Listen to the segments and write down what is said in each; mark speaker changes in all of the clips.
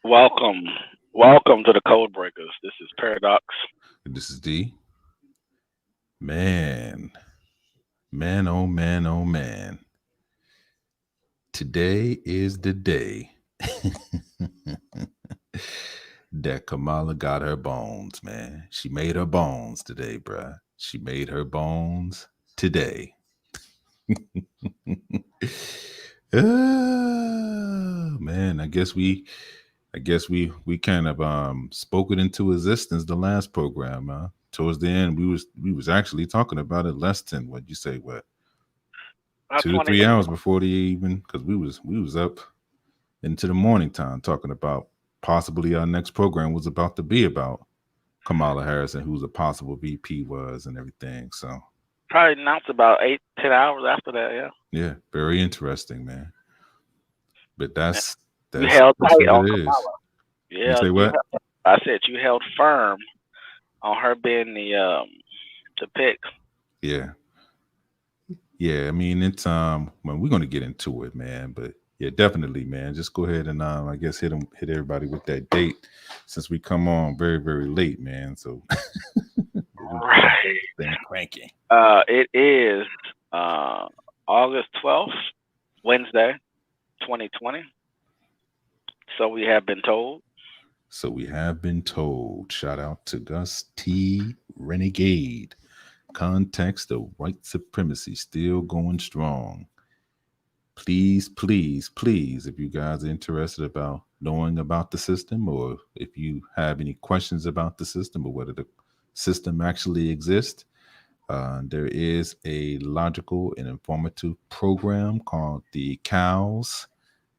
Speaker 1: Welcome, welcome to the Code Breakers. This is Paradox.
Speaker 2: This is D. Man, man, oh man, oh man. Today is the day that Kamala got her bones, man. She made her bones today, bruh. She made her bones today. Man, I guess we kind of spoke it into existence the last program. Towards the end, we was actually talking about it less than what you say, what,
Speaker 1: About
Speaker 2: two to
Speaker 1: 20
Speaker 2: three
Speaker 1: minutes.
Speaker 2: hours before the even, because we was up into the morning time talking about possibly our next program was about to be about Kamala Harris and who's a possible VP was and everything. So
Speaker 1: Probably announced about 8, 10 hours after that. Yeah.
Speaker 2: yeah, very interesting, man. But
Speaker 1: Yeah.
Speaker 2: that's
Speaker 1: You
Speaker 2: that's
Speaker 1: held
Speaker 2: that's
Speaker 1: tight
Speaker 2: what
Speaker 1: on
Speaker 2: it is.
Speaker 1: Kamala.
Speaker 2: You
Speaker 1: Yeah,
Speaker 2: say what?
Speaker 1: I said you held firm on her being the pick.
Speaker 2: Yeah, yeah. I mean, it's well, we're gonna get into it, man. But yeah, definitely, man. Just go ahead and I guess hit everybody with that date since we come on very very late, man. So we can start
Speaker 1: Right.
Speaker 2: this thing cranking.
Speaker 1: It is uh August 12th, Wednesday, 2020. So we have been told.
Speaker 2: So we have been told. Shout out to Gus T. Renegade. Context of white supremacy still going strong. Please, please, please, if you guys are interested about knowing about the system, or if you have any questions about the system or whether the system actually exists, there is a logical and informative program called the Cows,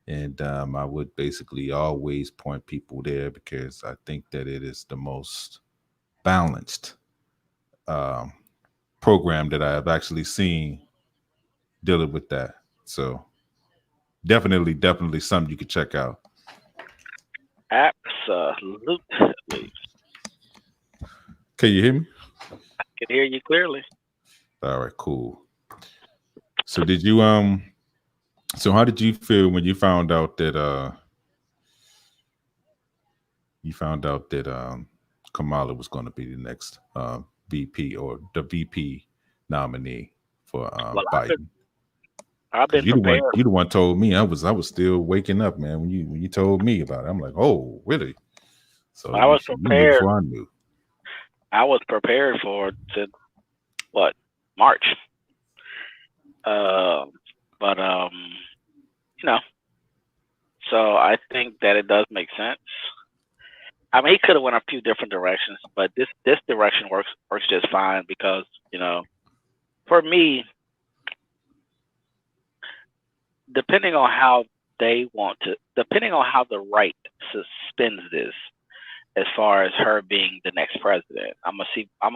Speaker 2: and I would basically always point people there because I think that it is the most balanced um, program that I have actually seen dealing with that. So definitely something you could check out.
Speaker 1: Absolutely.
Speaker 2: Can you hear me?
Speaker 1: Can hear you clearly.
Speaker 2: All right, cool. So did you so how did you feel when you found out that Kamala was going to be the next VP or the VP nominee for
Speaker 1: Well,
Speaker 2: Biden?
Speaker 1: I've
Speaker 2: Because
Speaker 1: been prepared.
Speaker 2: you the one told me I was still waking up, man. When you told me about it, I'm like, oh, really? So
Speaker 1: I was
Speaker 2: you knew
Speaker 1: prepared.
Speaker 2: before I knew.
Speaker 1: I was prepared for to what March. Uh, but you know, so I think that it does make sense. I mean, he could have went a few different directions, but this direction works just fine because for me, depending on how depending on how the right suspends this, as far as her being the next president, I'm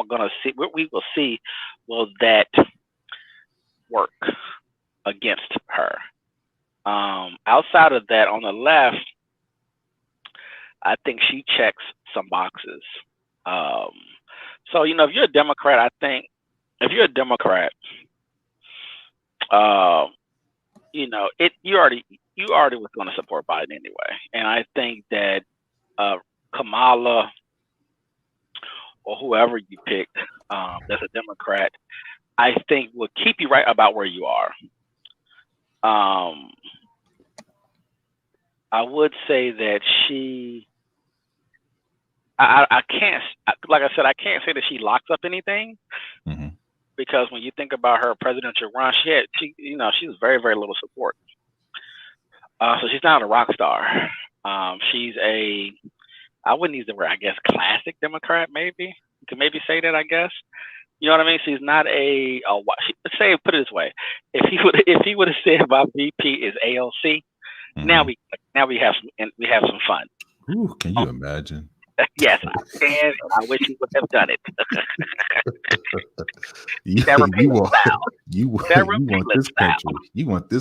Speaker 1: gonna see. We will see. Will that work against her? Outside of that, on the left, I think she checks some boxes. Um, so if you're a Democrat, I think if you're a Democrat, uh, you already was going to support Biden anyway, and I think that uh, Kamala or whoever you picked that's a Democrat, I think will keep you right about where you are. Um, I would say that I can't, like I said, I can't say that she locks up anything
Speaker 2: Hmm.
Speaker 1: because when you think about her presidential run, she was very, very little support. So she's not a rock star. She's I wouldn't use the word, I guess, classic Democrat, maybe. You could maybe say that, I guess. You know what I mean? She's not let's say, put it this way. If he would have said my VP is AOC, now
Speaker 2: Hmm.
Speaker 1: we have some fun.
Speaker 2: Ooh, can you imagine?
Speaker 1: Yes, I can, and I wish he would have done it.
Speaker 2: you
Speaker 1: That
Speaker 2: you
Speaker 1: repealing
Speaker 2: want
Speaker 1: style. That
Speaker 2: you want
Speaker 1: repealing
Speaker 2: this
Speaker 1: style.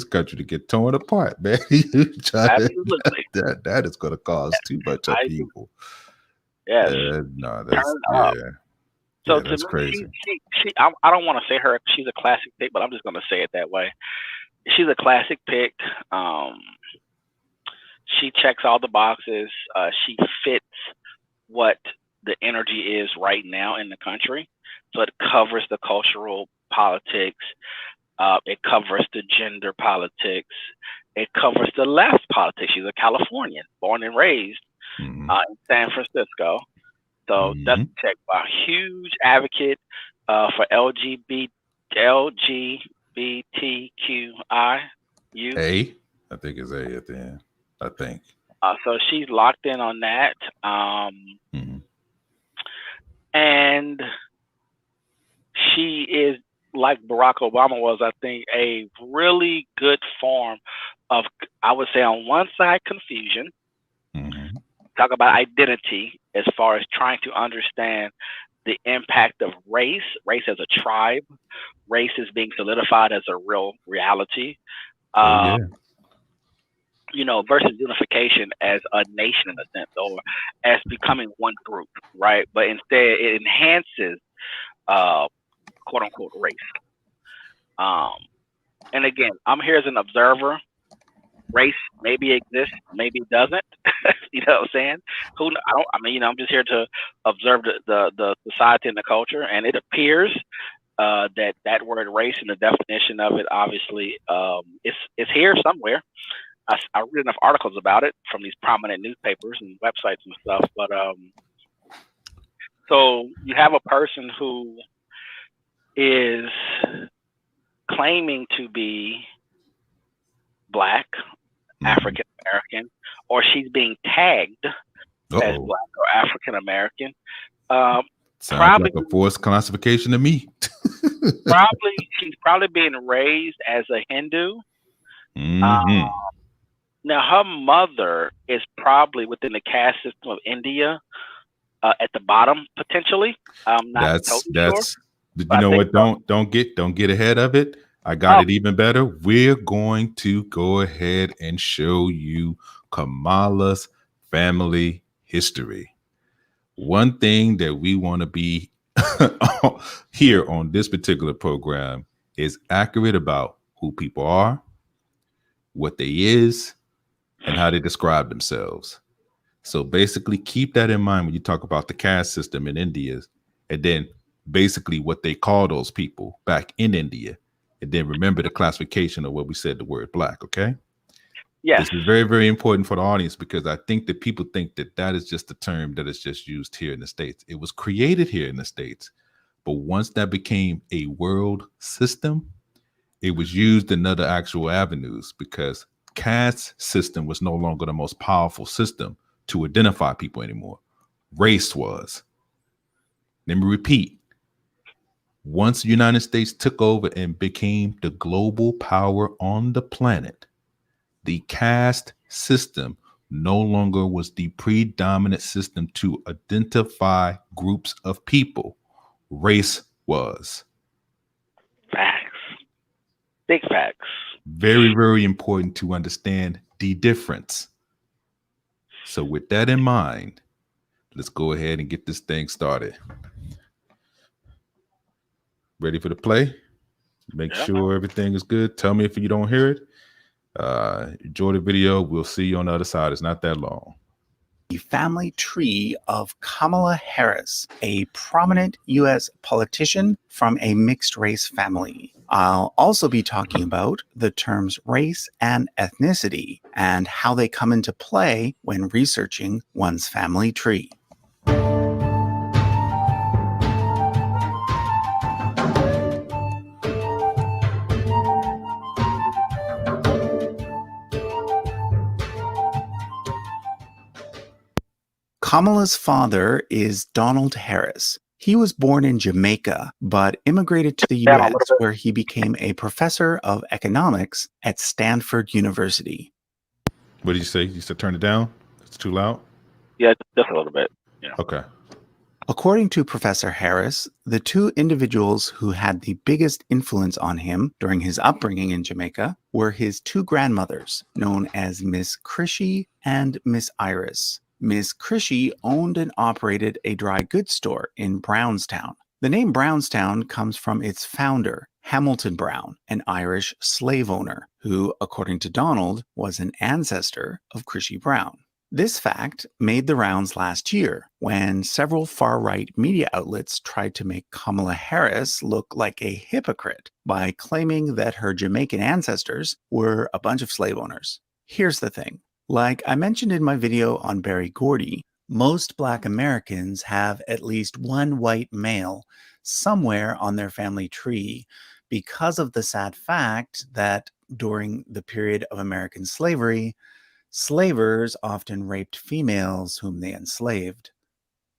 Speaker 2: country to get torn apart, man. You try to,
Speaker 1: Absolutely.
Speaker 2: that is going to cause too much
Speaker 1: I do.
Speaker 2: upheaval.
Speaker 1: Yes.
Speaker 2: No, that's
Speaker 1: Turn up.
Speaker 2: yeah,
Speaker 1: So
Speaker 2: yeah,
Speaker 1: to
Speaker 2: that's
Speaker 1: me,
Speaker 2: crazy.
Speaker 1: I don't want to say she's a classic pick, but I'm just going to say it that way. She's a classic pick. Um, she checks all the boxes. She fits what the energy is right now in the country. So it covers the cultural politics. It covers the gender politics. It covers the left politics. She's a Californian, born and raised in San Francisco. So that's a check by huge advocate for LGBTQIU.
Speaker 2: A, I think it's A at the end. I think.
Speaker 1: So she's locked in on that. And she is, like Barack Obama was, I think, a really good form of, I would say, on one side, confusion. Talk about identity as far as trying to understand the impact of race as a tribe, race is being solidified as a real reality. You know, versus unification as a nation in a sense, or as becoming one group, right? But instead, it enhances, quote unquote, race. And again, I'm here as an observer. Race maybe exists, maybe doesn't. You know what I'm saying? I'm just here to observe the society and the culture, and it appears that word race and the definition of it, obviously, it's here somewhere. I read enough articles about it from these prominent newspapers and websites and stuff. But so you have a person who is claiming to be Black, African American, or she's being tagged as Black or African American.
Speaker 2: Sounds like a forced classification to me.
Speaker 1: She's probably being raised as a Hindu. Now, her mother is probably within the caste system of India, at the bottom potentially. I'm not totally sure.
Speaker 2: You know what? Don't get ahead of it. I got it even better. We're going to go ahead and show you Kamala's family history. One thing that we want to be here on this particular program is accurate about who people are, what they is, and how they describe themselves. So basically keep that in mind when you talk about the caste system in India, and then basically what they call those people back in India. And then remember the classification of what we said, the word Black, okay?
Speaker 1: Yes.
Speaker 2: This is very, very important for the audience, because I think that people think that that is just a term that is just used here in the States. It was created here in the States, but once that became a world system, it was used in other actual avenues, because caste system was no longer the most powerful system to identify people anymore. Race was. Let me repeat. Once the United States took over and became the global power on the planet, the caste system no longer was the predominant system to identify groups of people. Race was.
Speaker 1: Facts. Big facts.
Speaker 2: Very, very important to understand the difference. So with that in mind, let's go ahead and get this thing started. Ready for the play? Make sure everything is good. Tell me if you don't hear it. Enjoy the video. We'll see you on the other side. It's not that long.
Speaker 3: The family tree of Kamala Harris, a prominent U.S. politician from a mixed race family. I'll also be talking about the terms race and ethnicity and how they come into play when researching one's family tree. Kamala's father is Donald Harris. He was born in Jamaica, but immigrated to the U.S., where he became a professor of economics at Stanford University.
Speaker 2: What did you say? You said turn it down? It's too loud?
Speaker 1: Yeah, just a little bit. Yeah.
Speaker 2: Okay.
Speaker 3: According to Professor Harris, the two individuals who had the biggest influence on him during his upbringing in Jamaica were his two grandmothers, known as Miss Crishy and Miss Iris. Miss Crishy owned and operated a dry goods store in Brownstown. The name Brownstown comes from its founder, Hamilton Brown, an Irish slave owner who, according to Donald, was an ancestor of Chrissy Brown. This fact made the rounds last year when several far-right media outlets tried to make Kamala Harris look like a hypocrite by claiming that her Jamaican ancestors were a bunch of slave owners. Here's the thing. Like I mentioned in my video on Berry Gordy, most Black Americans have at least one white male somewhere on their family tree because of the sad fact that during the period of American slavery, slavers often raped females whom they enslaved.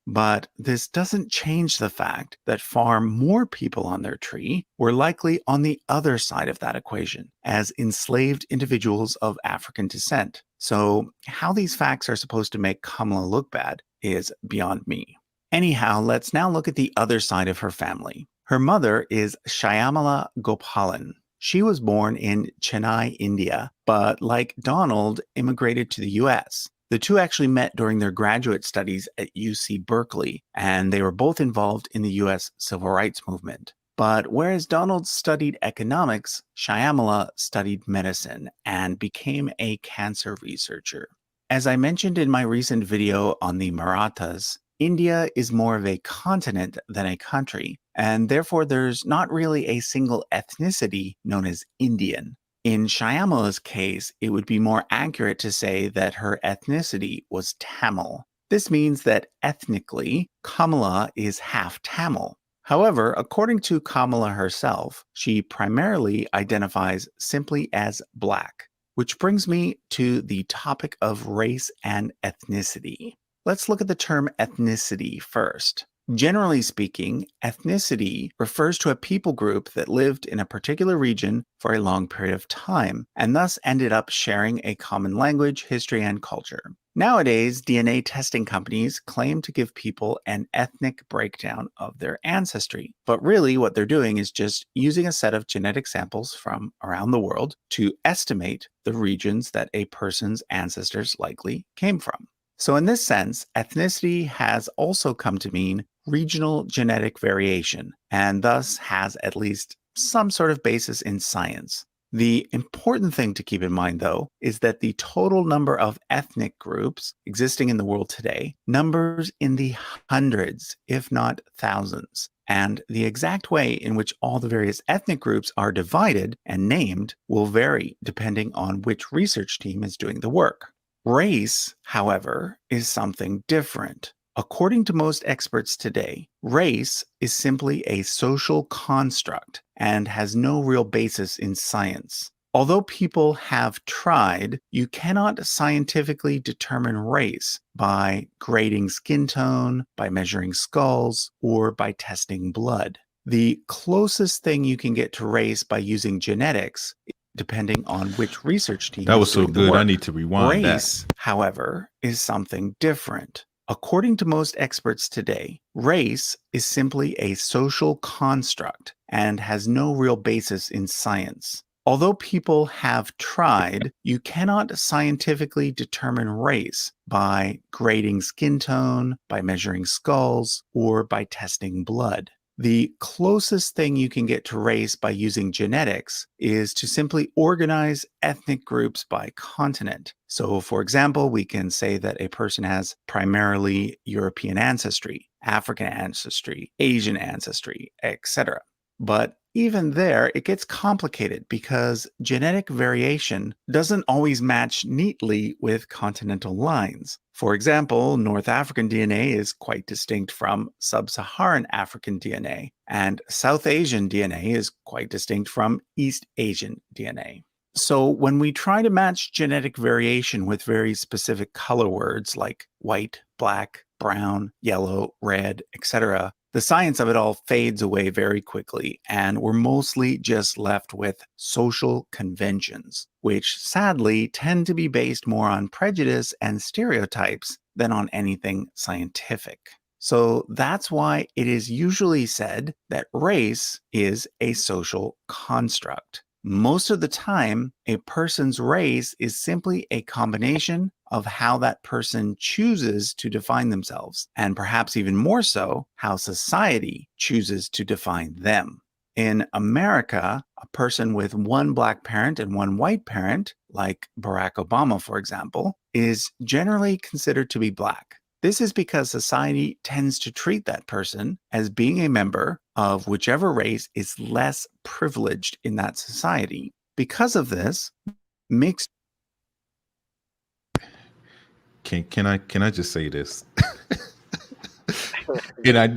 Speaker 3: But this doesn't change the fact that far more people on their tree were likely on the other side of that equation, as enslaved individuals of African descent. So how these facts are supposed to make Kamala look bad is beyond me. Anyhow, let's now look at the other side of her family. Her mother is Shyamala Gopalan. She was born in Chennai, India, but like Donald, immigrated to the US. The two actually met during their graduate studies at UC Berkeley, and they were both involved in the US civil rights movement. But whereas Donald studied economics, Shyamala studied medicine and became a cancer researcher. As I mentioned in my recent video on the Marathas, India is more of a continent than a country, and therefore there's not really a single ethnicity known as Indian. In Shyamala's case, it would be more accurate to say that her ethnicity was Tamil. This means that ethnically, Kamala is half Tamil. However, according to Kamala herself, she primarily identifies simply as Black, which brings me to the topic of race and ethnicity. Let's look at the term ethnicity first. Generally speaking, ethnicity refers to a people group that lived in a particular region for a long period of time, and thus ended up sharing a common language, history, and culture. Nowadays, DNA testing companies claim to give people an ethnic breakdown of their ancestry, but really what they're doing is just using a set of genetic samples from around the world to estimate the regions that a person's ancestors likely came from. So in this sense, ethnicity has also come to mean regional genetic variation, and thus has at least some sort of basis in science. The important thing to keep in mind, though, is that the total number of ethnic groups existing in the world today numbers in the hundreds, if not thousands. And the exact way in which all the various ethnic groups are divided and named will vary depending on which research team is doing the work. Race, however, is something different. According to most experts today, race is simply a social construct and has no real basis in science. Although people have tried, you cannot scientifically determine race by grading skin tone, by measuring skulls, or by testing blood. The closest thing you can get to race by using genetics, depending on which research team
Speaker 2: That
Speaker 3: is
Speaker 2: was so
Speaker 3: doing the
Speaker 2: good. I
Speaker 3: work.
Speaker 2: need to rewind
Speaker 3: Race,
Speaker 2: that.
Speaker 3: however, is something different. According to most experts today, race is simply a social construct and has no real basis in science. Although people have tried, you cannot scientifically determine race by grading skin tone, by measuring skulls, or by testing blood. The closest thing you can get to race by using genetics is to simply organize ethnic groups by continent. So, for example, we can say that a person has primarily European ancestry, African ancestry, Asian ancestry, etc. But even there, it gets complicated because genetic variation doesn't always match neatly with continental lines. For example, North African DNA is quite distinct from Sub-Saharan African DNA, and South Asian DNA is quite distinct from East Asian DNA. So when we try to match genetic variation with very specific color words like white, black, brown, yellow, red, etc., the science of it all fades away very quickly, and we're mostly just left with social conventions, which sadly tend to be based more on prejudice and stereotypes than on anything scientific. So that's why it is usually said that race is a social construct. Most of the time, a person's race is simply a combination of how that person chooses to define themselves, and perhaps even more so, how society chooses to define them. In America, a person with one black parent and one white parent, like Barack Obama, for example, is generally considered to be black. This is because society tends to treat that person as being a member of whichever race is less privileged in that society. Because of this, mixed
Speaker 2: Can I just say this? And I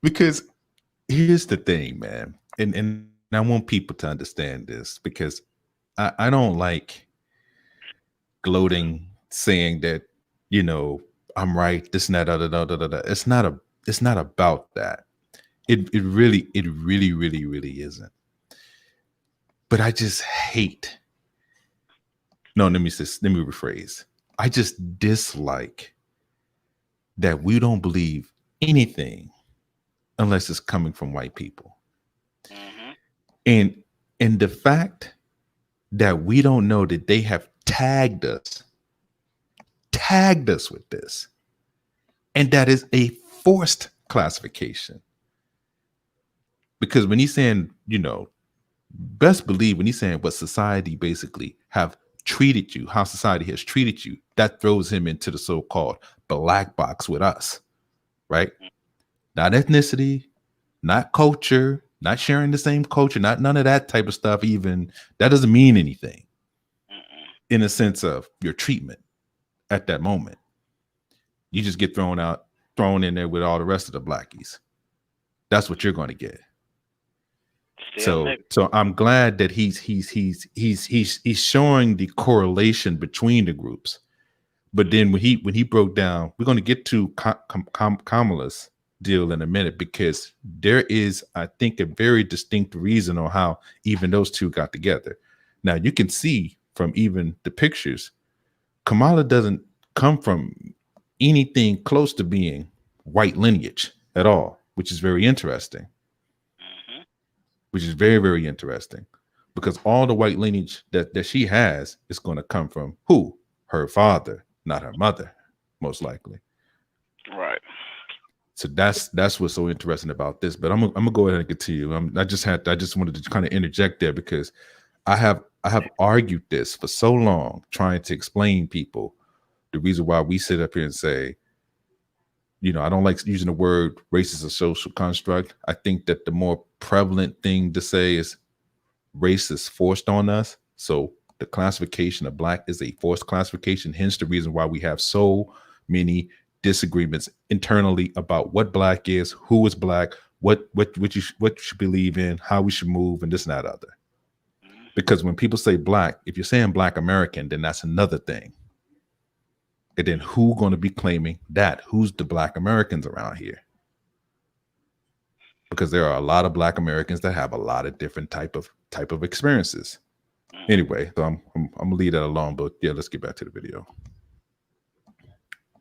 Speaker 2: because here's the thing, man, and I want people to understand this because I don't like gloating, saying that I'm right, this and that, da, da, da, da, da, da. It's not about that. It really really isn't. But I just hate. No, let me rephrase. I just dislike that we don't believe anything unless it's coming from white people.
Speaker 1: Mm-hmm.
Speaker 2: And the fact that we don't know that they have tagged us with this, and that is a forced classification. Because when he's saying, best believe when he's saying what society basically have treated you, how society has treated you, that throws him into the so-called black box with us, right? Not ethnicity, not culture, not sharing the same culture, not none of that type of stuff. Even that doesn't mean anything in a sense of your treatment at that moment. You just get thrown in there with all the rest of the blackies. That's what you're going to get. So I'm glad that he's showing the correlation between the groups. But then when he broke down, we're going to get to Kamala's deal in a minute, because there is, I think, a very distinct reason on how even those two got together. Now you can see from even the pictures, Kamala doesn't come from anything close to being white lineage at all, which is very interesting. Which is very, very interesting, because all the white lineage that she has is going to come from who? Her father, not her mother, most likely.
Speaker 1: Right.
Speaker 2: So that's what's so interesting about this. But I'm gonna go ahead and continue. I just wanted to kind of interject there, because I have argued this for so long, trying to explain people the reason why we sit up here and say, I don't like using the word race as a social construct. I think that the more prevalent thing to say is race is forced on us. So the classification of black is a forced classification. Hence the reason why we have so many disagreements internally about what black is, who is black, what you should believe in, how we should move, and this and that other. Because when people say black, if you're saying black American, then that's another thing. And then who going to be claiming that? Who's the black Americans around here? Because there are a lot of black Americans that have a lot of different type of experiences. Anyway, so I'm gonna leave that alone. But yeah, let's get back to the video.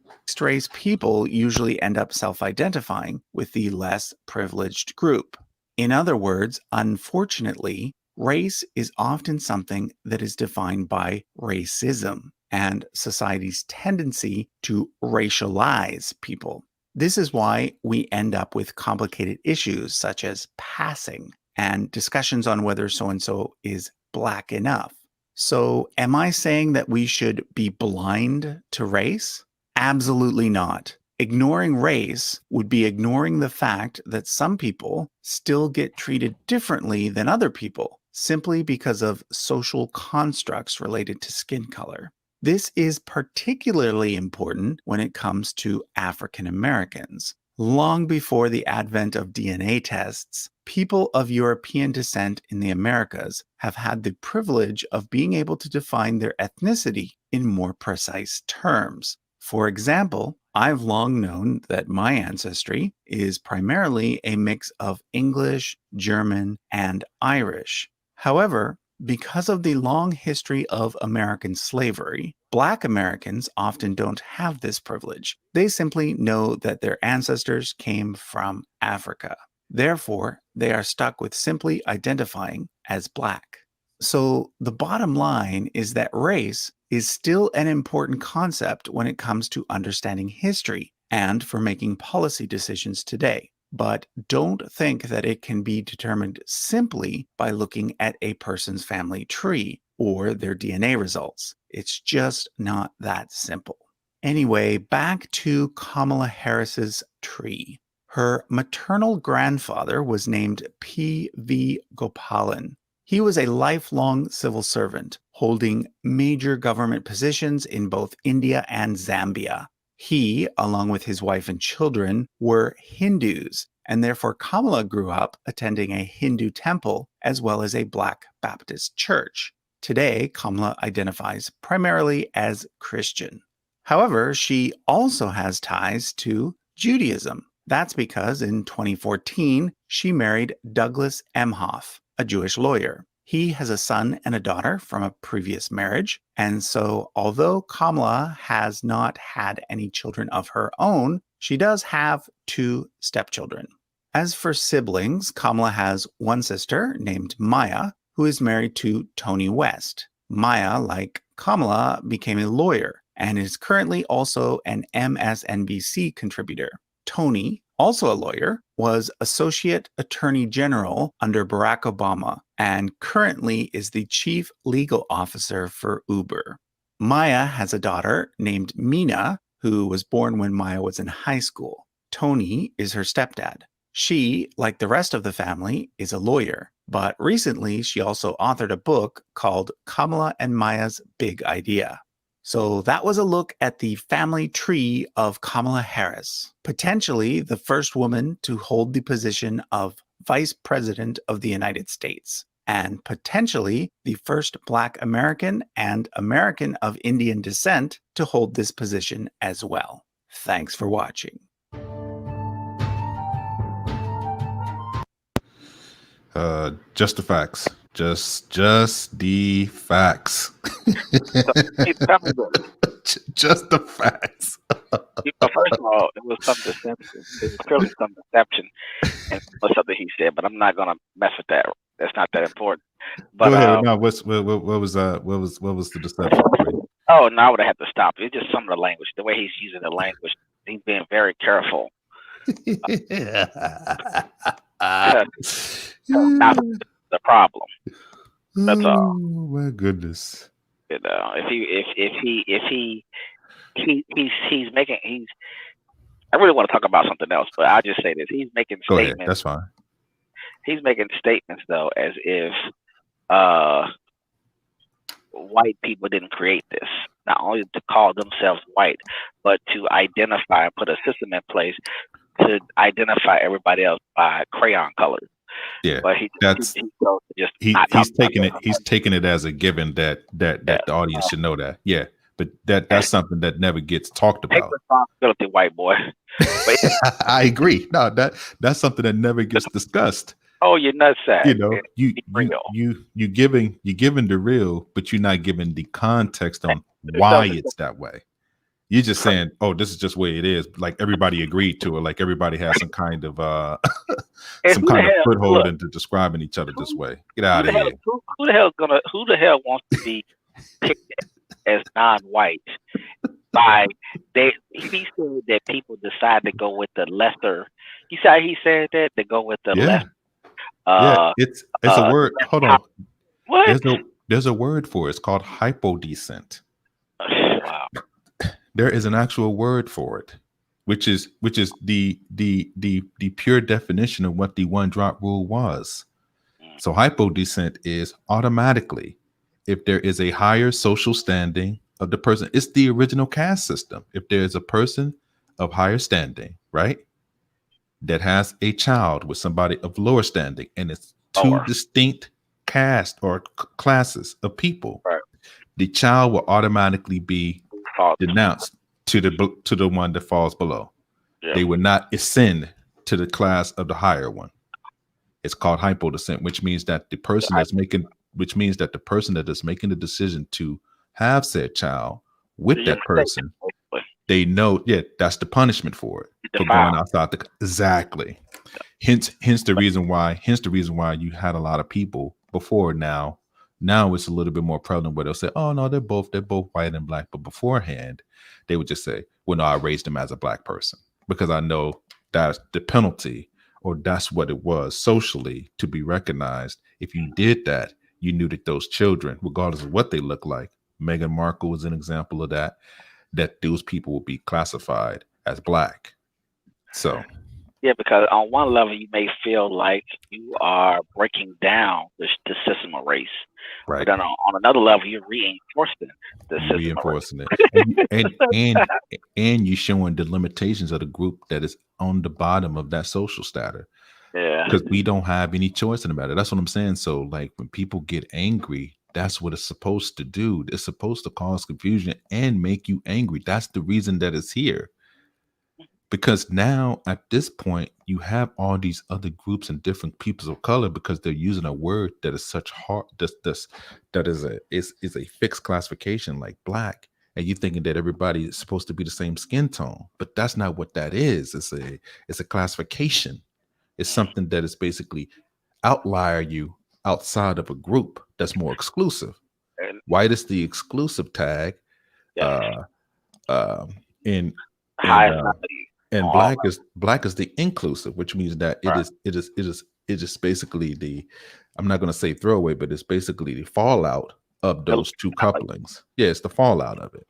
Speaker 3: Mixed race people usually end up self-identifying with the less privileged group. In other words, unfortunately, race is often something that is defined by racism and society's tendency to racialize people. This is why we end up with complicated issues such as passing and discussions on whether so-and-so is black enough. So, am I saying that we should be blind to race? Absolutely not. Ignoring race would be ignoring the fact that some people still get treated differently than other people, simply because of social constructs related to skin color. This is particularly important when it comes to African Americans. Long before the advent of DNA tests, people of European descent in the Americas have had the privilege of being able to define their ethnicity in more precise terms. For example, I've long known that my ancestry is primarily a mix of English, German, and Irish. However, because of the long history of American slavery, Black Americans often don't have this privilege. They simply know that their ancestors came from Africa. Therefore, they are stuck with simply identifying as Black. So the bottom line is that race is still an important concept when it comes to understanding history and for making policy decisions today. but don't think that it can be determined simply by looking at a person's family tree or their DNA results. It's just not that simple. Anyway, back to Kamala Harris's tree. Her maternal grandfather was named P.V. Gopalan. He was a lifelong civil servant, holding major government positions in both India and Zambia. He, along with his wife and children, were Hindus, and therefore Kamala grew up attending a Hindu temple as well as a Black Baptist church. Today, Kamala identifies primarily as Christian. However, she also has ties to Judaism. That's because in 2014, she married Douglas Emhoff, a Jewish lawyer. He has a son and a daughter from a previous marriage. And so, although Kamala has not had any children of her own, she does have 2 stepchildren. As for siblings, Kamala has one sister named Maya, who is married to Tony West. Maya, like Kamala, became a lawyer and is currently also an MSNBC contributor. Tony, also a lawyer, was Associate Attorney General under Barack Obama and currently is the Chief Legal Officer for Uber. Maya has a daughter named Mina, who was born when Maya was in high school. Tony is her stepdad. She, like the rest of the family, is a lawyer, but recently she also authored a book called Kamala and Maya's Big Idea. So that was a look at the family tree of Kamala Harris, potentially the first woman to hold the position of Vice President of the United States, and potentially the first Black American and American of Indian descent to hold this position as well. Thanks for watching.
Speaker 2: Just the facts. Just the facts. Just the facts.
Speaker 1: First of all, it was some deception. It was clearly some deception, and it was something he said. But I'm not gonna mess with that. That's not that important. But
Speaker 2: go ahead. No, what was the deception?
Speaker 1: Oh, no, I would have to stop. It's just some of the language, the way he's using the language. He's being very careful. Not the problem. That's all.
Speaker 2: Oh my goodness.
Speaker 1: You know, he's making. I really want to talk about something else, but I'll just say this: he's making statements.
Speaker 2: Go ahead. That's fine.
Speaker 1: He's making statements though, as if white people didn't create this. Not only to call themselves white, but to identify and put a system in place to identify everybody else by crayon colors.
Speaker 2: Yeah,
Speaker 1: but
Speaker 2: he's taking it as a given that the audience should know that. Yeah, but that's something that never gets talked about.
Speaker 1: Take responsibility, white boy.
Speaker 2: I agree. No, that's something that never gets discussed.
Speaker 1: Oh, you're nutsack.
Speaker 2: You know, you giving the real, but you're not giving the context on why it's that way. You're just saying, "Oh, this is just the way it is." Like everybody agreed to it. Like everybody has some kind of foothold into describing each other this way. Get out of here.
Speaker 1: Who the hell wants to be picked as non-white? He said that people decide to go with the lesser. He said that to go with the lesser.
Speaker 2: Yeah, it's a word. Hold on.
Speaker 1: What?
Speaker 2: There's a word for it. It's called hypodescent.
Speaker 1: Wow.
Speaker 2: There is an actual word for it, which is the pure definition of what the one drop rule was. So hypodescent is automatically if there is a higher social standing of the person. It's the original caste system. If there's a person of higher standing, right, that has a child with somebody of lower standing, and it's two distinct caste or classes of people, right, the child will automatically be denounced to the one that falls below. Yeah. They would not ascend to the class of the higher one. It's called hypodescent, which means that the person that is making the decision to have said child with that person, they know, that's the punishment for it, for going outside exactly. Hence the reason why you had a lot of people before. Now it's a little bit more prevalent where they'll say, "Oh no, they're both white and black." But beforehand, they would just say, "Well, no, I raised him as a black person because I know that's the penalty or that's what it was socially to be recognized. If you did that, you knew that those children, regardless of what they look like, Meghan Markle was an example of that, that those people will be classified as black. So,
Speaker 1: Yeah, because on one level you may feel like you are breaking down the system of race, but
Speaker 2: right,
Speaker 1: then on another level you're reinforcing the
Speaker 2: you
Speaker 1: system of
Speaker 2: reinforcing it,
Speaker 1: race.
Speaker 2: and you showing the limitations of the group that is on the bottom of that social strata,
Speaker 1: Yeah.
Speaker 2: because we don't have any choice in the matter. That's what I'm saying. So, like, when people get angry, that's what it's supposed to do. It's supposed to cause confusion and make you angry. That's the reason that it's here. Because now at this point, you have all these other groups and different peoples of color because they're using a word that is such hard. That is a fixed classification like black, and you thinking that everybody is supposed to be the same skin tone, but that's not what that is. It's a classification. It's something that is basically outlier you outside of a group that's more exclusive.
Speaker 1: And
Speaker 2: White is the exclusive tag,
Speaker 1: yes,
Speaker 2: uh, in and
Speaker 1: highest nominee
Speaker 2: and
Speaker 1: on all
Speaker 2: black is the inclusive, which means that
Speaker 1: levels.
Speaker 2: it is basically the, I'm not going to say throwaway, but it's basically the fallout of
Speaker 1: Right.
Speaker 2: those two couplings. Yeah, it's the fallout of it.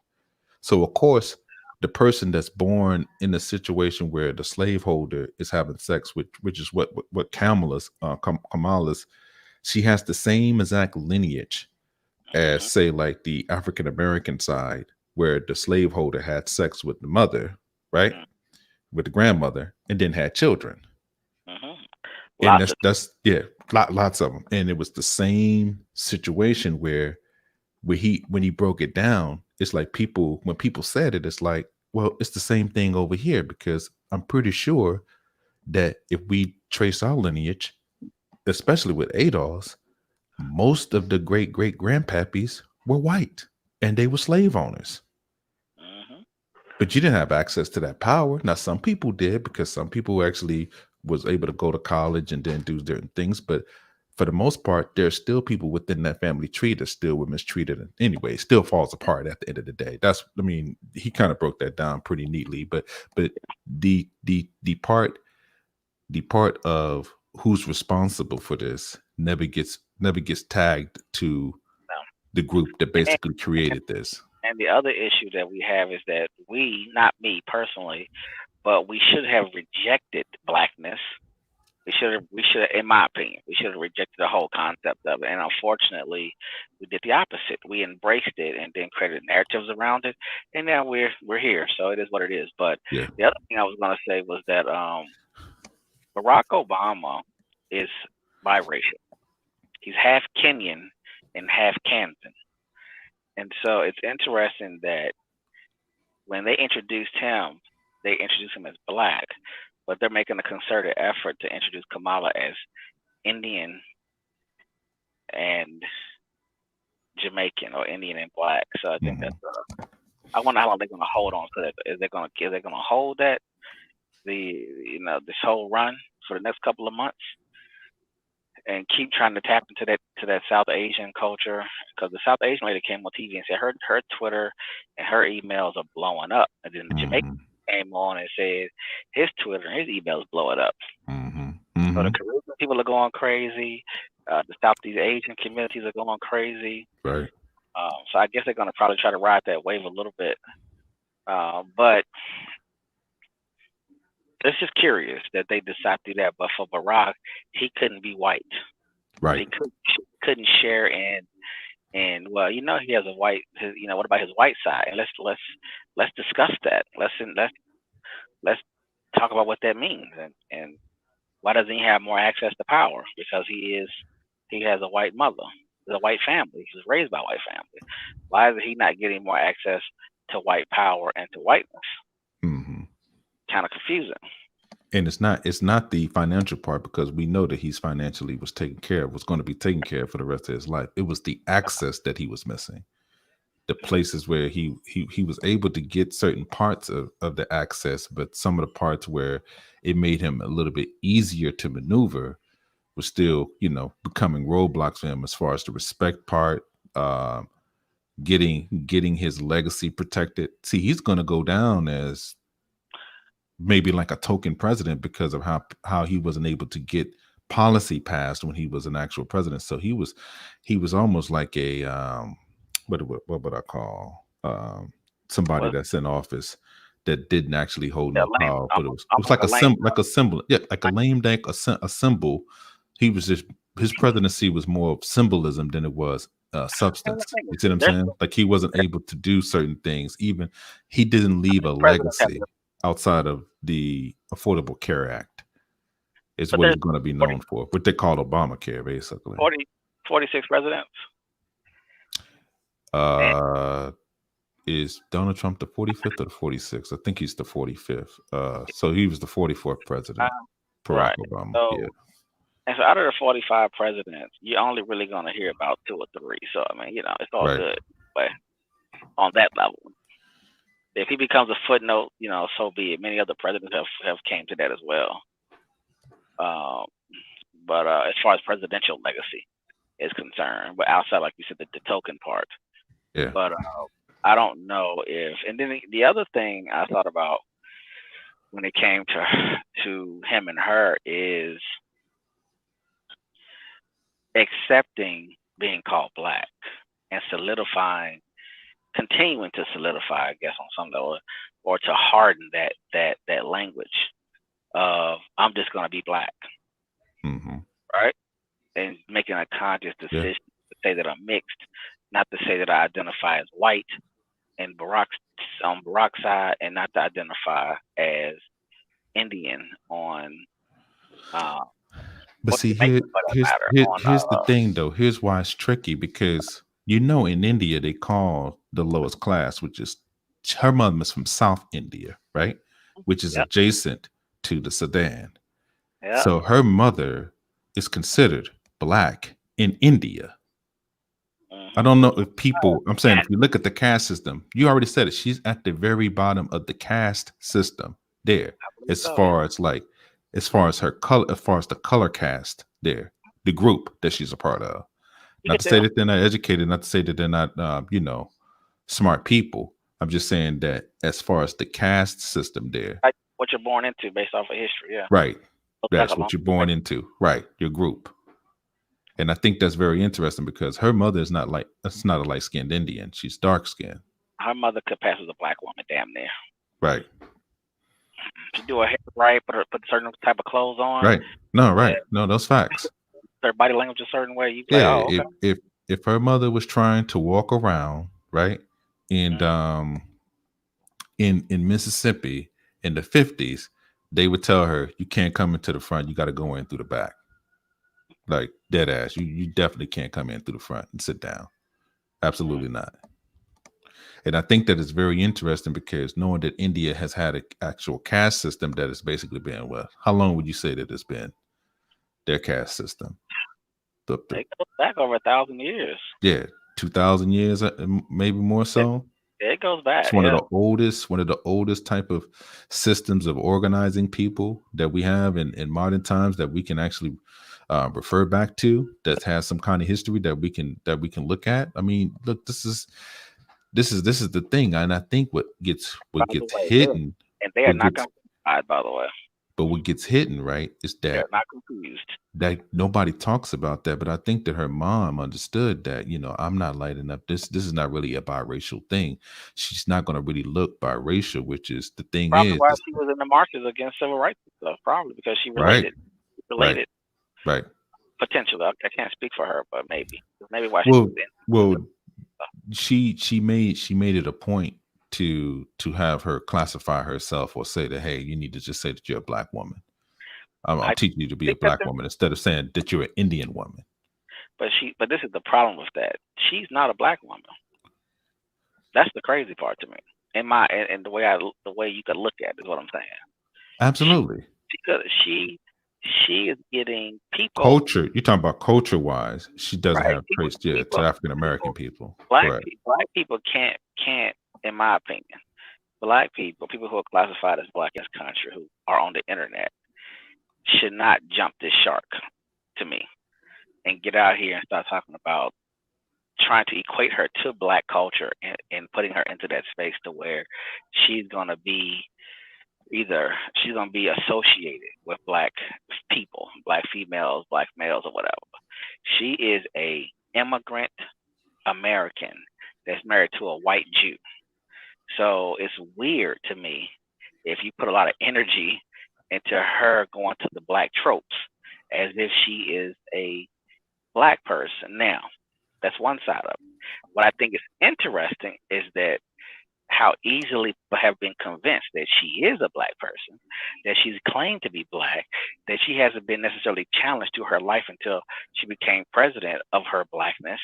Speaker 2: So of course, the person that's born in a situation where the slaveholder is having sex, which is what Kamala's, she has the same exact lineage as,
Speaker 1: Mhm,
Speaker 2: say, like the African American side, where the slaveholder had sex with the mother, right,
Speaker 1: mhm,
Speaker 2: with the grandmother, and then had children.
Speaker 1: mhm.
Speaker 2: And
Speaker 1: Lots of
Speaker 2: that's yeah, lots of them. And it was the same situation when he broke it down, it's like people, when people said it, it's like, well, it's the same thing over here, because I'm pretty sure that if we trace our lineage, especially with ADOS, most of the great great grandpappies were white and they were slave owners.
Speaker 1: mhm.
Speaker 2: But you didn't have access to that power. Now, some people did, because some people actually was able to go to college and then do certain things. But for the most part, there's still people within that family tree that still were mistreated. And anyway, it still falls apart at the end of the day. That's, I mean, he kind of broke that down pretty neatly. But the part of who's responsible for this never gets tagged to
Speaker 1: No.
Speaker 2: the group that
Speaker 1: And,
Speaker 2: basically created this.
Speaker 1: and the other issue that we have is that we, not me personally, but we should have rejected blackness. We should, in my opinion, we should have rejected the whole concept of it. And unfortunately, we did the opposite. We embraced it and then created narratives around it. And now we're here. So it is what it is. But
Speaker 2: Yeah.
Speaker 1: the other thing I was going to say was that Barack Obama is biracial. He's half Kenyan and half Kansan. And so it's interesting that when they introduced him as black, but they're making a concerted effort to introduce Kamala as Indian and Jamaican, or Indian and black. So I think
Speaker 2: Mhm.
Speaker 1: that's I wonder how long they're going to hold on to that. Is they going to hold that this whole run for the next couple of months and keep trying to tap into that South Asian culture? Because the South Asian lady came on TV and said her Twitter and her emails are blowing up, and then the Jamaican
Speaker 2: Mhm.
Speaker 1: came on and said his Twitter and his emails blowing up.
Speaker 2: Mhm.
Speaker 1: So the
Speaker 2: Mhm.
Speaker 1: Caribbean people are going crazy. The Southeast Asian communities are going crazy.
Speaker 2: Right.
Speaker 1: So I guess they're going to probably try to ride that wave a little bit. But it's just curious that they decided to do that. But for Barack, he couldn't be white. He
Speaker 2: Right.
Speaker 1: couldn't share in well, he has a white. What about his white side? And let's discuss that. Let's talk about what that means, and why doesn't he have more access to power? Because he has a white mother, a white family. He was raised by a white family. Why is he not getting more access to white power and to whiteness?
Speaker 2: Mhm.
Speaker 1: Kind of confusing.
Speaker 2: And it's not the financial part, because we know that he's financially was taken care of, was going to be taken care of for the rest of his life. It was the access that he was missing. The places where he was able to get certain parts of the access, but some of the parts where it made him a little bit easier to maneuver was still, becoming roadblocks for him, as far as the respect part, um, getting his legacy protected. See, he's going to go down as maybe like a token president because of how he wasn't able to get policy passed when he was an actual president. So he was almost like a what would I call somebody
Speaker 1: Was
Speaker 2: that's in office that didn't actually hold
Speaker 1: yeah,
Speaker 2: no
Speaker 1: lame,
Speaker 2: power, but it was
Speaker 1: almost
Speaker 2: like
Speaker 1: a lame.
Speaker 2: like a symbol, yeah, like a lame duck, a symbol. He was just his presidency was more of symbolism than it was
Speaker 1: And the
Speaker 2: substance.
Speaker 1: thing is,
Speaker 2: You see what I'm saying? Like he wasn't able to do certain things. Even he didn't leave a
Speaker 1: presidents have,
Speaker 2: legacy outside of the Affordable Care Act. Is
Speaker 1: but
Speaker 2: what
Speaker 1: there's
Speaker 2: he's going to be
Speaker 1: 40,
Speaker 2: known for. What they call Obamacare, basically.
Speaker 1: 46 presidents.
Speaker 2: Uh, is Donald Trump the 45th or the 46th? I think he's the 45th. So he was the 44th president. Barack
Speaker 1: Right.
Speaker 2: Obama.
Speaker 1: So,
Speaker 2: Yeah.
Speaker 1: and so out of the 45 presidents, you're only really going to hear about 2 or 3. So, I mean, it's all
Speaker 2: Right.
Speaker 1: good. But on that level, if he becomes a footnote, so be it. Many other presidents have came to that as well. But as far as presidential legacy is concerned, but outside, like you said, the token part.
Speaker 2: Yeah.
Speaker 1: But I don't know if, and then the other thing I thought about when it came to him and her is accepting being called black and continuing to solidify, I guess, on some level, or to harden that language of I'm just going to be black, right? And making a conscious decision to say that I'm mixed, not to say that I identify as white and on Barack's side, and not to identify as Indian on.
Speaker 2: But see, here's the thing, though. Here's why it's tricky because in India they call the lowest class, which is her mother is from South India, right? Which is adjacent to the Sudan.
Speaker 1: Yep.
Speaker 2: So her mother is considered black in India. I don't know if people, I'm saying, if you look at the caste system, you already said it. She's at the very bottom of the caste system there, as far as her color, as far as the color caste there, the group that she's a part of. Not to say that they're not educated, not to say that they're not, smart people. I'm just saying that as far as the caste system there.
Speaker 1: Like what you're born into based off of history, yeah.
Speaker 2: Right. That's what you're born into. Right. Your group. And I think that's very interesting because her mother is not a light-skinned Indian. She's dark-skinned.
Speaker 1: Her mother could pass as a black woman, damn near.
Speaker 2: Right.
Speaker 1: She do her hair right, put certain type of clothes on.
Speaker 2: Right. No, right. No, those facts.
Speaker 1: Her body language a certain way. You like, oh, okay.
Speaker 2: If her mother was trying to walk around, right, and in Mississippi in the 50s, they would tell her, you can't come into the front, you got to go in through the back. Like dead ass. You definitely can't come in through the front and sit down. Absolutely not. And I think that is very interesting because knowing that India has had an actual caste system that has basically been, how long would you say that it's been their caste system?
Speaker 1: It goes back over 1,000 years.
Speaker 2: Yeah, 2,000 years, maybe more so.
Speaker 1: It goes back.
Speaker 2: It's one of the oldest type of systems of organizing people that we have in modern times that we can actually refer back to, that has some kind of history that we can look at. I mean, look, this is the thing, and I think what gets hidden,
Speaker 1: and they are not confused, by the way.
Speaker 2: But what gets hidden, right, is that
Speaker 1: they're not confused.
Speaker 2: That nobody talks about that. But I think that her mom understood that, I'm not light enough. This is not really a biracial thing. She's not going to really look biracial, which is the thing.
Speaker 1: Probably why she was in the marches against civil rights and stuff. Probably because she related.
Speaker 2: Right.
Speaker 1: Potentially, I can't speak for her, but maybe why
Speaker 2: she made it a point to have her classify herself or say that, hey, you need to just say that you're a black woman. I'm teaching you to be a black woman instead of saying that you're an Indian woman.
Speaker 1: But this is the problem with that. She's not a black woman. That's the crazy part to me. And the way you could look at it is what I'm saying.
Speaker 2: Absolutely.
Speaker 1: She is getting people.
Speaker 2: Culture. You're talking about culture wise. She doesn't have trace to African American people.
Speaker 1: Black people can't, in my opinion, black people who are classified as black in this country who are on the internet should not jump this shark to me and get out here and start talking about trying to equate her to black culture and putting her into that space to where she's going to be either she's gonna be associated with black people, black females, black males, or whatever. She is a immigrant American that's married to a white Jew. So it's weird to me if you put a lot of energy into her going to the black tropes as if she is a black person. Now, that's one side of it. What I think is interesting is that how easily people have been convinced that she is a black person, that she's claimed to be black, that she hasn't been necessarily challenged to her life until she became president of her blackness,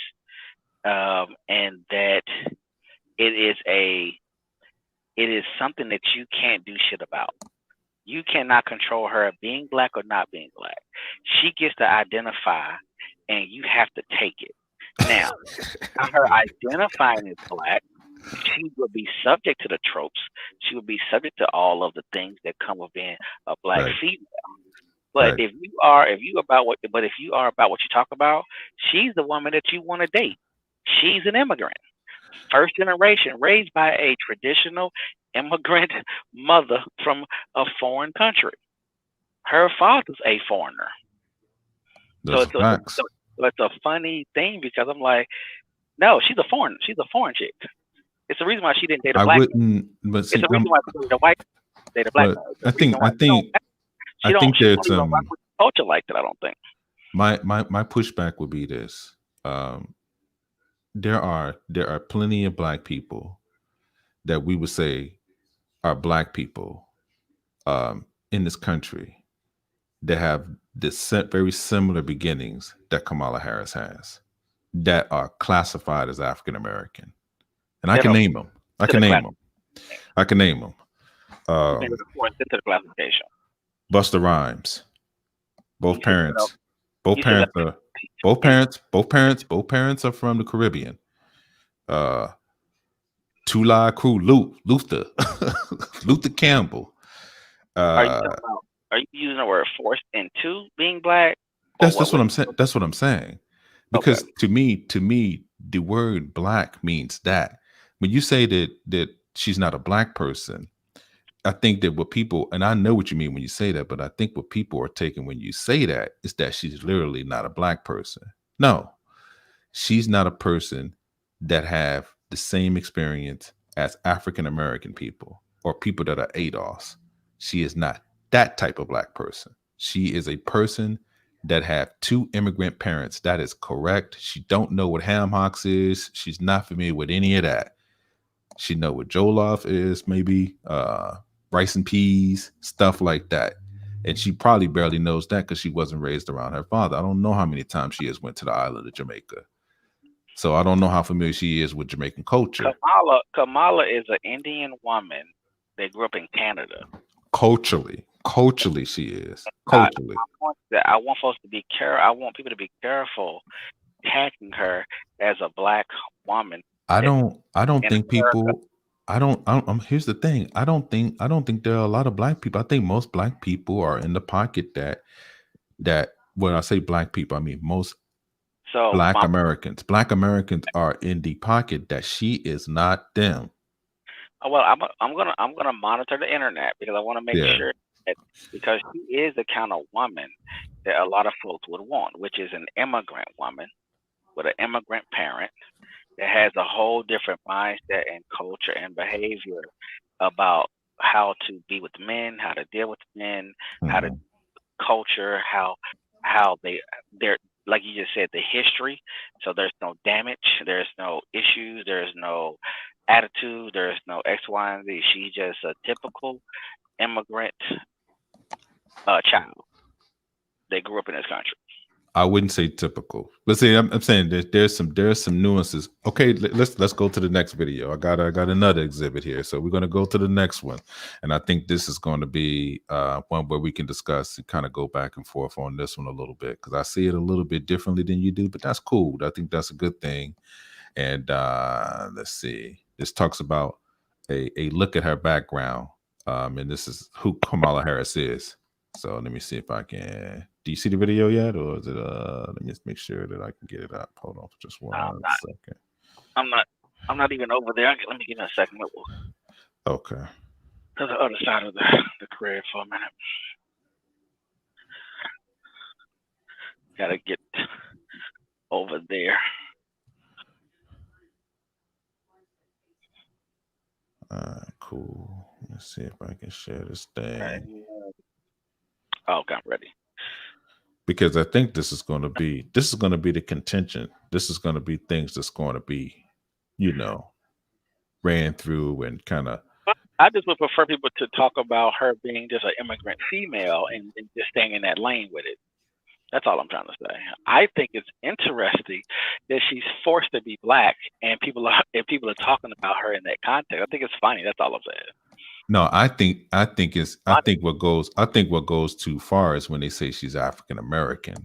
Speaker 1: and that it is a it is something that you can't do shit about. You cannot control her being black or not being black. She gets to identify, and you have to take it. Now, her identifying as black, she will be subject to the tropes. She will be subject to all of the things that come with being a black
Speaker 2: Right.
Speaker 1: female. But
Speaker 2: Right.
Speaker 1: if you are about what you talk about, she's the woman that you want to date. She's an immigrant, first generation, raised by a traditional immigrant mother from a foreign country. Her father's a foreigner. So
Speaker 2: Those are facts.
Speaker 1: it's a funny thing because I'm like, no, she's a foreign. She's a foreign chick. It's the reason why she didn't date a
Speaker 2: I
Speaker 1: black.
Speaker 2: wouldn't, but
Speaker 1: It's
Speaker 2: see,
Speaker 1: the reason why she dated a white, date a black.
Speaker 2: but
Speaker 1: Man. It's
Speaker 2: I
Speaker 1: the reason
Speaker 2: think,
Speaker 1: why
Speaker 2: I think, I think
Speaker 1: she don't
Speaker 2: that
Speaker 1: even rock with culture like that. I don't think.
Speaker 2: my pushback would be this: there are plenty of black people that we would say are black people in this country that have very similar beginnings that Kamala Harris has, that are classified as African American, and I
Speaker 1: They
Speaker 2: can
Speaker 1: don't
Speaker 2: name them. I
Speaker 1: to
Speaker 2: can
Speaker 1: the
Speaker 2: name
Speaker 1: class.
Speaker 2: them. I can name them.
Speaker 1: Maybe the fourth into the classification.
Speaker 2: Busta Rhymes. Both
Speaker 1: You said that.
Speaker 2: parents. Both
Speaker 1: You said
Speaker 2: parents
Speaker 1: that.
Speaker 2: are. Both parents are from the Caribbean. Tula Crew, Luther, Luther Campbell.
Speaker 1: Are you talking about? Are you using the word forced into being black? Or
Speaker 2: That's what I'm saying. That's what I'm saying. Because
Speaker 1: Okay.
Speaker 2: to me, the word black means that. When you say that she's not a black person, I think that what people, and I know what you mean when you say that, but I think what people are taking when you say that is that she's literally not a black person. No, she's not a person that have the same experience as African American people or people that are ADOS. She is not that type of black person. She is a person that have two immigrant parents. That is correct. She don't know what ham hocks is. She's not familiar with any of that. She know what jollof is, maybe rice and peas, stuff like that. And she probably barely knows that because she wasn't raised around her father. I don't know how many times she has went to the island of Jamaica. So I don't know how familiar she is with Jamaican culture.
Speaker 1: Kamala is an Indian woman that grew up in Canada.
Speaker 2: Culturally, she is.
Speaker 1: I
Speaker 2: Culturally.
Speaker 1: want folks to be careful. I want people to be careful tagging her as a black woman.
Speaker 2: I don't
Speaker 1: in
Speaker 2: think
Speaker 1: America.
Speaker 2: people here's the thing. I don't think there are a lot of black people. I think most black people are in the pocket that when I say black people, I mean most Black Americans. Black Americans are in the pocket that she is not them.
Speaker 1: Well, I'm gonna monitor the internet because I want to make sure that because she is the kind of woman that a lot of folks would want, which is an immigrant woman with an immigrant parent that has a whole different mindset and culture and behavior about how to be with men, how to deal with men, how to culture, how they're like you just said, the history. So there's no damage, there's no issues, there's no attitude, there's no X, Y, and Z. She's just a typical immigrant child that grew up in this country.
Speaker 2: I wouldn't say typical. Let's say I'm saying that there's some nuances. Okay, let's go to the next video. I got another exhibit here, so we're gonna go to the next one, and I think this is going to be one where we can discuss and kind of go back and forth on this one a little bit because I see it a little bit differently than you do, but that's cool. I think that's a good thing. And let's see. This talks about a look at her background, and this is who Kamala Harris is. So let me see if I can. Do you see the video yet, or is it? Let me just make sure that I can get it up. Hold on for just one second.
Speaker 1: I'm not even over there. Let me give it a second.
Speaker 2: Okay.
Speaker 1: to the other side of the career for a minute. Gotta get over there.
Speaker 2: All right, cool. Let's see if I can share this
Speaker 1: Right.
Speaker 2: thing.
Speaker 1: Oh, okay, I'm ready.
Speaker 2: Because I think this is going to be the contention. This is going to be things that's going to be, you know, ran through and kind of.
Speaker 1: But I just would prefer people to talk about her being just an immigrant female and just staying in that lane with it. That's all I'm trying to say. I think it's interesting that she's forced to be black, and people are talking about her in that context. I think it's funny. That's all I'm saying.
Speaker 2: No, I think what goes too far is when they say she's African American.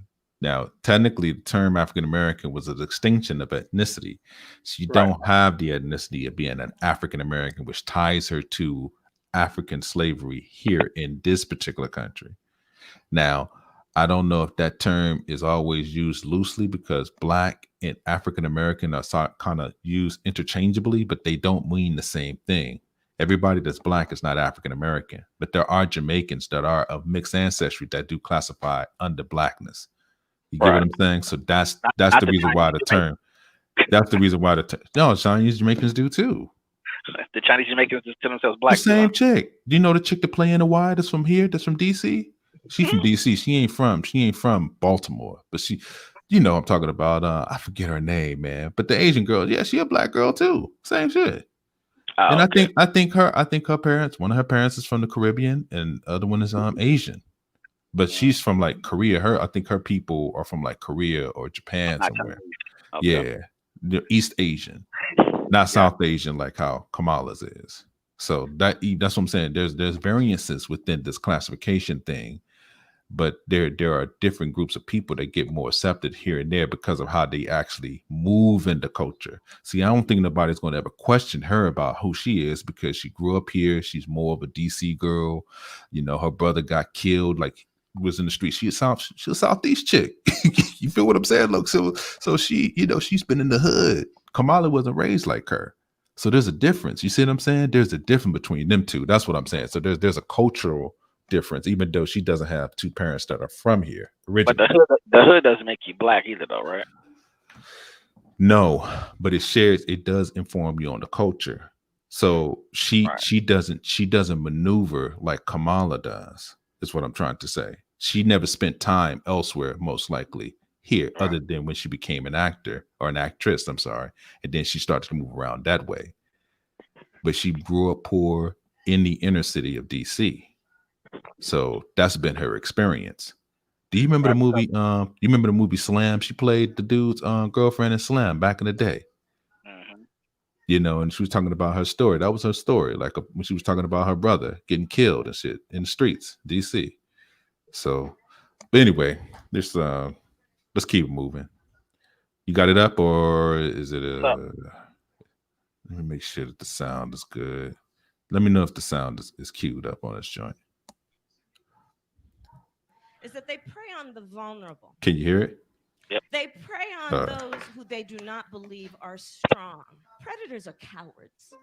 Speaker 2: Now, technically, the term African American was a distinction of ethnicity. She
Speaker 1: Right.
Speaker 2: don't have the ethnicity of being an African American, which ties her to African slavery here in this particular country. Now, I don't know if that term is always used loosely because black and African American are kind of used interchangeably, but they don't mean the same thing. Everybody that's black is not African American, but there are Jamaicans that are of mixed ancestry that do classify under blackness. You get what
Speaker 1: Right.
Speaker 2: I'm saying? So that's
Speaker 1: Not
Speaker 2: the
Speaker 1: the
Speaker 2: reason why
Speaker 1: Chinese
Speaker 2: the
Speaker 1: Jamaicans.
Speaker 2: term. That's the reason why no, Chinese Jamaicans do too.
Speaker 1: The Chinese Jamaicans just tell themselves
Speaker 2: The
Speaker 1: black too, huh?
Speaker 2: same chick. Do you know the chick that play in the Y that's from here? That's from DC. She from DC. She ain't from Baltimore, but she, you know, I'm talking about. I forget her name, man. But the Asian girl, yeah, she a black girl too. Same shit. And
Speaker 1: Oh, okay.
Speaker 2: I think her parents, one of her parents is from the Caribbean, and the other one is Asian. But she's from like Korea. I think her people are from like Korea or Japan
Speaker 1: Not
Speaker 2: somewhere.
Speaker 1: Chinese. Okay.
Speaker 2: Yeah, they're East Asian, not
Speaker 1: Yeah.
Speaker 2: South Asian like how Kamala's is. So that's what I'm saying. There's variances within this classification thing, but there are different groups of people that get more accepted here and there because of how they actually move in the culture. See, I don't think nobody's going to ever question her about who she is because she grew up here. She's more of a DC girl. You know, her brother got killed, like was in the street. She's a Southeast chick. You feel what I'm saying? Look, so she, you know, she's been in the hood. Kamala wasn't raised like her. So there's a difference. You see what I'm saying? There's a difference between them two. That's what I'm saying. So there's a cultural difference, even though she doesn't have two parents that are from here
Speaker 1: But
Speaker 2: originally.
Speaker 1: the hood doesn't make you black either, though, right?
Speaker 2: No, but it does inform you on the culture. So
Speaker 1: Right.
Speaker 2: she doesn't maneuver like Kamala does, is what I'm trying to say. She never spent time elsewhere, most likely here,
Speaker 1: Right.
Speaker 2: other than when she became an actor or an actress, I'm sorry. And then she started to move around that way. But she grew up poor in the inner city of DC. So that's been her experience. Do you remember the
Speaker 1: Right.
Speaker 2: movie? You remember the movie Slam? She played the dude's girlfriend in Slam back in the day.
Speaker 1: Mm-hmm.
Speaker 2: You know, and she was talking about her story. That was her story, like when she was talking about her brother getting killed and shit in the streets, DC. So, but anyway, let's keep it moving. You got it up, or is it
Speaker 1: So,
Speaker 2: Let me make sure that the sound is good. Let me know if the sound is queued up on this joint.
Speaker 4: Is that they prey on the vulnerable.
Speaker 2: Can you hear it?
Speaker 1: yep.
Speaker 4: They prey on those who they do not believe are strong. Predators are cowards.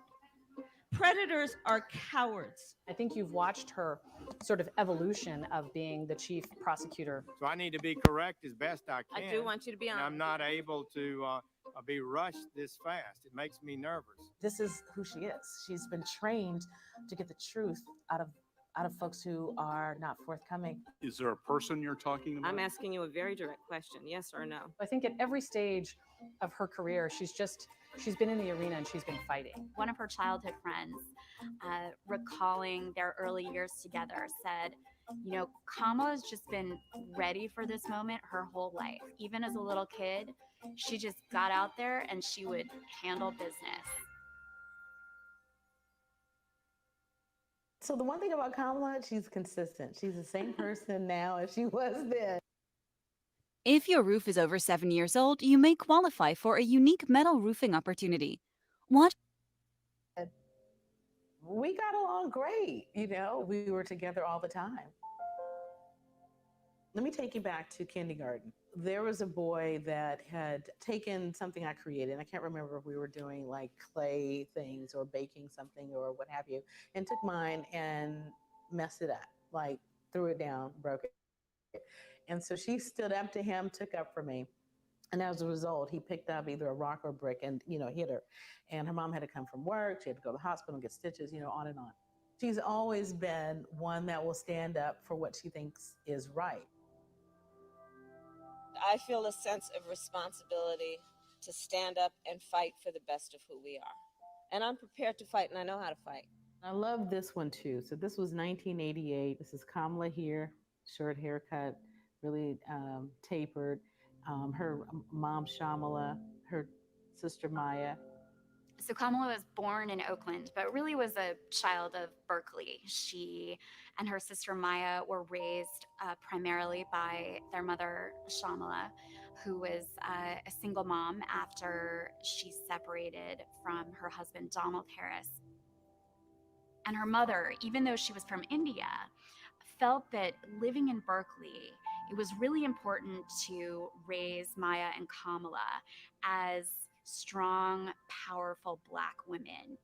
Speaker 4: Predators are cowards.
Speaker 5: I think you've watched her sort of evolution of being the chief prosecutor.
Speaker 6: So I need to be correct as best I can.
Speaker 4: I do want you to be
Speaker 6: and
Speaker 4: honest.
Speaker 6: I'm not able to be rushed this fast. It makes me nervous.
Speaker 5: This is who she is. She's been trained to get the truth out of folks who are not forthcoming.
Speaker 7: Is there a person you're talking about?
Speaker 4: I'm asking you a very direct question, yes or no?
Speaker 5: I think at every stage of her career, she's been in the arena and she's been fighting.
Speaker 8: One of her childhood friends, recalling their early years together, said, you know, Kamala's just been ready for this moment her whole life. Even as a little kid, she just got out there and she would handle business.
Speaker 9: So the one thing about Kamala, she's consistent. She's the same person now as she was then.
Speaker 10: If your roof is over 7 years old, you may qualify for a unique metal roofing opportunity. What?
Speaker 9: We got along great. You know, we were together all the time. Let me take you back to kindergarten. There was a boy that had taken something I created, and I can't remember if we were doing like clay things or baking something or what have you, and took mine and messed it up, like threw it down, broke it. And so she stood up to him, took up for me. And as a result, he picked up either a rock or a brick and, hit her. And her mom had to come from work. She had to go to the hospital, get stitches, on and on. She's always been one that will stand up for what she thinks is right.
Speaker 11: I feel a sense of responsibility to stand up and fight for the best of who we are. And I'm prepared to fight, and I know how to fight.
Speaker 9: I love this one too. So this was 1988. This is Kamala here, short haircut, really tapered. Her mom, Shamala, her sister, Maya.
Speaker 8: So Kamala was born in Oakland, but really was a child of Berkeley. She and her sister Maya were raised primarily by their mother, Shamala, who was a single mom after she separated from her husband, Donald Harris. And her mother, even though she was from India, felt that living in Berkeley, it was really important to raise Maya and Kamala as strong, powerful Black women.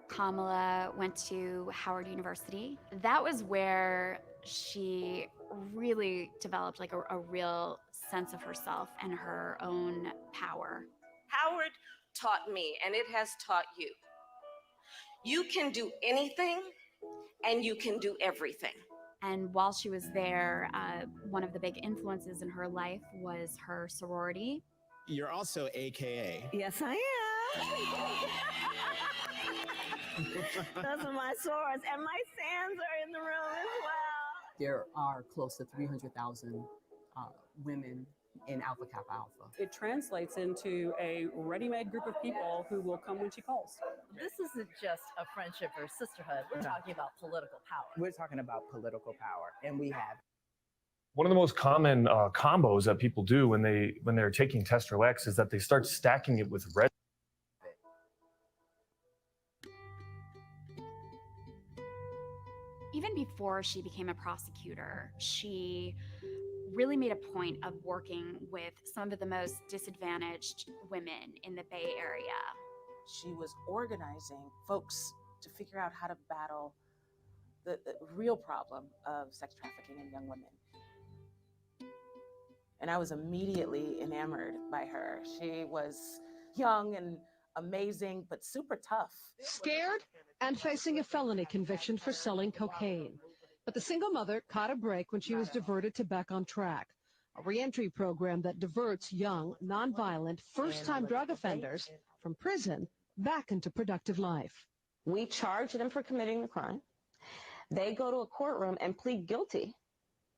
Speaker 8: Kamala went to Howard University. That was where she really developed like a real sense of herself and her own power.
Speaker 11: Howard taught me, and it has taught you. You can do anything, and you can do everything.
Speaker 8: And while she was there, one of the big influences in her life was her sorority.
Speaker 12: You're also AKA.
Speaker 11: Yes, I am. Those are my swords, and my sands are in the room as well.
Speaker 13: There are close to 300,000 women in Alpha Kappa Alpha.
Speaker 14: It translates into a ready-made group of people who will come when she calls.
Speaker 15: This isn't just a friendship or sisterhood. We're talking about political power.
Speaker 16: We're talking about political power, and we have.
Speaker 17: One of the most common combos that people do when they're taking Tester X is that they start stacking it with red.
Speaker 8: Even before she became a prosecutor, she really made a point of working with some of the most disadvantaged women in the Bay Area.
Speaker 5: She was organizing folks to figure out how to battle the real problem of sex trafficking in young women. And I was immediately enamored by her. She was young and amazing, but super tough.
Speaker 18: Scared and facing a felony conviction for selling cocaine. But the single mother caught a break when she was diverted to Back on Track, a reentry program that diverts young, nonviolent, first-time drug offenders from prison back into productive life.
Speaker 19: We charge them for committing the crime. They go to a courtroom and plead guilty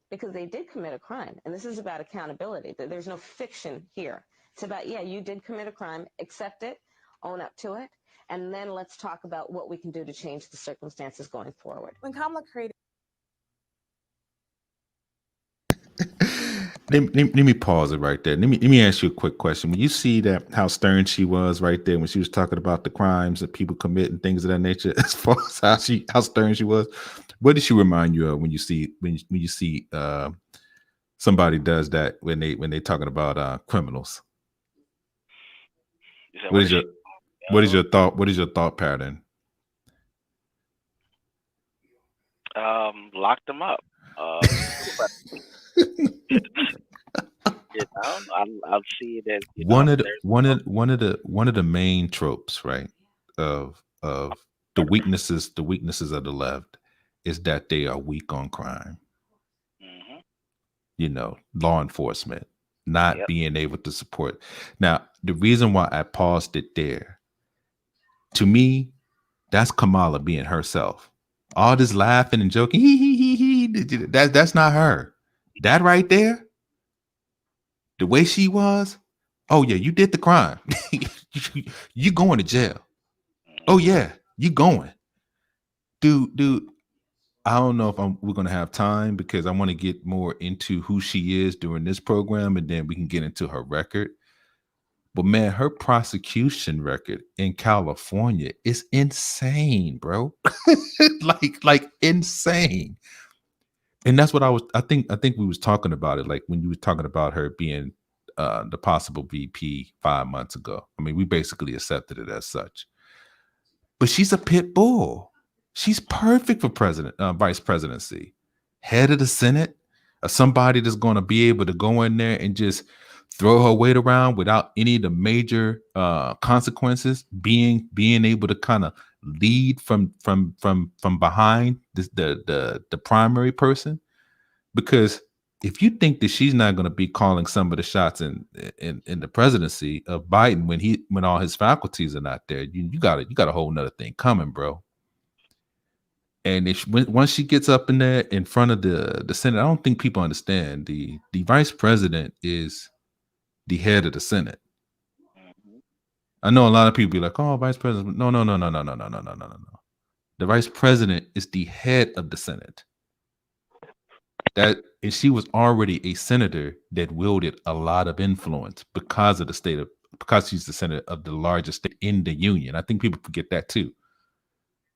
Speaker 19: because they did commit a crime. And this is about accountability. There's no fiction here. It's about, yeah, you did commit a crime, accept it, own up to it, and then let's talk about what we can do to change the circumstances going forward.
Speaker 5: When Kamala created
Speaker 2: Let me pause it right there. Let me ask you a quick question. When you see that how stern she was right there when she was talking about the crimes that people commit and things of that nature, as far as how stern she was, what did she remind you of when you see somebody does that when they talking about criminals? What is your thought pattern?
Speaker 1: Lock them up. I'll see it as
Speaker 2: one of the main tropes, right, of the weaknesses of the left is that they are weak on crime. Mm-hmm. Law enforcement not being able to support. Now, the reason why I paused it there, to me, that's Kamala being herself. All this laughing and joking, that's not her. That right there, the way she was, oh yeah, you did the crime. You going to jail. Oh yeah, you going. Dude, I don't know if we're going to have time because I want to get more into who she is during this program and then we can get into her record. But man, her prosecution record in California is insane, bro. like insane. And that's what I think we was talking about it, like when you were talking about her being the possible VP 5 months ago. I mean, we basically accepted it as such. But she's a pit bull. She's perfect for vice presidency. Head of the Senate, somebody that's going to be able to go in there and just throw her weight around without any of the major consequences, being able to kind of lead from behind the primary person. Because if you think that she's not going to be calling some of the shots in the presidency of Biden when all his faculties are not there, you got a whole nother thing coming, bro. And once she gets up in there in front of the Senate, I don't think people understand the vice president is the head of the Senate. I know a lot of people be like, "Oh, vice president." No. The vice president is the head of the Senate. And she was already a senator that wielded a lot of influence because she's the senator of the largest state in the union. I think people forget that too.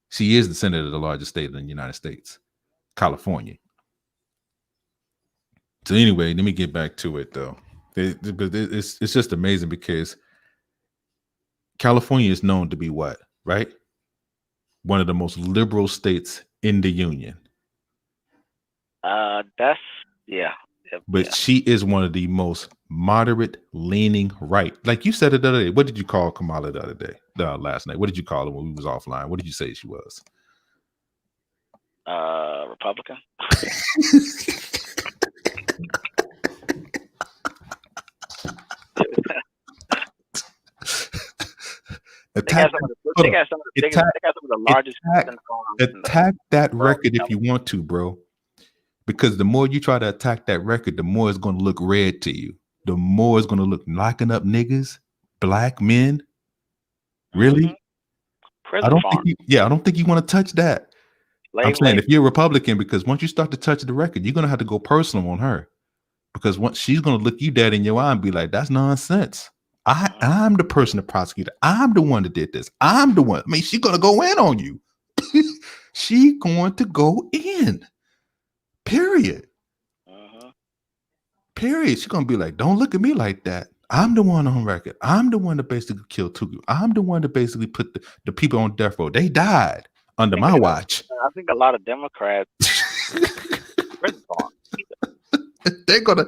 Speaker 2: She is the senator of the largest state in the United States, California. So anyway, let me get back to it though. It's just amazing because California is known to be what, right? One of the most liberal states in the union.
Speaker 1: That's yeah.
Speaker 2: But she is one of the most moderate leaning right. Like you said it the other day. What did you call Kamala the other day? Last night. What did you call her when we was offline? What did you say she was?
Speaker 1: Republican.
Speaker 2: Attack that record if you want to, bro. Because the more you try to attack that record, the more it's going to look red to you. The more it's going to look locking up niggas, black men. Really? I don't think you want to touch that. I'm saying if you're a Republican, because once you start to touch the record, you're going to have to go personal on her. Because once she's going to look you dead in your eye and be like, that's nonsense. I'm the person to prosecute. I'm the one that did this. I'm the one. I mean, she's going to go in on you. She's going to go in. Period. Period. She's going to be like, don't look at me like that. I'm the one on record. I'm the one that basically killed Tugu. I'm the one that basically put the people on death row. They died under my watch.
Speaker 1: I think a lot of Democrats
Speaker 2: they're gonna.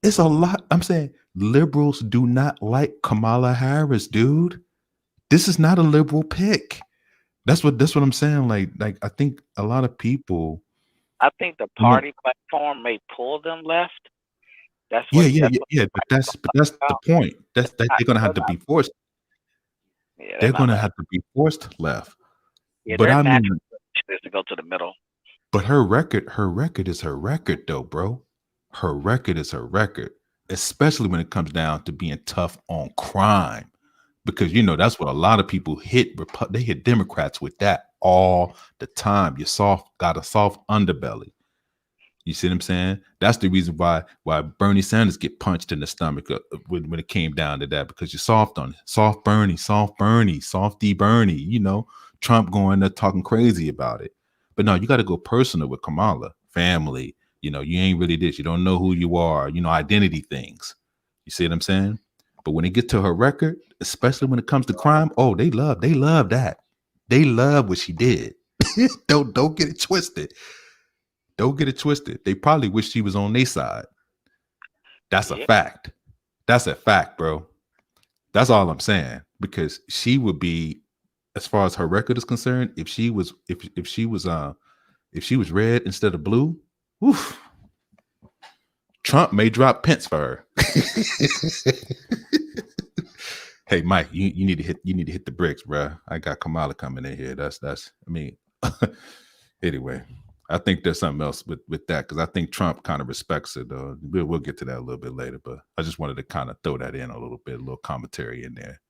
Speaker 2: It's a lot. I'm saying liberals do not like Kamala Harris, dude. This is not a liberal pick. That's what I'm saying. Like I think a lot of people.
Speaker 1: I think the party platform may pull them left. That's
Speaker 2: But that's the point. They're gonna have to be forced.
Speaker 1: Yeah,
Speaker 2: they're gonna have to be forced left.
Speaker 1: Yeah,
Speaker 2: but I mean,
Speaker 1: is to go to the middle.
Speaker 2: But her record is her record, though, bro. Her record is her record, especially when it comes down to being tough on crime, because that's what a lot of people hit. They hit Democrats with that all the time. You got a soft underbelly. You see what I'm saying? That's the reason why Bernie Sanders get punched in the stomach when it came down to that, because you're soft on it. Soft Bernie, softy Bernie. Trump going there talking crazy about it. But no, you got to go personal with Kamala. Family, you ain't really this. You don't know who you are. Identity things. You see what I'm saying? But when it gets to her record, especially when it comes to crime, oh, they love that. They love what she did. Don't get it twisted. Don't get it twisted. They probably wish she was on their side. That's a fact. That's a fact, bro. That's all I'm saying. Because she would be, as far as her record is concerned, if she was red instead of blue, oof, Trump may drop Pence for her. Hey, Mike, you need to hit the bricks, bro. I got Kamala coming in here. Anyway. I think there's something else with that, because I think Trump kind of respects it. We'll get to that a little bit later, but I just wanted to kind of throw that in a little bit, a little commentary in there.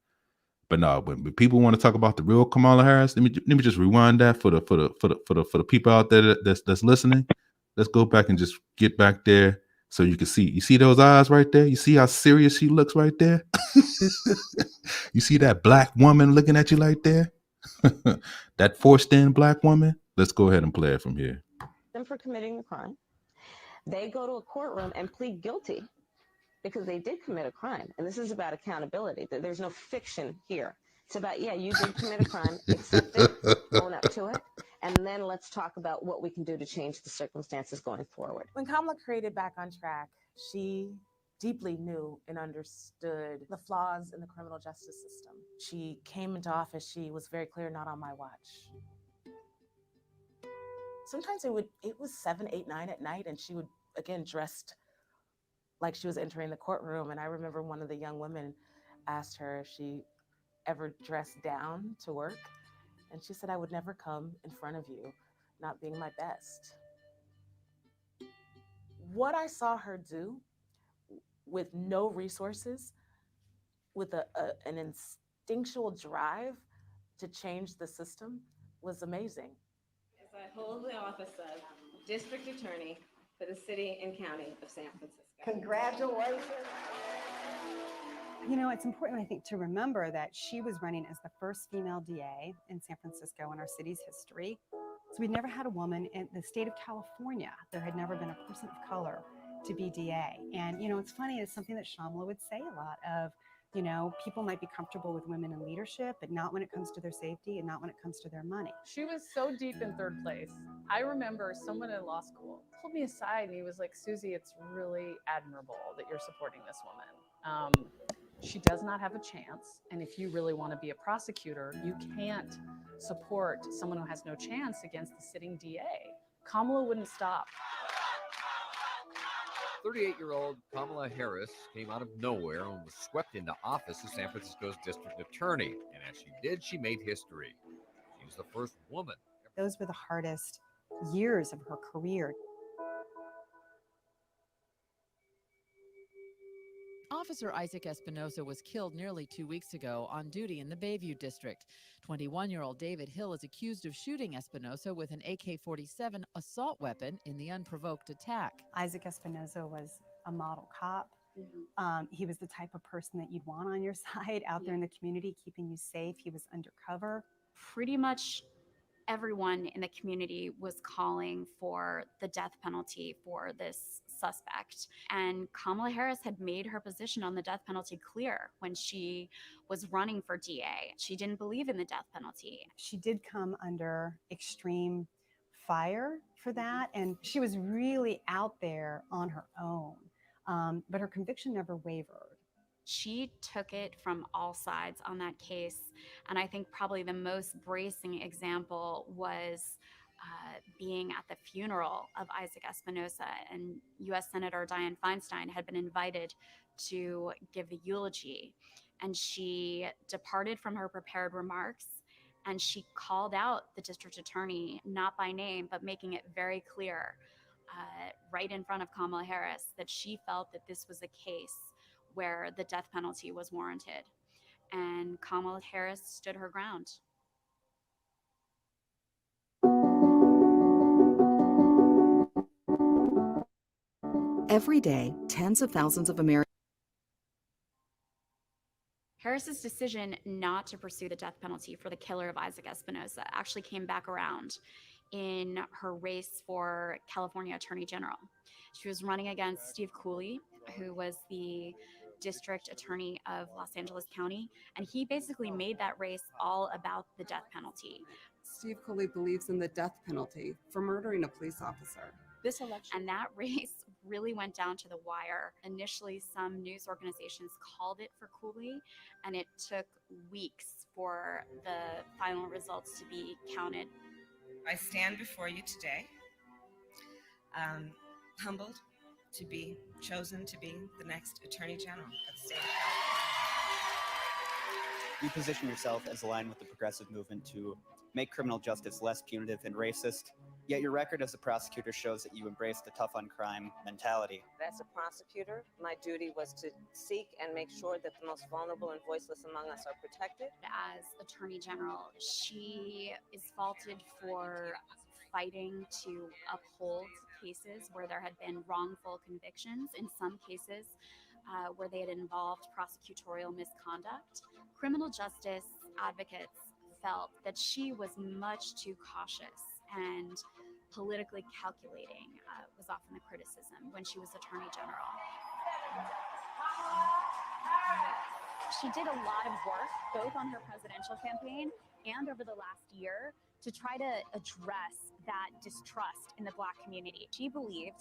Speaker 2: But no, when people want to talk about the real Kamala Harris, let me just rewind that for the people out there that's listening. Let's go back and just get back there So you can see, you see those eyes right there? You see how serious she looks right there? You see that black woman looking at you like there? That forced in black woman? Let's go ahead and play it from here.
Speaker 19: Them for committing the crime. They go to a courtroom and plead guilty because they did commit a crime. And this is about accountability. There's no fiction here. It's about, yeah, you did commit a crime, accept it, own up to it, and then let's talk about what we can do to change the circumstances going forward.
Speaker 5: When Kamala created Back on Track, she deeply knew and understood the flaws in the criminal justice system. She came into office, she was very clear, not on my watch. Sometimes it was 7, 8, 9 at night, and she would, again, dressed like she was entering the courtroom. And I remember one of the young women asked her if she ever dressed down to work. And she said, I would never come in front of you not being my best. What I saw her do with no resources, with an instinctual drive to change the system was amazing.
Speaker 20: As I hold the office of District Attorney for the City and County of San Francisco.
Speaker 21: Congratulations. You know, it's important, I think, to remember that she was running as the first female DA in San Francisco in our city's history. So we'd never had a woman in the state of California. There had never been a person of color to be DA. And, you know, it's funny, it's something that Shamla would say a lot of, you know, people might be comfortable with women in leadership, but not when it comes to their safety and not when it comes to their money.
Speaker 22: She was so deep in third place. I remember someone in law school pulled me aside and he was like, Susie, it's really admirable that you're supporting this woman. She does not have a chance. And if you really want to be a prosecutor, you can't support someone who has no chance against the sitting DA. Kamala wouldn't stop.
Speaker 23: 38-year-old Kamala Harris came out of nowhere and was swept into office as San Francisco's district attorney. And as she did, she made history. She was the first woman.
Speaker 21: Those were the hardest years of her career.
Speaker 24: Officer Isaac Espinosa was killed nearly 2 weeks ago on duty in the Bayview district. 21-year-old David Hill is accused of shooting Espinosa with an AK-47 assault weapon in the unprovoked attack.
Speaker 21: Isaac Espinosa was a model cop. He was the type of person that you'd want on your side out there in the community, keeping you safe. He was undercover.
Speaker 8: Pretty much everyone in the community was calling for the death penalty for this suspect. And Kamala Harris had made her position on the death penalty clear when she was running for DA. She didn't believe in the death penalty.
Speaker 21: She did come under extreme fire for that, and she was really out there on her own. But her conviction never wavered.
Speaker 8: She took it from all sides on that case. And I think probably the most bracing example was being at the funeral of Isaac Espinosa, and U.S. Senator Dianne Feinstein had been invited to give the eulogy. And she departed from her prepared remarks, and she called out the district attorney, not by name, but making it very clear right in front of Kamala Harris that she felt that this was a case where the death penalty was warranted. And Kamala Harris stood her ground.
Speaker 25: Every day, tens of thousands of Americans.
Speaker 8: Harris's decision not to pursue the death penalty for the killer of Isaac Espinosa actually came back around in her race for California Attorney General. She was running against Steve Cooley, who was the district attorney of Los Angeles County, and he basically made that race all about the death penalty.
Speaker 26: Steve Cooley believes in the death penalty for murdering a police officer.
Speaker 8: This election. And that race really went down to the wire. Initially, some news organizations called it for Cooley, and it took weeks for the final results to be counted.
Speaker 27: I stand before you today, humbled to be chosen to be the next Attorney General of the state of California.
Speaker 28: You position yourself as aligned with the progressive movement to make criminal justice less punitive and racist, yet your record as a prosecutor shows that you embrace the tough on crime mentality.
Speaker 11: As a prosecutor, my duty was to seek and make sure that the most vulnerable and voiceless among us are protected.
Speaker 8: As Attorney General, she is faulted for fighting to uphold cases where there had been wrongful convictions, in some cases where they had involved prosecutorial misconduct. Criminal justice advocates felt that she was much too cautious and politically calculating, was often the criticism when she was Attorney General. She did a lot of work, both on her presidential campaign and over the last year, to try to address that distrust in the Black community. She believed,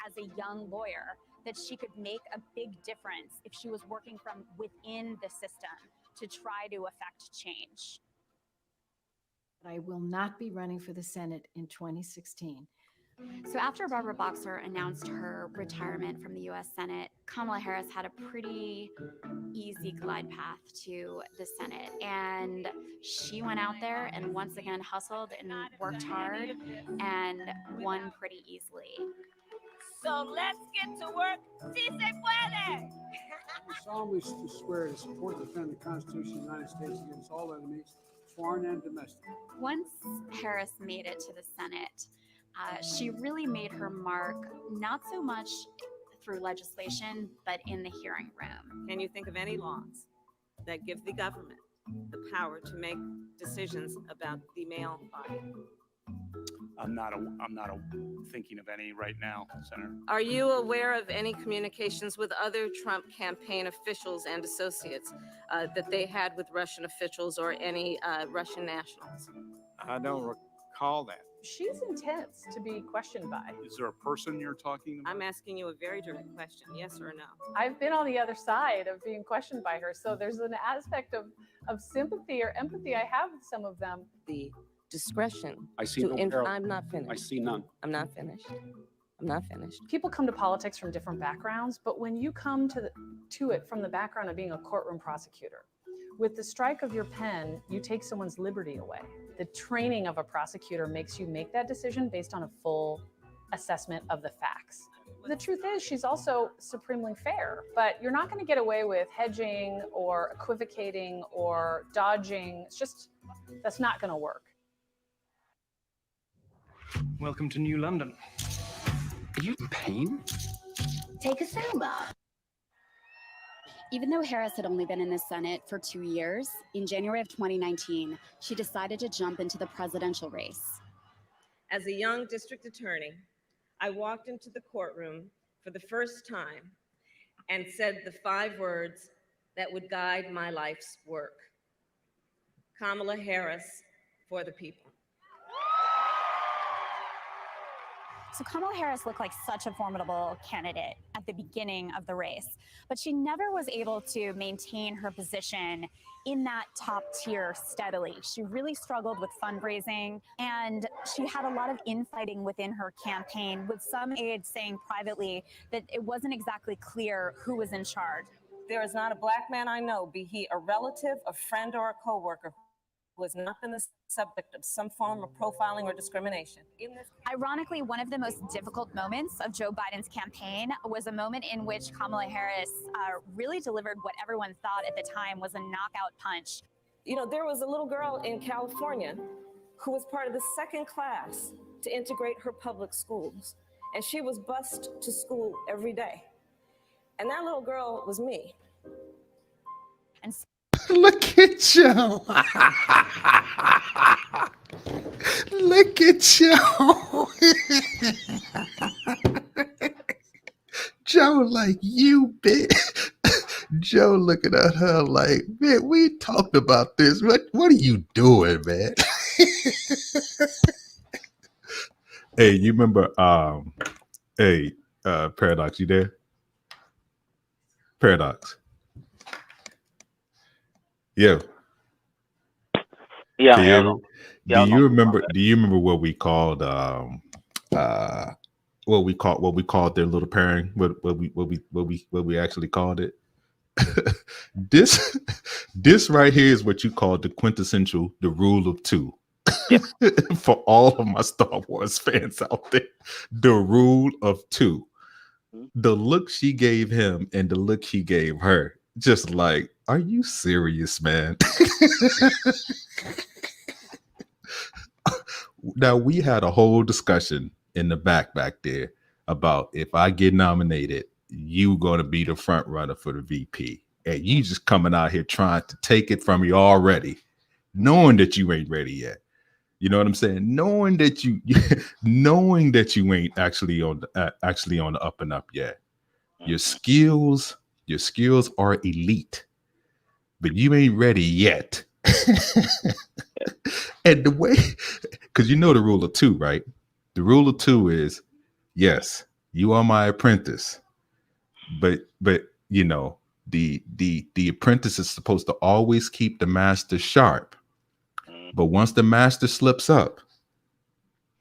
Speaker 8: as a young lawyer, that she could make a big difference if she was working from within the system to try to affect change.
Speaker 3: I will not be running for the Senate in 2016.
Speaker 8: So after Barbara Boxer announced her retirement from the U.S. Senate, Kamala Harris had a pretty easy glide path to the Senate. And she went out there and once again hustled and worked hard and won pretty easily.
Speaker 11: So let's get to work. Si se puede.
Speaker 4: I solemnly swear to support and defend the Constitution of the United States against all enemies, foreign and domestic.
Speaker 8: Once Harris made it to the Senate, she really made her mark, not so much through legislation, but in the hearing room.
Speaker 20: Can you think of any laws that give the government the power to make decisions about the male body?
Speaker 6: I'm not thinking of any right now, Senator.
Speaker 20: Are you aware of any communications with other Trump campaign officials and associates that they had with Russian officials or any Russian nationals?
Speaker 6: I don't recall that.
Speaker 22: She's intense to be questioned by.
Speaker 6: Is there a person you're talking about?
Speaker 20: I'm asking you a very direct question, yes or no?
Speaker 22: I've been on the other side of being questioned by her, so there's an aspect of sympathy or empathy I have with some of them.
Speaker 20: The discretion.
Speaker 6: I see no parallel.
Speaker 20: I'm not finished.
Speaker 6: I see none.
Speaker 20: I'm not finished. I'm not finished.
Speaker 22: People come to politics from different backgrounds, but when you come to it from the background of being a courtroom prosecutor, with the strike of your pen, you take someone's liberty away. The training of a prosecutor makes you make that decision based on a full assessment of the facts. The truth is, she's also supremely fair, but you're not going to get away with hedging or equivocating or dodging. It's just, that's not going to work.
Speaker 7: Welcome to New London. Are you in pain?
Speaker 8: Take a sound bath. Even though Harris had only been in the Senate for 2 years, in January of 2019, she decided to jump into the presidential race.
Speaker 20: As a young district attorney, I walked into the courtroom for the first time and said the 5 words that would guide my life's work. Kamala Harris for the people.
Speaker 8: So Kamala Harris looked like such a formidable candidate at the beginning of the race, but she never was able to maintain her position in that top tier steadily. She really struggled with fundraising, and she had a lot of infighting within her campaign, with some aides saying privately that it wasn't exactly clear who was in charge.
Speaker 20: There is not a Black man I know, be he a relative, a friend, or a coworker, who has not been the subject of some form of profiling or discrimination.
Speaker 8: Ironically, one of the most difficult moments of Joe Biden's campaign was a moment in which Kamala Harris really delivered what everyone thought at the time was a knockout punch.
Speaker 20: You know, there was a little girl in California who was part of the second class to integrate her public schools, and she was bused to school every day. And that little girl was me.
Speaker 8: And
Speaker 2: Look at Joe. Look at Joe. Joe, like, you bitch. Joe looking at her like, man, we talked about this. What are you doing, man? Hey, you remember, Paradox, you there? Paradox. Yeah.
Speaker 1: Yeah.
Speaker 2: Do you remember what we called what we called their little pairing? What we actually called it? This right here is what you call the quintessential, the rule of 2. For all of my Star Wars fans out there, the rule of 2. The look she gave him and the look he gave her, just like, are you serious, man? now we had a whole discussion in the back there about if I get nominated, you going to be the front runner for the VP, and you just coming out here trying to take it from me already, knowing that you ain't ready yet. You know what I'm saying? Knowing that you ain't actually on the up and up yet. Your skills are elite, but you ain't ready yet. And the way, because you know the rule of two, right? The rule of two is, yes, you are my apprentice, but you know the apprentice is supposed to always keep the master sharp. But once the master slips up,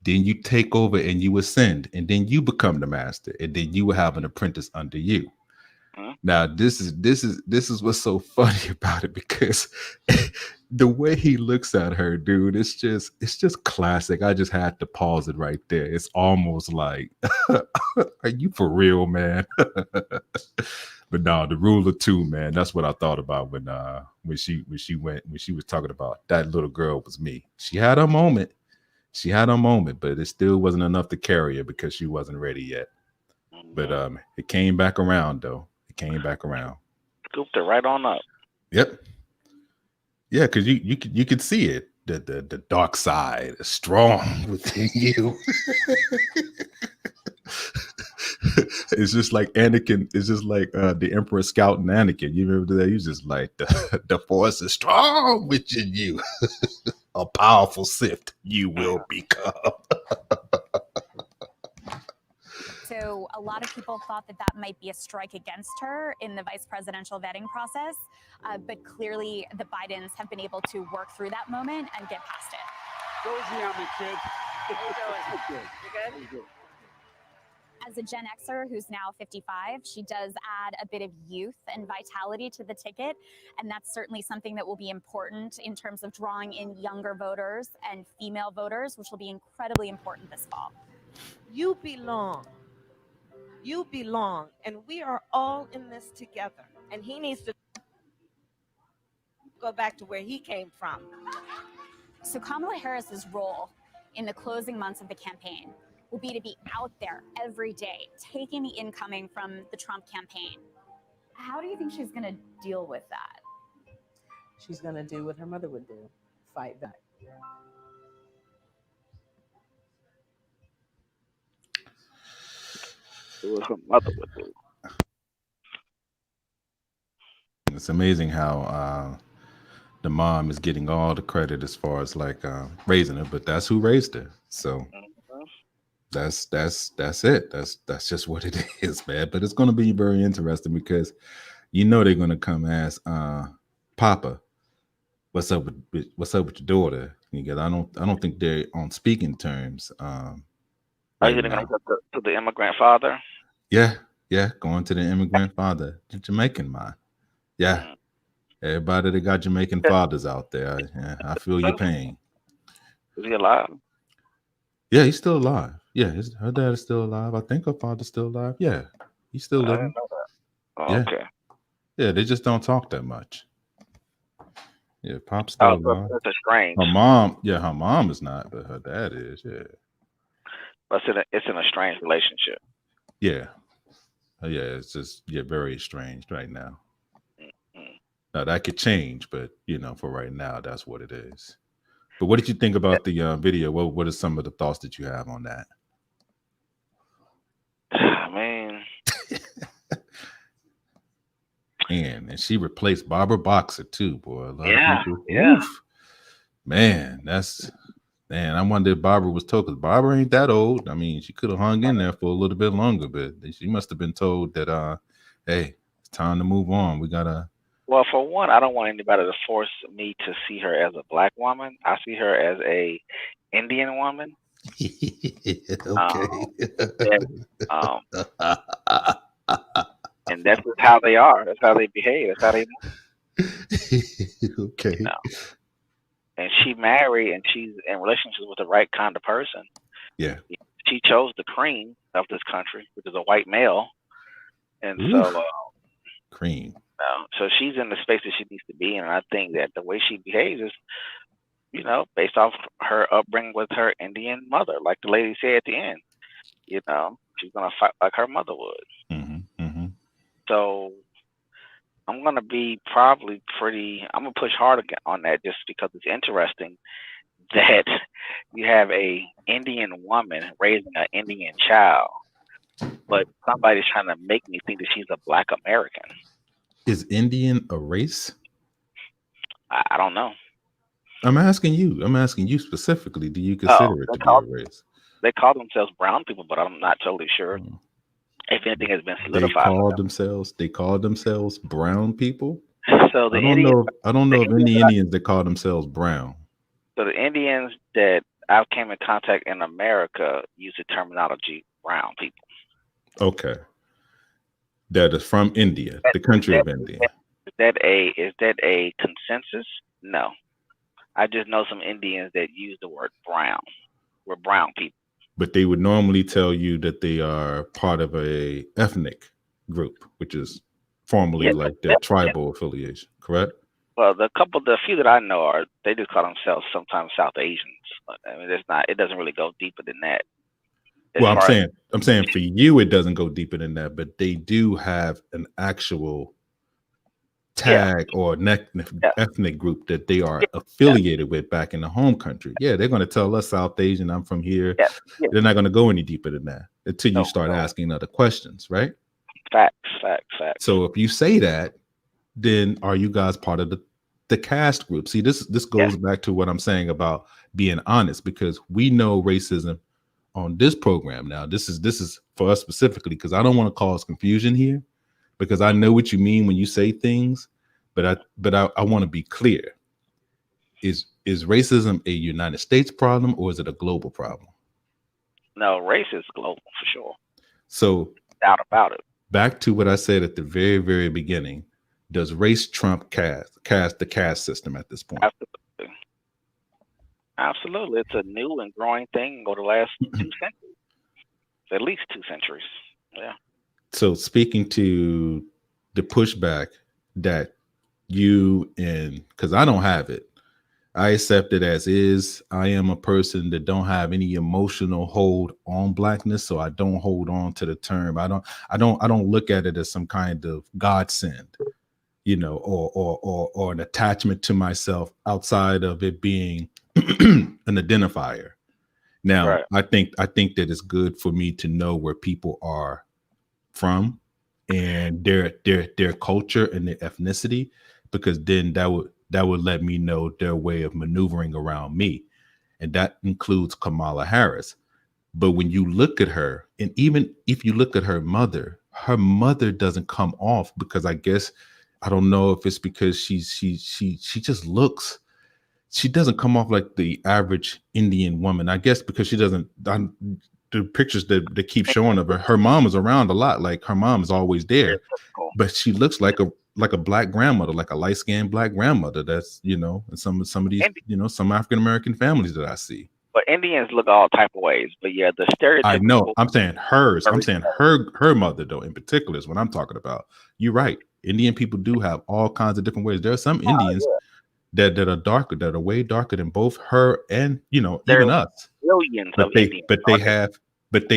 Speaker 2: then you take over and you ascend, and then you become the master, and then you will have an apprentice under you. Now, this is what's so funny about it, because the way he looks at her, dude, it's just classic. I just had to pause it right there. It's almost like, are you for real, man? But no, the rule of two, man. That's what I thought about when she was talking about that little girl was me. She had her moment. But it still wasn't enough to carry her because she wasn't ready yet. But it came back around though. It came back around.
Speaker 1: Scooped it right on up.
Speaker 2: Yep. Yeah, because you could see it. The dark side is strong within you. It's just like Anakin. It's just like the Emperor scouting Anakin. You remember that? He's just like the force is strong within you. A powerful Sith you will become.
Speaker 8: So a lot of people thought that might be a strike against her in the vice presidential vetting process, but clearly the Bidens have been able to work through that moment and get past it.
Speaker 4: Cozy on me, kid.
Speaker 20: You good?
Speaker 8: As a Gen Xer who's now 55, she does add a bit of youth and vitality to the ticket, and that's certainly something that will be important in terms of drawing in younger voters and female voters, which will be incredibly important this fall.
Speaker 20: You belong. You belong, and we are all in this together. And he needs to go back to where he came from.
Speaker 8: So Kamala Harris's role in the closing months of the campaign will be to be out there every day, taking the incoming from the Trump campaign. How do you think she's going to deal with that?
Speaker 9: She's going to do what her mother would do, fight back.
Speaker 1: What her mother would do.
Speaker 2: It's amazing how the mom is getting all the credit as far as like raising her, but that's who raised her. So that's it. That's just what it is, man. But it's going to be very interesting because they're going to come ask Papa, what's up with your daughter? Because I don't think they're on speaking terms.
Speaker 1: Are you going to go to the immigrant father?
Speaker 2: Yeah, going to the immigrant father, the Jamaican man. Yeah. Everybody that got Jamaican fathers out there, I feel your pain.
Speaker 1: Is he alive?
Speaker 2: Yeah, he's still alive. Yeah, her dad is still alive. I think her father's still alive. Yeah, he's still living.
Speaker 1: I didn't know that. Oh,
Speaker 2: yeah.
Speaker 1: Okay.
Speaker 2: Yeah, they just don't talk that much. Yeah, Pop's still alive.
Speaker 1: That's strange.
Speaker 2: Her mom is not, but her dad is. Yeah.
Speaker 1: But it's in a strange relationship.
Speaker 2: Yeah. It's just very strange right now. Now that could change, but for right now, that's what it is. But what did you think about the video? What are some of the thoughts that you have on that?
Speaker 1: I mean,
Speaker 2: and she replaced Barbara Boxer too, boy. A lot of people.
Speaker 1: Yeah.
Speaker 2: Oof. Man, I wonder if Barbara was told, because Barbara ain't that old. I mean, she could have hung in there for a little bit longer, but she must have been told that, hey, it's time to move on. We gotta.
Speaker 1: Well, for one, I don't want anybody to force me to see her as a black woman. I see her as a Indian woman.
Speaker 2: Okay.
Speaker 1: And that's just how they are. That's how they behave. That's how they move.
Speaker 2: Okay.
Speaker 1: And she married, and she's in relationships with the right kind of person.
Speaker 2: Yeah.
Speaker 1: She chose the cream of this country, which is a white male. And so
Speaker 2: cream.
Speaker 1: So she's in the space that she needs to be in, and I think that the way she behaves is, you know, based off her upbringing with her Indian mother, like the lady said at the end. You know, she's gonna fight like her mother would. So I'm gonna be probably pretty. I'm gonna push hard on that just because it's interesting that you have a Indian woman raising an Indian child, but somebody's trying to make me think that she's a Black American.
Speaker 2: Is Indian a race?
Speaker 1: I don't know.
Speaker 2: I'm asking you specifically. Do you consider it to be a race?
Speaker 1: They call themselves brown people, but I'm not totally sure if anything has been
Speaker 2: They
Speaker 1: solidified.
Speaker 2: call themselves brown people.
Speaker 1: So the
Speaker 2: I don't know of any Indians that call themselves brown.
Speaker 1: So the Indians that I came in contact in America use the terminology brown people.
Speaker 2: Okay. That is from India, the country of India.
Speaker 1: Is that a consensus? No. I just know some Indians that use the word brown. We're brown people.
Speaker 2: But they would normally tell you that they are part of a ethnic group, which is formally like their tribal affiliation, correct?
Speaker 1: Well, the few that I know they just call themselves sometimes South Asians. I mean, it doesn't really go deeper than that.
Speaker 2: Well, I'm saying for you, it doesn't go deeper than that, but they do have an actual tag or ethnic group that they are affiliated with back in the home country. Yeah, they're going to tell us South Asian, I'm from here. They're not going to go any deeper than that until you start asking other questions, right?
Speaker 1: Facts.
Speaker 2: So if you say that, then are you guys part of the caste group? See, this goes back to what I'm saying about being honest, because we know racism on this program now. This is for us specifically, because I don't want to cause confusion here, because I know what you mean when you say things, but I want to be clear. Is racism a United States problem or is it a global problem?
Speaker 1: No, race is global for sure.
Speaker 2: So
Speaker 1: doubt about it.
Speaker 2: Back to what I said at the very, very beginning. Does race trump the caste system at this point?
Speaker 1: Absolutely. It's a new and growing thing over the last 2 centuries. At least 2 centuries. Yeah.
Speaker 2: So speaking to the pushback that because I don't have it, I accept it as is. I am a person that don't have any emotional hold on Blackness, so I don't hold on to the term. I don't look at it as some kind of godsend, you know, or an attachment to myself outside of it being an identifier. Now, I think that it's good for me to know where people are from and their culture and their ethnicity, because then that would let me know their way of maneuvering around me, and that includes Kamala Harris. But when you look at her, and even if you look at her mother doesn't come off, because I guess I don't know if it's because she just looks. She doesn't come off like the average Indian woman. I guess because she doesn't. The pictures that they keep showing of her mom is around a lot. Like her mom is always there, but she looks like a Black grandmother, like a light-skinned Black grandmother. That's, you know, and some of these, you know, some African American families that I see.
Speaker 1: But Indians look all type of ways. But yeah, the stereotypical.
Speaker 2: I know. I'm saying hers. I'm saying her mother though, in particular, is what I'm talking about. You're right. Indian people do have all kinds of different ways. There are some Indians that are darker, that are way darker than both her and, you know, even us.
Speaker 1: Millions
Speaker 2: but
Speaker 1: of
Speaker 2: they
Speaker 1: Indians.
Speaker 2: but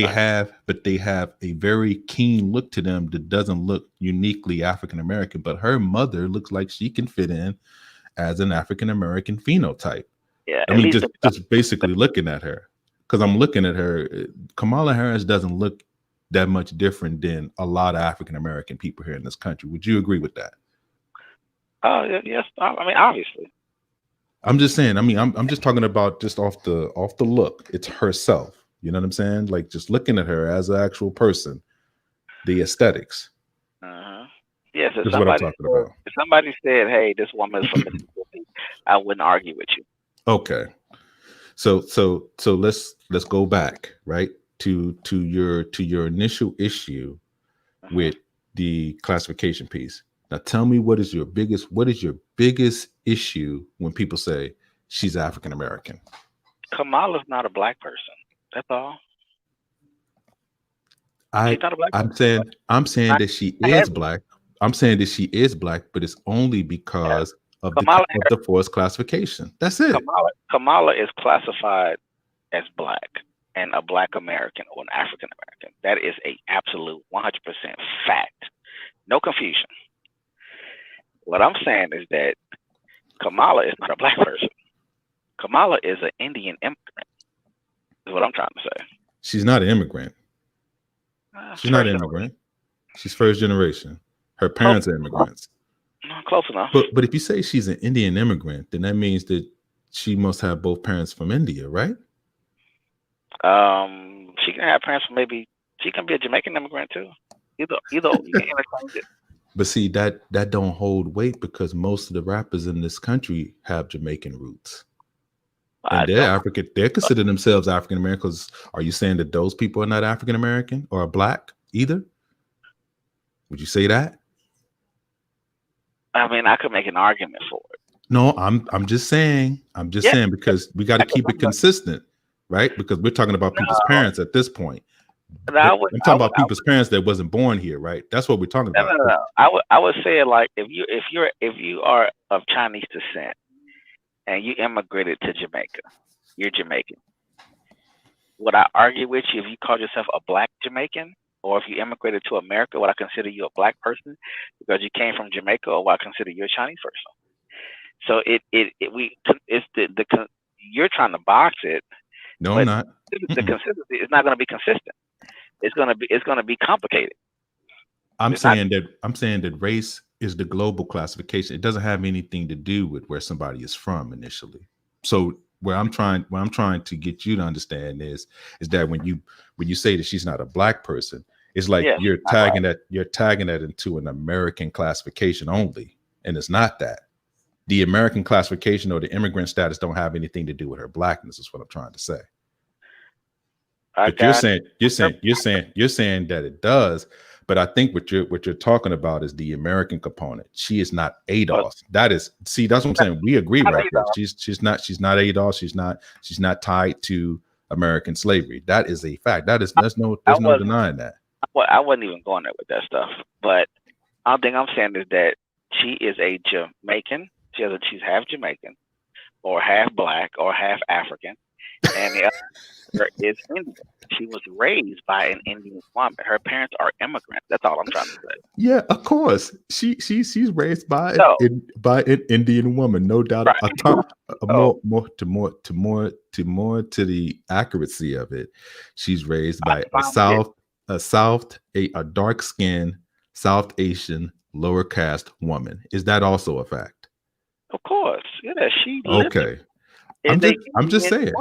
Speaker 2: they have a very keen look to them that doesn't look uniquely African American. But her mother looks like she can fit in as an African American phenotype.
Speaker 1: Yeah,
Speaker 2: I mean, just basically looking at her, because I'm looking at her. Kamala Harris doesn't look that much different than a lot of African American people here in this country. Would you agree with that?
Speaker 1: Yes. I mean, obviously.
Speaker 2: I'm just saying. I mean, I'm just talking about just off the look. It's herself. You know what I'm saying? Like just looking at her as an actual person, the aesthetics.
Speaker 1: Yes.
Speaker 2: Is what I'm talking about.
Speaker 1: If somebody said, "Hey, this woman is from Mississippi," I wouldn't argue with you.
Speaker 2: Okay. So let's go back, right, to your initial issue with the classification piece. Now tell me, what is your biggest issue when people say she's African American?
Speaker 1: Kamala's not a Black person. That's all.
Speaker 2: I'm saying that she is Black. I'm saying that she is Black, but it's only because of
Speaker 1: Kamala,
Speaker 2: the forced classification. That's it.
Speaker 1: Kamala is classified as black and a black American or an African American. That is a absolute 100% fact. No confusion. What I'm saying is that Kamala is not a black person. Kamala is an Indian immigrant. Is what I'm trying to say.
Speaker 2: She's not an immigrant. She's not an immigrant. She's first generation. Her parents are immigrants.
Speaker 1: Close enough.
Speaker 2: But if you say she's an Indian immigrant, then that means that she must have both parents from India, right?
Speaker 1: She can have parents from maybe she can be a Jamaican immigrant too. Either you can interchange it.
Speaker 2: But see, that don't hold weight because most of the rappers in this country have Jamaican roots. And they're African, they consider themselves African Americans. Are you saying that those people are not African American or black either? Would you say that?
Speaker 1: I mean, I could make an argument for it.
Speaker 2: No, I'm just saying. I'm just saying because we got to keep it consistent, right? Because we're talking about people's parents at this point. I'm talking about people's parents that wasn't born here, right? That's what we're talking about.
Speaker 1: No. I would say it like if you are of Chinese descent and you immigrated to Jamaica, you're Jamaican. Would I argue with you if you called yourself a black Jamaican? Or if you immigrated to America, would I consider you a black person because you came from Jamaica, or would I consider you a Chinese person? So you're trying to box it.
Speaker 2: No, I'm not.
Speaker 1: The consistency is not going to be consistent. It's going to be complicated.
Speaker 2: I'm saying that race is the global classification. It doesn't have anything to do with where somebody is from initially. So where I'm trying to get you to understand is that when you say that she's not a black person, it's like you're tagging that into an American classification only, and it's not that. The American classification or the immigrant status don't have anything to do with her blackness. Is what I'm trying to say. But you're saying that it does. But I think what you're talking about is the American component. She is not ADOS. That's what I'm saying. We agree right there. She's not ADOS. She's not tied to American slavery. That is a fact. There's no denying that.
Speaker 1: I wasn't even going there with that stuff. But the only thing I'm saying is that she is a Jamaican. She's half Jamaican, or half black, or half African, and the other is Indian. She was raised by an Indian woman. Her parents are immigrants. That's all I'm trying to say.
Speaker 2: Yeah, of course. She's raised by an Indian woman, no doubt. Right. More to the accuracy of it. She's raised by a dark skinned South Asian lower caste woman. Is that also a fact?
Speaker 1: Of course. Yeah, she
Speaker 2: okay. I'm just saying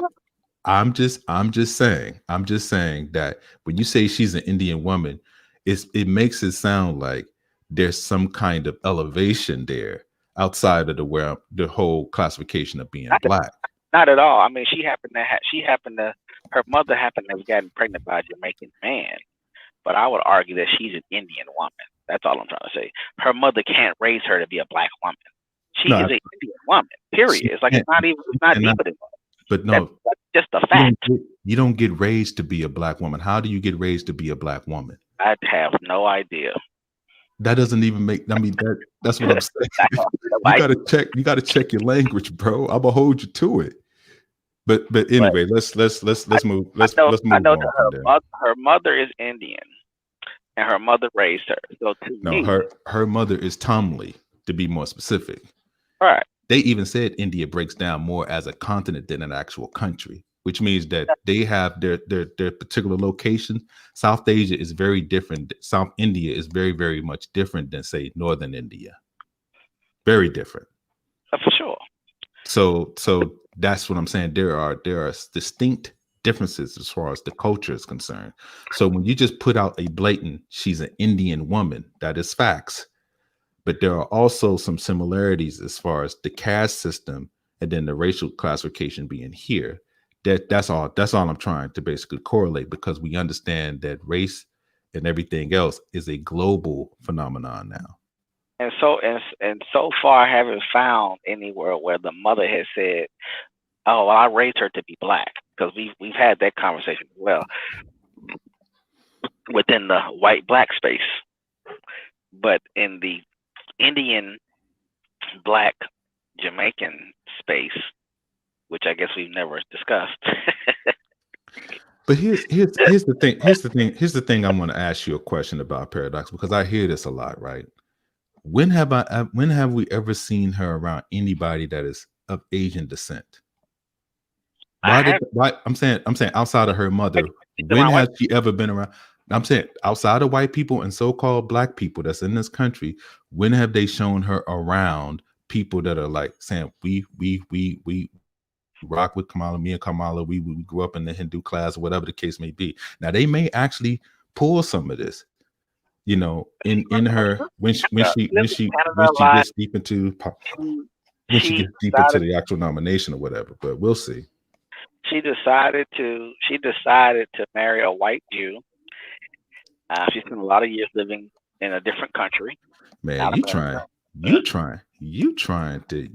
Speaker 2: that when you say she's an Indian woman, it makes it sound like there's some kind of elevation there outside of the whole classification of being black.
Speaker 1: Not at all. I mean, her mother happened to have gotten pregnant by a Jamaican man, but I would argue that she's an Indian woman. That's all I'm trying to say. Her mother can't raise her to be a black woman. She is an Indian woman. Period. It's like it's not deeper than that.
Speaker 2: But no,
Speaker 1: that's just a fact.
Speaker 2: You don't get raised to be a black woman. How do you get raised to be a black woman?
Speaker 1: I have no idea.
Speaker 2: That doesn't even make. I mean, that's what I'm saying. You gotta check your language, bro. I'm gonna hold you to it. But anyway, let's move. Let's move on from there.
Speaker 1: Her mother is Indian, and her mother raised her. So
Speaker 2: her mother is Tamil, to be more specific.
Speaker 1: All right.
Speaker 2: They even said India breaks down more as a continent than an actual country, which means that they have their particular location. South Asia is very different. South India is very, very much different than, say, Northern India. Very different.
Speaker 1: For sure.
Speaker 2: So that's what I'm saying. There are distinct differences as far as the culture is concerned. So when you just put out a blatant, she's an Indian woman, that is facts. But there are also some similarities as far as the caste system and then the racial classification being here. That's all I'm trying to basically correlate, because we understand that race and everything else is a global phenomenon now.
Speaker 1: And so far, I haven't found anywhere where the mother has said, "Oh, well, I raised her to be black," because we've had that conversation as well within the white-black space. But in the Indian black Jamaican space, which I guess we've never discussed.
Speaker 2: But here's the thing. I'm going to ask you a question about Paradox, because I hear this a lot, right? When have we ever seen her around anybody that is of Asian descent? Why I'm saying outside of her mother, when has she ever been around? I'm saying outside of white people and so-called black people that's in this country, when have they shown her around people that are like saying we rock with Kamala, me and Kamala, we grew up in the Hindu class, or whatever the case may be. Now they may actually pull some of this, you know, in her when she gets deep into the actual nomination or whatever. But we'll see.
Speaker 1: She decided to marry a white Jew. She spent a lot of years living in a different country.
Speaker 2: Man, you trying to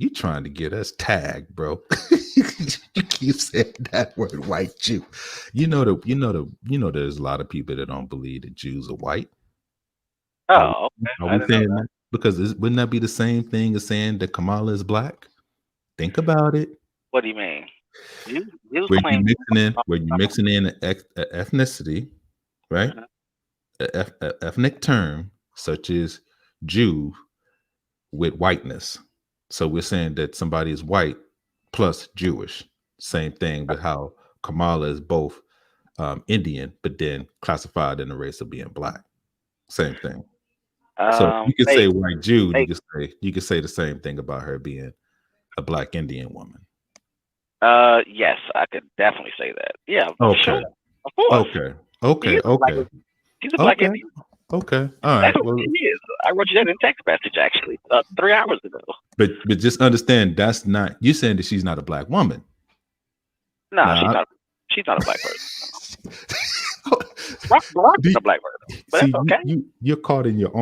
Speaker 2: get us tagged, bro. You keep saying that word, white Jew. There's a lot of people that don't believe that Jews are white.
Speaker 1: Oh, okay.
Speaker 2: Are we saying that? Because wouldn't that be the same thing as saying that Kamala is black? Think about it.
Speaker 1: What do you mean?
Speaker 2: Where you mixing in ethnicity, right? A ethnic term such as Jew with whiteness. So we're saying that somebody is white plus Jewish. Same thing with how Kamala is both Indian, but then classified in the race of being black. Same thing. So you can say white Jew. You could say the same thing about her being a black Indian woman.
Speaker 1: Yes, I could definitely say that. Yeah.
Speaker 2: Okay.
Speaker 1: Sure. Of course.
Speaker 2: Okay.
Speaker 1: She's a black Indian.
Speaker 2: Okay. All right.
Speaker 1: That's what she is. I wrote you that in text message actually 3 hours ago.
Speaker 2: But just understand that's not you saying that she's not a black woman.
Speaker 1: No, she's not a black person. Rock's a black person. But that's okay.
Speaker 2: You're caught in your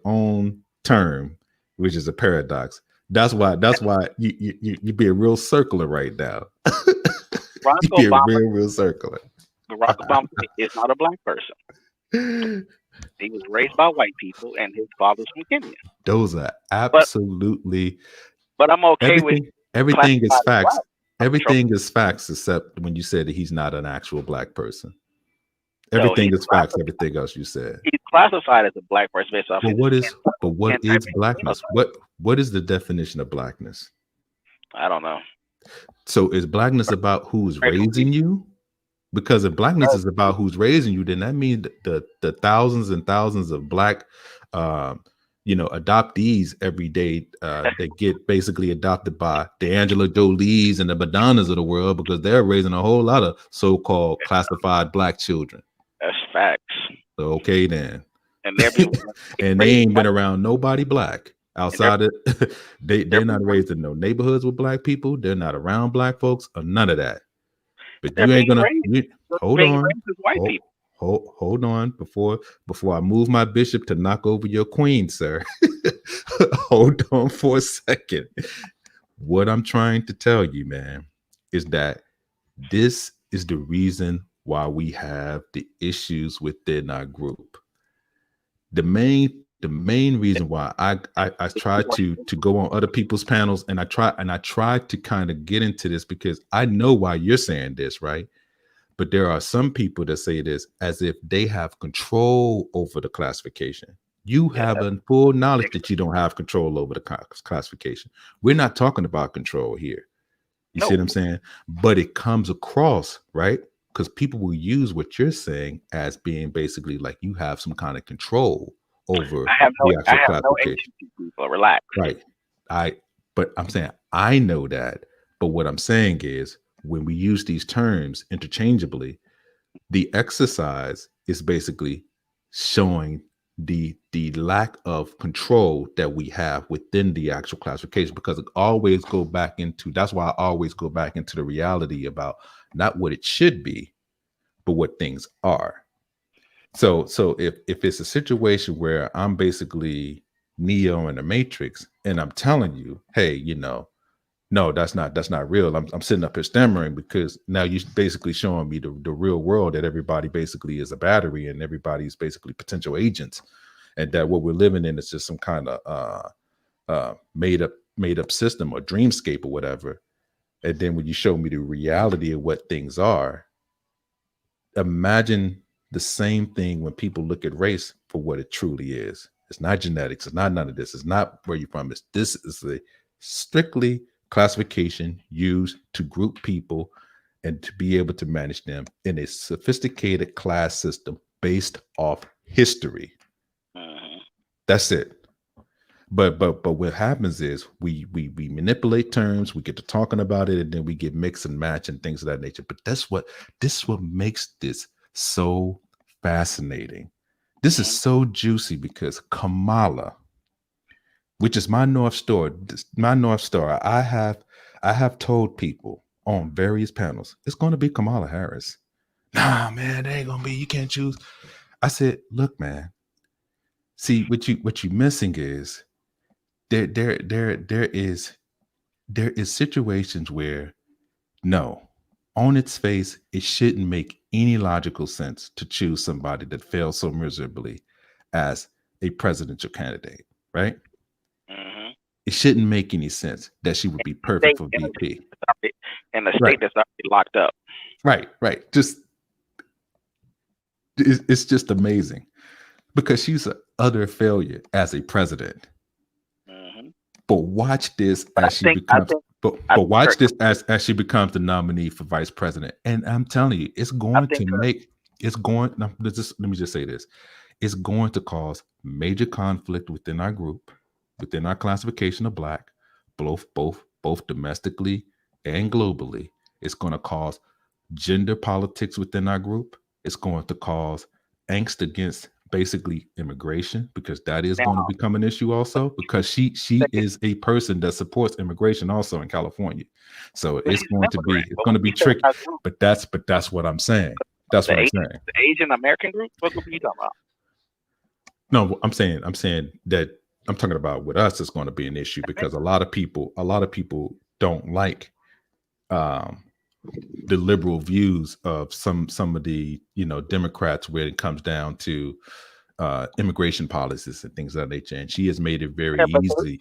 Speaker 2: own term, which is a paradox. That's why you be a real circular right now. You be a real circular.
Speaker 1: Barack Obama is not a black person. He was raised by white people, and his father's from Kenya.
Speaker 2: Those are absolutely.
Speaker 1: But I'm okay with
Speaker 2: everything is facts. Everything is facts except when you said that he's not an actual black person. Everything is facts. Everything else you said.
Speaker 1: He's classified as a black person based off.
Speaker 2: But what is blackness? What is the definition of blackness?
Speaker 1: I don't know.
Speaker 2: So is blackness about who's raising you? Because if blackness is about who's raising you, then that means the thousands and thousands of black, adoptees every day that get basically adopted by the Angela Jolies and the Madonnas of the world because they're raising a whole lot of so-called classified black children.
Speaker 1: That's facts.
Speaker 2: So, okay then.
Speaker 1: And
Speaker 2: and they ain't been around nobody black outside of they're not raised in no neighborhoods with black people. They're not around black folks or none of that. But you ain't gonna hold on before I move my bishop to knock over your queen, sir. Hold on for a second. What I'm trying to tell you, man, is that this is the reason why we have the issues within our group. The main reason why I try to go on other people's panels and I try to kind of get into this because I know why you're saying this, right? But there are some people that say this as if they have control over the classification. You have a full knowledge that you don't have control over the classification. We're not talking about control here. You see what I'm saying? But it comes across, right? Because people will use what you're saying as being basically like you have some kind of control over the actual classification.
Speaker 1: People, relax.
Speaker 2: Right. But I'm saying I know that. But what I'm saying is when we use these terms interchangeably, the exercise is basically showing the lack of control that we have within the actual classification, because it always go back into, that's why I always go back into the reality about not what it should be, but what things are. So if it's a situation where I'm basically Neo in the Matrix and I'm telling you, hey, no, that's not real. I'm sitting up here stammering because now you're basically showing me the real world that everybody basically is a battery and everybody's basically potential agents, and that what we're living in is just some kind of made made up system or dreamscape or whatever. And then when you show me the reality of what things are, imagine the same thing when people look at race for what it truly is. It's not genetics. It's not none of this. It's not where you're from. This is a strictly classification used to group people and to be able to manage them in a sophisticated class system based off history. That's it. But what happens is we manipulate terms, we get to talking about it, and then we get mix and match and things of that nature. But this what makes this so fascinating. This is so juicy because Kamala, which is my North Star, I have told people on various panels, it's going to be Kamala Harris. Nah, man, it ain't gonna be. You can't choose. I said, look, man. See, what you missing is there is situations where no, on its face, it shouldn't make any logical sense to choose somebody that failed so miserably as a presidential candidate, right? It shouldn't make any sense that she would be perfect for VP.
Speaker 1: In a state that's already locked up.
Speaker 2: Right. Just it's just amazing because she's an utter failure as a president. But watch this as she becomes. But watch this as she becomes the nominee for vice president. And I'm telling you, it's going to make. It's going. Let me just say this. It's going to cause major conflict within our group, within our classification of Black, both domestically and globally. It's going to cause gender politics within our group. It's going to cause angst against basically immigration, because that is going to become an issue also, because she is a person that supports immigration also in California. So it's going to be tricky. But that's what I'm saying. That's what I'm saying.
Speaker 1: The Asian American group? What group are you talking about?
Speaker 2: No, I'm saying that I'm talking about with us, it's going to be an issue because a lot of people don't like the liberal views of some of the Democrats when it comes down to immigration policies and things of that nature. And she has made it very easy.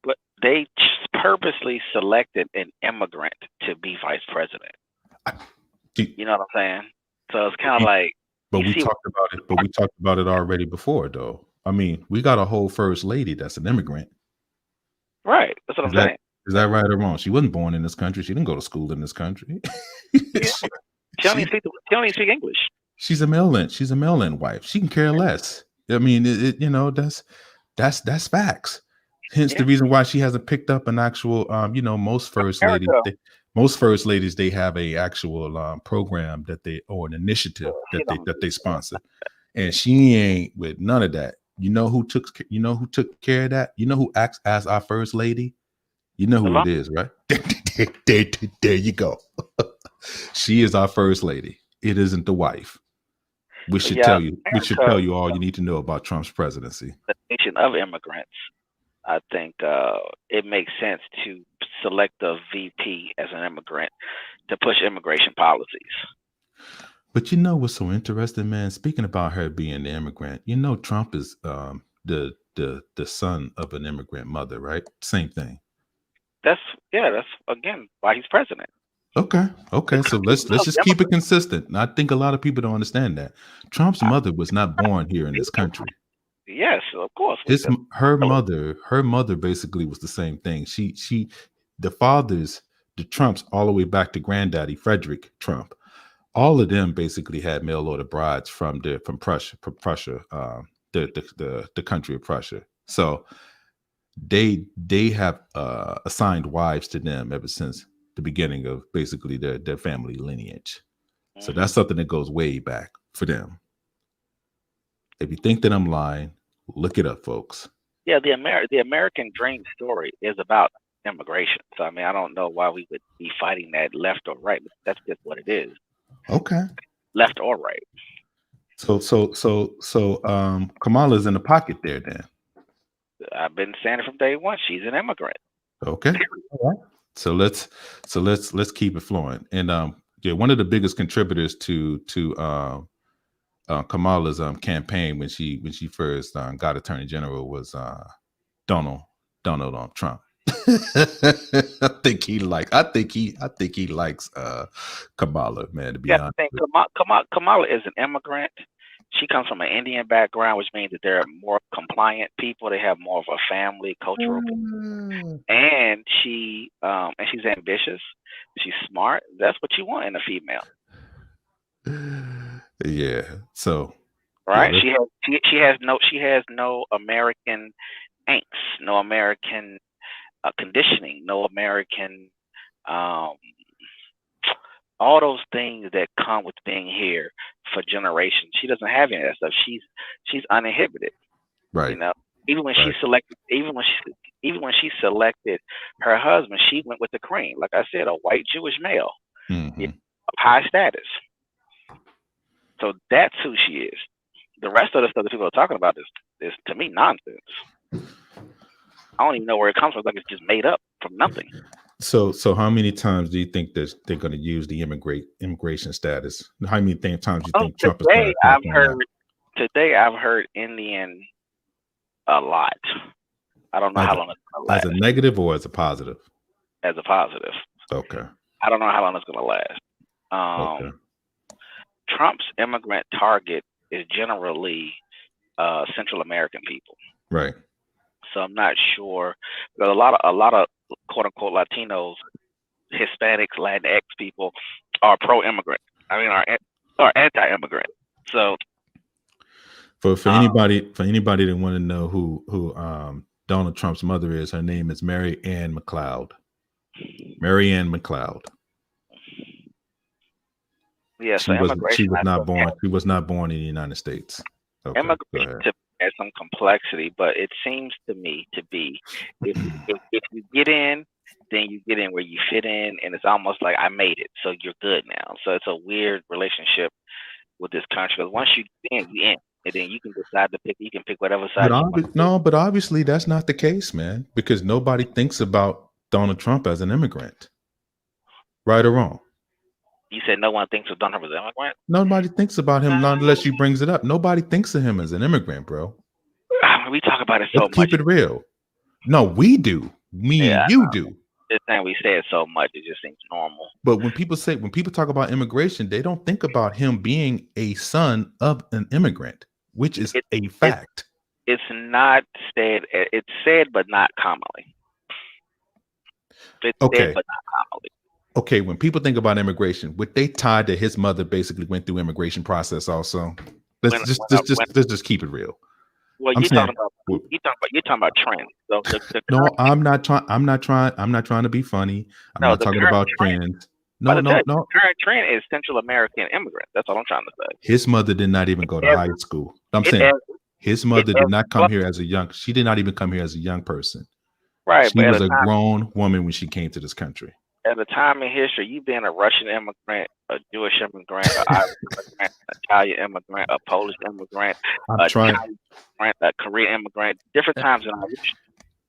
Speaker 1: But they purposely selected an immigrant to be vice president. You know what I'm saying? So it's kind of like.
Speaker 2: But we talked about it. But we talked about it already before, though. I mean, we got a whole first lady that's an immigrant.
Speaker 1: Right. That's what I'm saying.
Speaker 2: Is that right or wrong? She wasn't born in this country. She didn't go to school in this country.
Speaker 1: She only speak English.
Speaker 2: She's a mail-in wife. She can care less. I mean, that's facts. Hence the reason why she hasn't picked up an actual, most first ladies, they have a actual program or an initiative that they sponsor, and she ain't with none of that. You know who took care of that? You know who acts as our first lady? You know who it is, right? There you go. She is our first lady. It isn't the wife. We should tell you. We should tell you all you need to know about Trump's presidency.
Speaker 1: The nation of immigrants. I think it makes sense to select a VP as an immigrant to push immigration policies.
Speaker 2: But you know what's so interesting, man? Speaking about her being the immigrant, Trump is the son of an immigrant mother, right? Same thing.
Speaker 1: That's again why he's president.
Speaker 2: Okay. So let's just keep it consistent. And I think a lot of people don't understand that Trump's mother was not born here in this country.
Speaker 1: Yes, of course.
Speaker 2: Her mother basically was the same thing. The Trumps, all the way back to granddaddy Frederick Trump, all of them basically had mail order brides from Prussia, the country of Prussia. So they have assigned wives to them ever since the beginning of basically their family lineage. So that's something that goes way back for them. If you think that I'm lying, look it up, folks.
Speaker 1: Yeah, the American dream story is about immigration. So I mean, I don't know why we would be fighting that left or right. But that's just what it is.
Speaker 2: Okay.
Speaker 1: Left or right.
Speaker 2: So Kamala's in the pocket there then.
Speaker 1: I've been saying it from day one. She's an immigrant.
Speaker 2: Okay. All right. So let's keep it flowing. And one of the biggest contributors to Kamala's campaign when she first got Attorney General was Donald Trump. I think he likes Kamala, man, to be
Speaker 1: Yeah,
Speaker 2: honest.
Speaker 1: I think Kamala is an immigrant. She comes from an Indian background, which means that they're more compliant people. They have more of a family cultural, and she's ambitious. She's smart. That's what you want in a female,
Speaker 2: Yeah. So
Speaker 1: right?
Speaker 2: yeah,
Speaker 1: She has no American angst, no American conditioning, no American all those things that come with being here for generations. She doesn't have any of that stuff. She's uninhibited.
Speaker 2: right.
Speaker 1: You know, even when
Speaker 2: Right.
Speaker 1: even when she selected her husband, she went with the cream. Like I said, a white Jewish male
Speaker 2: Mhm.
Speaker 1: of high status. So that's who she is. The rest of the stuff that people are talking about is to me nonsense. I don't even know where it comes from. Like it's just made up from nothing.
Speaker 2: So how many times do you think that they're going to use the immigration status? How many times do you think Trump is going to attack on that?
Speaker 1: Today I've heard Indian a lot. I don't know how long it's going to last.
Speaker 2: As a negative or as a positive?
Speaker 1: As a positive.
Speaker 2: Okay.
Speaker 1: I don't know how long it's going to last.
Speaker 2: Okay.
Speaker 1: Trump's immigrant target is generally Central American people.
Speaker 2: Right.
Speaker 1: So I'm not sure. Because a lot of quote unquote Latinos, Hispanics, Latinx people are pro-immigrant. I mean, are anti-immigrant. So
Speaker 2: for anybody that want to know who Donald Trump's mother is, her name is Mary Ann McLeod. Mary Ann McLeod.
Speaker 1: Yeah,
Speaker 2: she was not born. She was not born in the United States. Okay,
Speaker 1: immigration has some complexity, but it seems to me to be if you get in, then you get in where you fit in, and it's almost like I made it, so you're good now. So it's a weird relationship with this country because once you get in, you in, and then you can decide to pick. You can pick whatever side.
Speaker 2: But obviously that's not the case, man, because nobody thinks about Donald Trump as an immigrant, right or wrong.
Speaker 1: You said no one thinks of Donald Trump as an immigrant?
Speaker 2: Nobody thinks about him unless you brings it up. Nobody thinks of him as an immigrant, bro.
Speaker 1: We talk about it so much.
Speaker 2: Keep it real. No, we do. Me and you do.
Speaker 1: This thing we say it so much, it just seems normal.
Speaker 2: But when people talk about immigration, they don't think about him being a son of an immigrant, which is a fact.
Speaker 1: It's not said. It's said, but not commonly. It's said, but not commonly.
Speaker 2: Okay, when people think about immigration, would they tie that his mother basically went through immigration process also? Let's just keep it real.
Speaker 1: Well, you're talking about trends. So
Speaker 2: no, I'm not trying to be funny. I'm not talking about trends. No.
Speaker 1: The current trend is Central American immigrants. That's all I'm trying to say.
Speaker 2: His mother did not even go to high school. I'm saying his mother did not come here as a young. She did not even come here as a young person.
Speaker 1: Right.
Speaker 2: She was a grown woman when she came to this country.
Speaker 1: At a time in history, you being a Russian immigrant, a Jewish immigrant, an Irish immigrant, an Italian immigrant, a Polish immigrant, a Korean immigrant, different times in our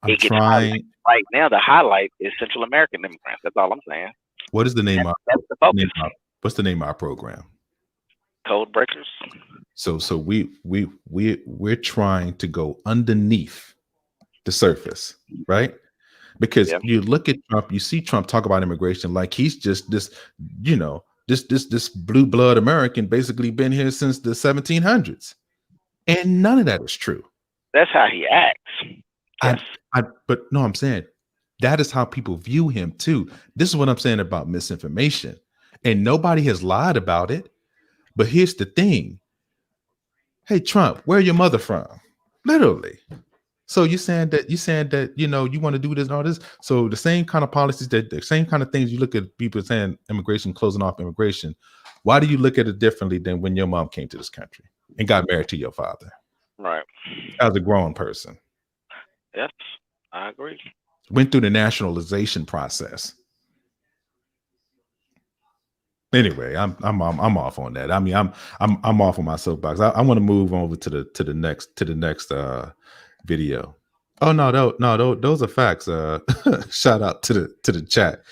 Speaker 1: history. Right now, the highlight is Central American immigrants. That's all I'm saying.
Speaker 2: What is the name of
Speaker 1: the focus?
Speaker 2: What's the name of our program?
Speaker 1: Code Breakers.
Speaker 2: So we're trying to go underneath the surface, right? Because you look at Trump, you see Trump talk about immigration like he's just this blue blood American, basically been here since the 1700s, and none of that is true.
Speaker 1: That's how he acts.
Speaker 2: But no, I'm saying that is how people view him too. This is what I'm saying about misinformation, and nobody has lied about it. But here's the thing: hey, Trump, where your mother from? Literally. So you're saying that you want to do this and all this. So the same kind of policies, the same kind of things you look at people saying immigration, closing off immigration. Why do you look at it differently than when your mom came to this country and got married to your father?
Speaker 1: Right.
Speaker 2: As a grown person.
Speaker 1: Yes, I agree.
Speaker 2: Went through the nationalization process. Anyway, I'm off on that. I mean, I'm off on my soapbox. I want to move over to the next video. Oh no, those are facts. Shout out to the chat.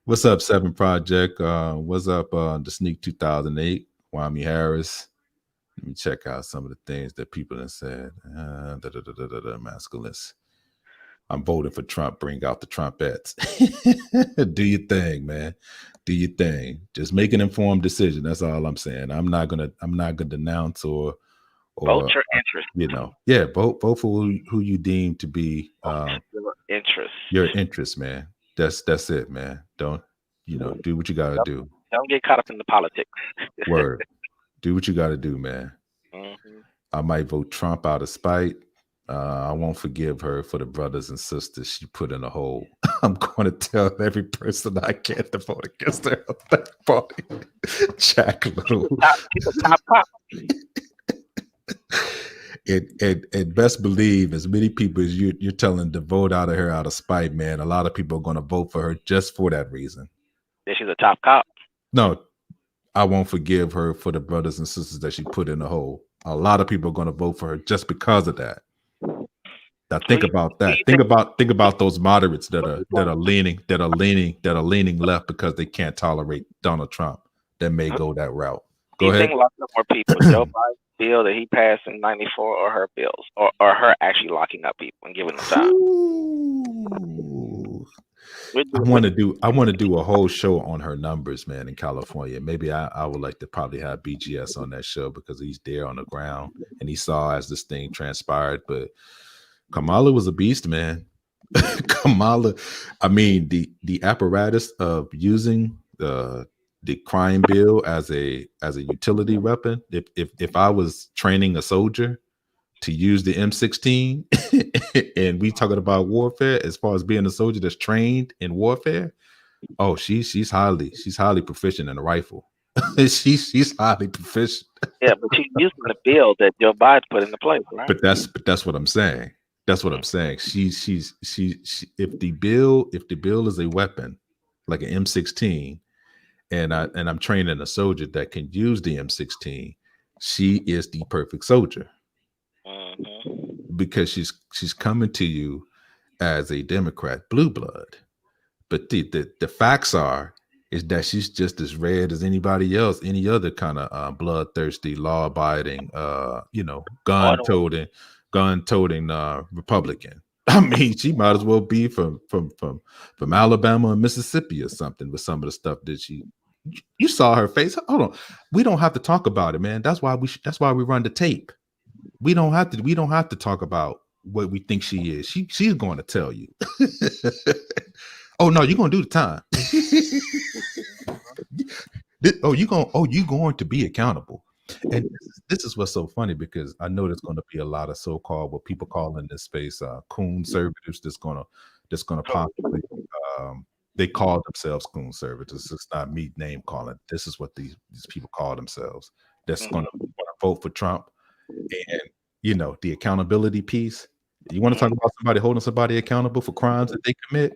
Speaker 2: What's up, 7 Project? What's up, the Sneak 2008? Kwame Harris. Let me check out some of the things that people have said. Masculinist. I'm voting for Trump. Bring out the Trumpettes. Do your thing, man. Do your thing. Just make an informed decision. That's all I'm saying. I'm not gonna denounce or
Speaker 1: Vote your interest.
Speaker 2: you know, yeah, vote for who you deem to be
Speaker 1: Your interest.
Speaker 2: your interest, man. That's it, man. Don't do what you gotta do.
Speaker 1: Don't get caught up in the politics.
Speaker 2: Word. Do what you gotta do, man.
Speaker 1: Mm-hmm.
Speaker 2: I might vote Trump out of spite. I won't forgive her for the brothers and sisters she put in a hole. I'm going to tell every person I can to vote against her on that party. Jack Little.
Speaker 1: She's a top cop.
Speaker 2: And best believe, as many people as you're telling to vote out of her out of spite, man, a lot of people are going to vote for her just for that reason.
Speaker 1: Yeah, she's a top cop.
Speaker 2: No, I won't forgive her for the brothers and sisters that she put in the hole. A lot of people are going to vote for her just because of that. Now think about that. Think about those moderates that are leaning left because they can't tolerate Donald Trump. That may go that route. Go ahead.
Speaker 1: Think locking up more people. Joe Biden's bill that he passed in '94, or her bills, or her actually locking up people and giving them time.
Speaker 2: I want to do a whole show on her numbers, man, in California. Maybe I would like to probably have BGS on that show because he's there on the ground and he saw as this thing transpired. But Kamala was a beast, man. Kamala, I mean, the apparatus of using the crime bill as a utility weapon. If I was training a soldier to use the M16, and we talking about warfare, as far as being a soldier that's trained in warfare, oh, she's highly proficient in a rifle. she's highly proficient.
Speaker 1: Yeah, but she's using the bill that Joe Biden put into place, right?
Speaker 2: But that's what I'm saying. That's what I'm saying. She if the bill is a weapon like an M16, and I'm training a soldier that can use the M16, she is the perfect soldier. Because she's coming to you as a Democrat, blue blood. But the facts is that she's just as red as anybody else, any other kind of bloodthirsty, law-abiding, gun-toting Republican. I mean, she might as well be from Alabama and Mississippi or something with some of the stuff that you saw her face. Hold on, we don't have to talk about it, man. That's why we run the tape. We don't have to talk about what we think she is. She's going to tell you. Oh no, you're gonna do the time. You're going to be accountable. And this is what's so funny, because I know there's going to be a lot of so-called, what people call in this space, conservatives that's gonna possibly they call themselves conservatives. It's not me name calling. This is what these people call themselves. That's gonna vote for Trump. And the accountability piece. You want to talk about somebody holding somebody accountable for crimes that they commit?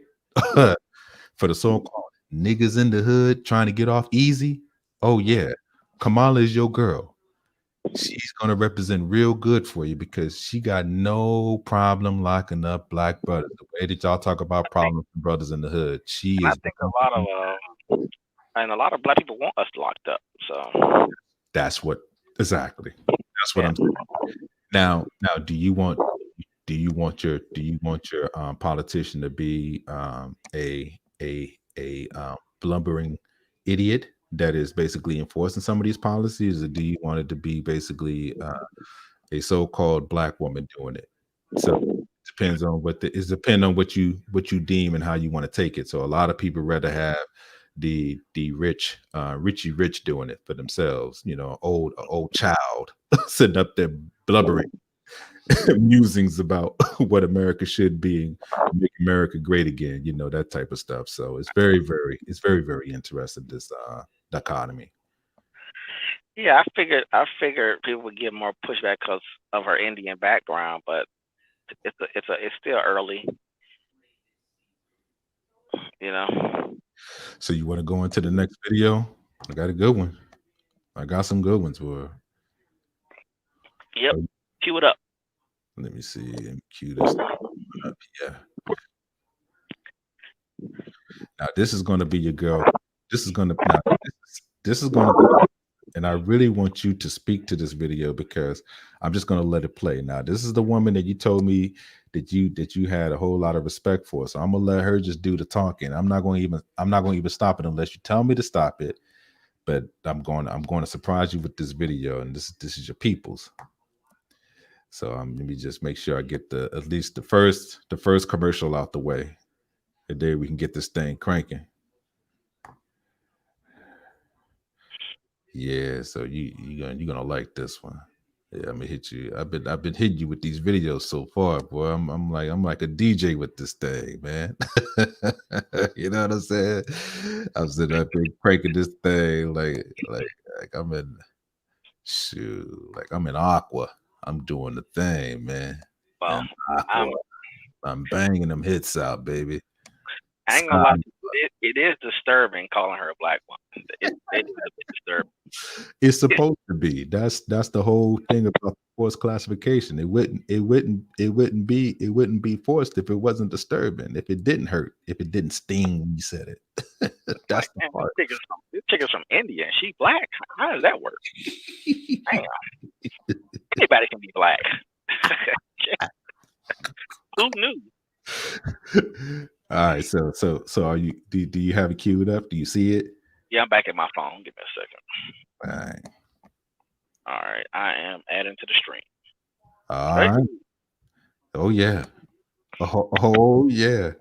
Speaker 2: For the so-called niggas in the hood trying to get off easy. Oh yeah, Kamala is your girl. She's gonna represent real good for you because she got no problem locking up black brothers. The way that y'all talk about problems with brothers in the hood,
Speaker 1: I think a lot of black people want us locked up. So
Speaker 2: that's what exactly. That's what I'm saying. Now, do you want your politician to be a blubbering idiot that is basically enforcing some of these policies, or do you want it to be basically a so-called black woman doing it? So it depends on what you deem and how you want to take it. So a lot of people rather have the rich Richie Rich doing it for themselves, old child sitting up there blubbering musings about what America should be, make America great again, that type of stuff. So it's very, very interesting, this dichotomy.
Speaker 1: Yeah, I figured people would get more pushback because of her Indian background, but it's still early.
Speaker 2: So you want to go into the next video? I got a good one. I got some good ones for her.
Speaker 1: Yep. Cue it up.
Speaker 2: Let me see. Cue this up. Yeah. Now this is going to be your girl. This is going to be I really want you to speak to this video because I'm just going to let it play. Now, this is the woman that you told me that you had a whole lot of respect for. So I'm gonna let her just do the talking. I'm not going to even stop it unless you tell me to stop it. But I'm going to surprise you with this video, and this is your people's. So let me just make sure I get at least the first commercial out the way, and then we can get this thing cranking. Yeah, so you're gonna like this one. Yeah, I'm gonna hit you. I've been hitting you with these videos so far, boy. I'm like a DJ with this thing, man. You know what I'm saying? I'm sitting up here cranking this thing like I'm in like I'm in Aqua. I'm doing the thing, man.
Speaker 1: Well,
Speaker 2: And Aqua. I'm banging them hits out, baby.
Speaker 1: I ain't gonna lie to you. It is disturbing calling her a black woman. It is a bit disturbing.
Speaker 2: It's supposed to be. That's the whole thing about forced classification. It wouldn't be forced if it wasn't disturbing. If it didn't hurt. If it didn't sting when you said it. That's the part.
Speaker 1: This chicken's from India and she black. How does that work? Damn. Anybody can be black. Who knew?
Speaker 2: All right, so are you? Do you have it queued up? Do you see it?
Speaker 1: Yeah, I'm back at my phone. Give me a second.
Speaker 2: All right.
Speaker 1: All right, I am adding to the stream.
Speaker 2: All right. Oh yeah. Oh yeah.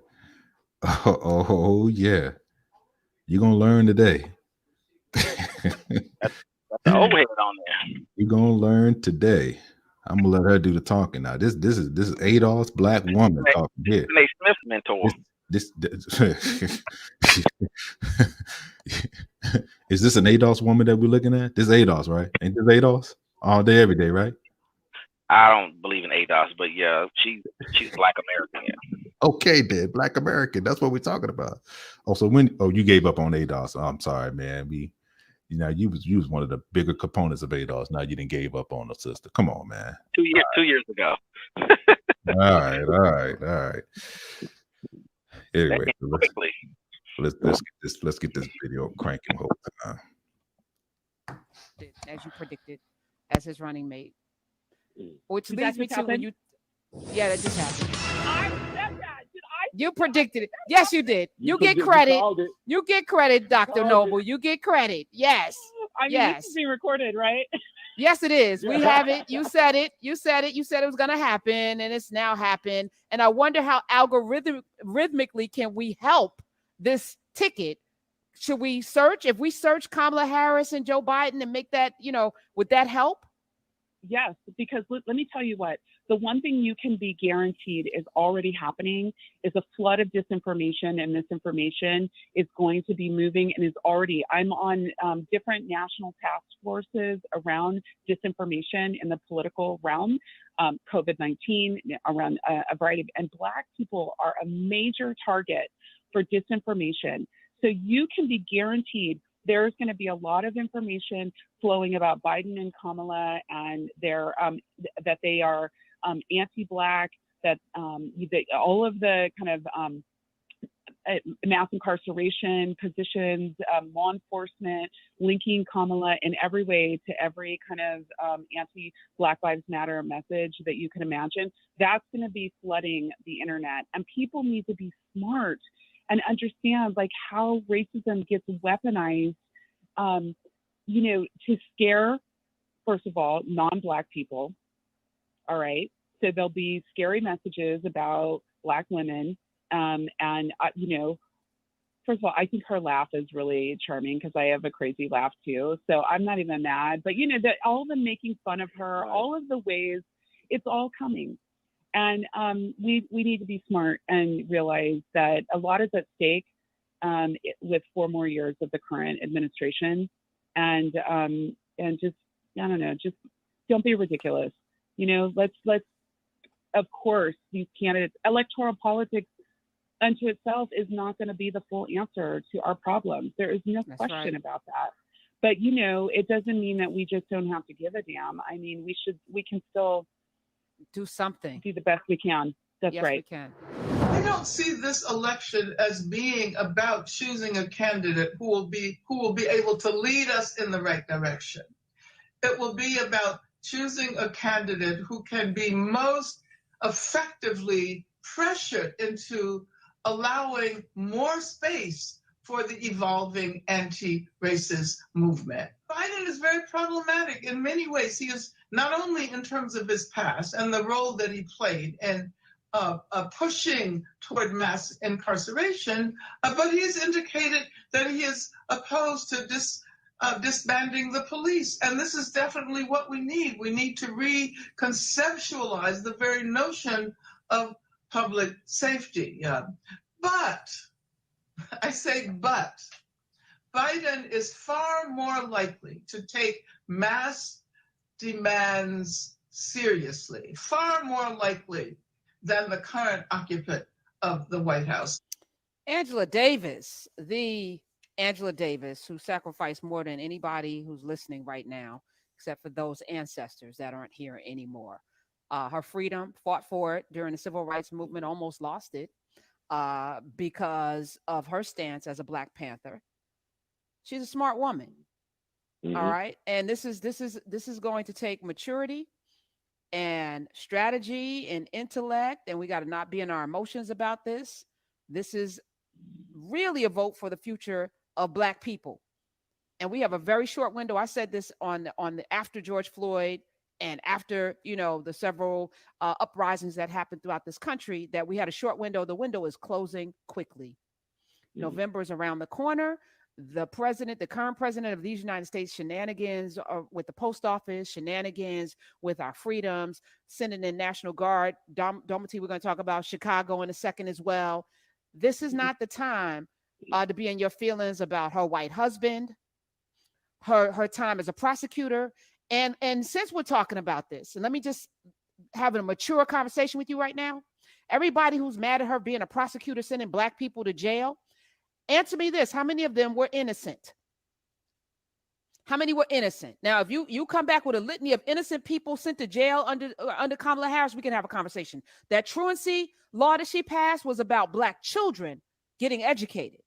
Speaker 2: Oh yeah. You're gonna learn today.
Speaker 1: That's the overhead on there.
Speaker 2: You're gonna learn today. I'm gonna let her do the talking now. This is ADOS black woman talking here.
Speaker 1: Nate Smith mentor.
Speaker 2: This is this an ADOS woman that we're looking at? This is ADOS, right? Ain't this ADOS? All day, every day, right?
Speaker 1: I don't believe in ADOS, but yeah, she's black American. Yeah.
Speaker 2: Okay, then black American. That's what we're talking about. Also, you gave up on ADOS. I'm sorry, man. You was one of the bigger components of ADOS. Now you didn't gave up on the sister. Come on, man.
Speaker 1: 2 years ago.
Speaker 2: All right. Anyway, let's get this video cranking whole time.
Speaker 10: As you predicted, as his running mate, which leads me to when you. Yeah, that just happened. You predicted it. Yes, you did. You get credit. You get credit, Dr. Noble. You get credit. Yes.
Speaker 12: I mean,
Speaker 10: yes.
Speaker 12: This is being recorded, right?
Speaker 10: Yes, it is. We have it. You said it. You said it. You said it was going to happen, and it's now happened. And I wonder how rhythmically can we help this ticket? Should we search? If we search Kamala Harris and Joe Biden and make that, would that help?
Speaker 12: Yes, because let me tell you what. The one thing you can be guaranteed is already happening is a flood of disinformation and misinformation is going to be moving and is already. I'm on different national task forces around disinformation in the political realm, COVID-19, around a variety of, and Black people are a major target for disinformation. So you can be guaranteed there's going to be a lot of information flowing about Biden and Kamala and their that they are anti-Black, that all of the kind of mass incarceration positions, law enforcement, linking Kamala in every way to every kind of anti-Black Lives Matter message that you can imagine, that's going to be flooding the internet. And people need to be smart and understand like how racism gets weaponized, to scare, first of all, non-Black people. All right. So there'll be scary messages about Black women. First of all, I think her laugh is really charming because I have a crazy laugh too. So I'm not even mad, but all of them making fun of her, all of the ways, it's all coming. And we need to be smart and realize that a lot is at stake with 4 more years of the current administration. And just, I don't know, just don't be ridiculous. Let's, of course, these candidates, electoral politics unto itself is not going to be the full answer to our problems. There is no question about that. But, it doesn't mean that we just don't have to give a damn. I mean, we can still
Speaker 10: do something,
Speaker 12: do the best we can. That's
Speaker 10: yes,
Speaker 12: right.
Speaker 10: We can.
Speaker 5: don't see this election as being about choosing a candidate who will be able to lead us in the right direction. It will be about choosing a candidate who can be most effectively pressured into allowing more space for the evolving anti-racist movement. Biden is very problematic in many ways. He is not only in terms of his past and the role that he played in pushing toward mass incarceration, but he has indicated that he is opposed to disbanding the police. And this is definitely what we need. We need to reconceptualize the very notion of public safety. But, I say but, Biden is far more likely to take mass demands seriously, far more likely than the current occupant of the White House.
Speaker 10: Angela Davis, the Angela Davis, who sacrificed more than anybody who's listening right now, except for those ancestors that aren't here anymore. Her freedom, fought for it during the civil rights movement, almost lost it because of her stance as a Black Panther. She's a smart woman. Mm-hmm. All right. And this is going to take maturity and strategy and intellect. And we got to not be in our emotions about this. This is really a vote for the future of Black people. And we have a very short window. I said this on the after George Floyd and after, the several uprisings that happened throughout this country, that we had a short window. The window is closing quickly. Mm-hmm. November is around the corner. The current president of these United States, shenanigans with the post office, shenanigans with our freedoms, sending in National Guard. Domity, we're going to talk about Chicago in a second as well. This is not the time to be in your feelings about her white husband, her time as a prosecutor. And since we're talking about this, and let me just have a mature conversation with you right now. Everybody who's mad at her being a prosecutor, sending Black people to jail, answer me this. How many of them were innocent? How many were innocent? Now, if you come back with a litany of innocent people sent to jail under Kamala Harris, we can have a conversation. That truancy law that she passed was about Black children getting educated.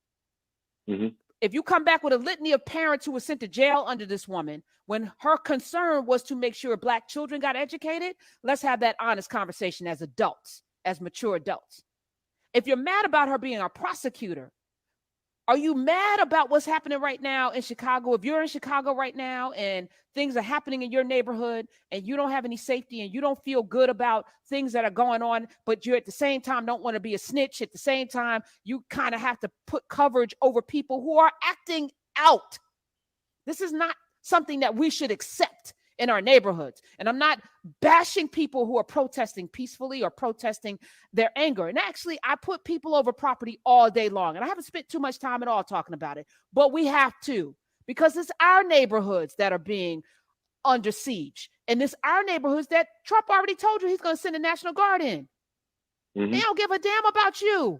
Speaker 10: Mm-hmm. If you come back with a litany of parents who were sent to jail under this woman, when her concern was to make sure Black children got educated, let's have that honest conversation as adults, as mature adults. If you're mad about her being a prosecutor, are you mad about what's happening right now in Chicago? If you're in Chicago right now and things are happening in your neighborhood and you don't have any safety and you don't feel good about things that are going on, but you at the same time don't want to be a snitch, at the same time, you kind of have to put coverage over people who are acting out. This is not something that we should accept in our neighborhoods. And I'm not bashing people who are protesting peacefully or protesting their anger. And actually, I put people over property all day long. And I haven't spent too much time at all talking about it. But we have to, because it's our neighborhoods that are being under siege. And it's our neighborhoods that Trump already told you he's going to send the National Guard in. Mm-hmm. They don't give a damn about you.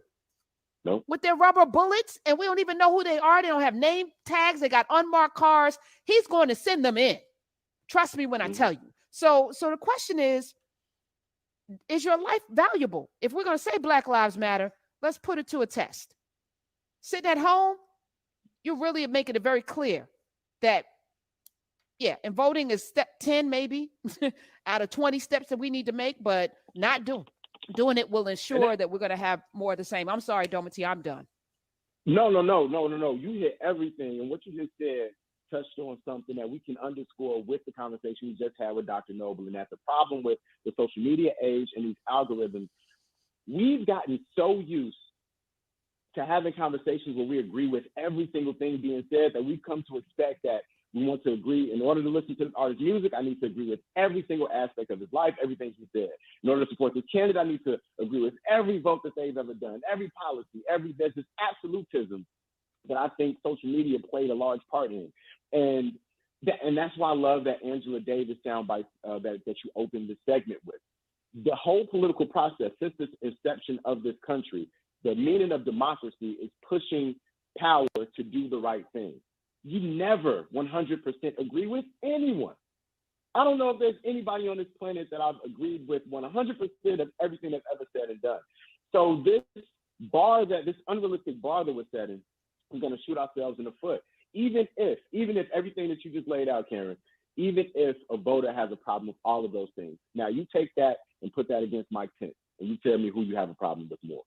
Speaker 10: Nope. With their rubber bullets, and we don't even know who they are. They don't have name tags. They got unmarked cars. He's going to send them in. Trust me when I tell you. So the question is your life valuable? If we're going to say Black Lives Matter, let's put it to a test. Sitting at home, you're really making it very clear that, and voting is step 10 maybe out of 20 steps that we need to make, but not doing it will ensure that we're going to have more of the same. I'm sorry, Domity, I'm done.
Speaker 13: No. You hit everything. And what you just said touched on something that we can underscore with the conversation we just had with Dr. Noble, and that's the problem with the social media age and these algorithms. We've gotten so used to having conversations where we agree with every single thing being said that we've come to expect that we want to agree. In order to listen to the artist's music, I need to agree with every single aspect of his life, everything he said. In order to support this candidate, I need to agree with every vote that they've ever done, every policy, there's this absolutism that I think social media played a large part in. And that's why I love that Angela Davis soundbite that you opened the segment with. The whole political process since the inception of this country, the meaning of democracy is pushing power to do the right thing. You never 100% agree with anyone. I don't know if there's anybody on this planet that I've agreed with 100% of everything that's ever said and done. So this unrealistic bar that we're setting, we're going to shoot ourselves in the foot. Even if everything that you just laid out, Karen, even if a voter has a problem with all of those things. Now you take that and put that against Mike Pence, and you tell me who you have a problem with more.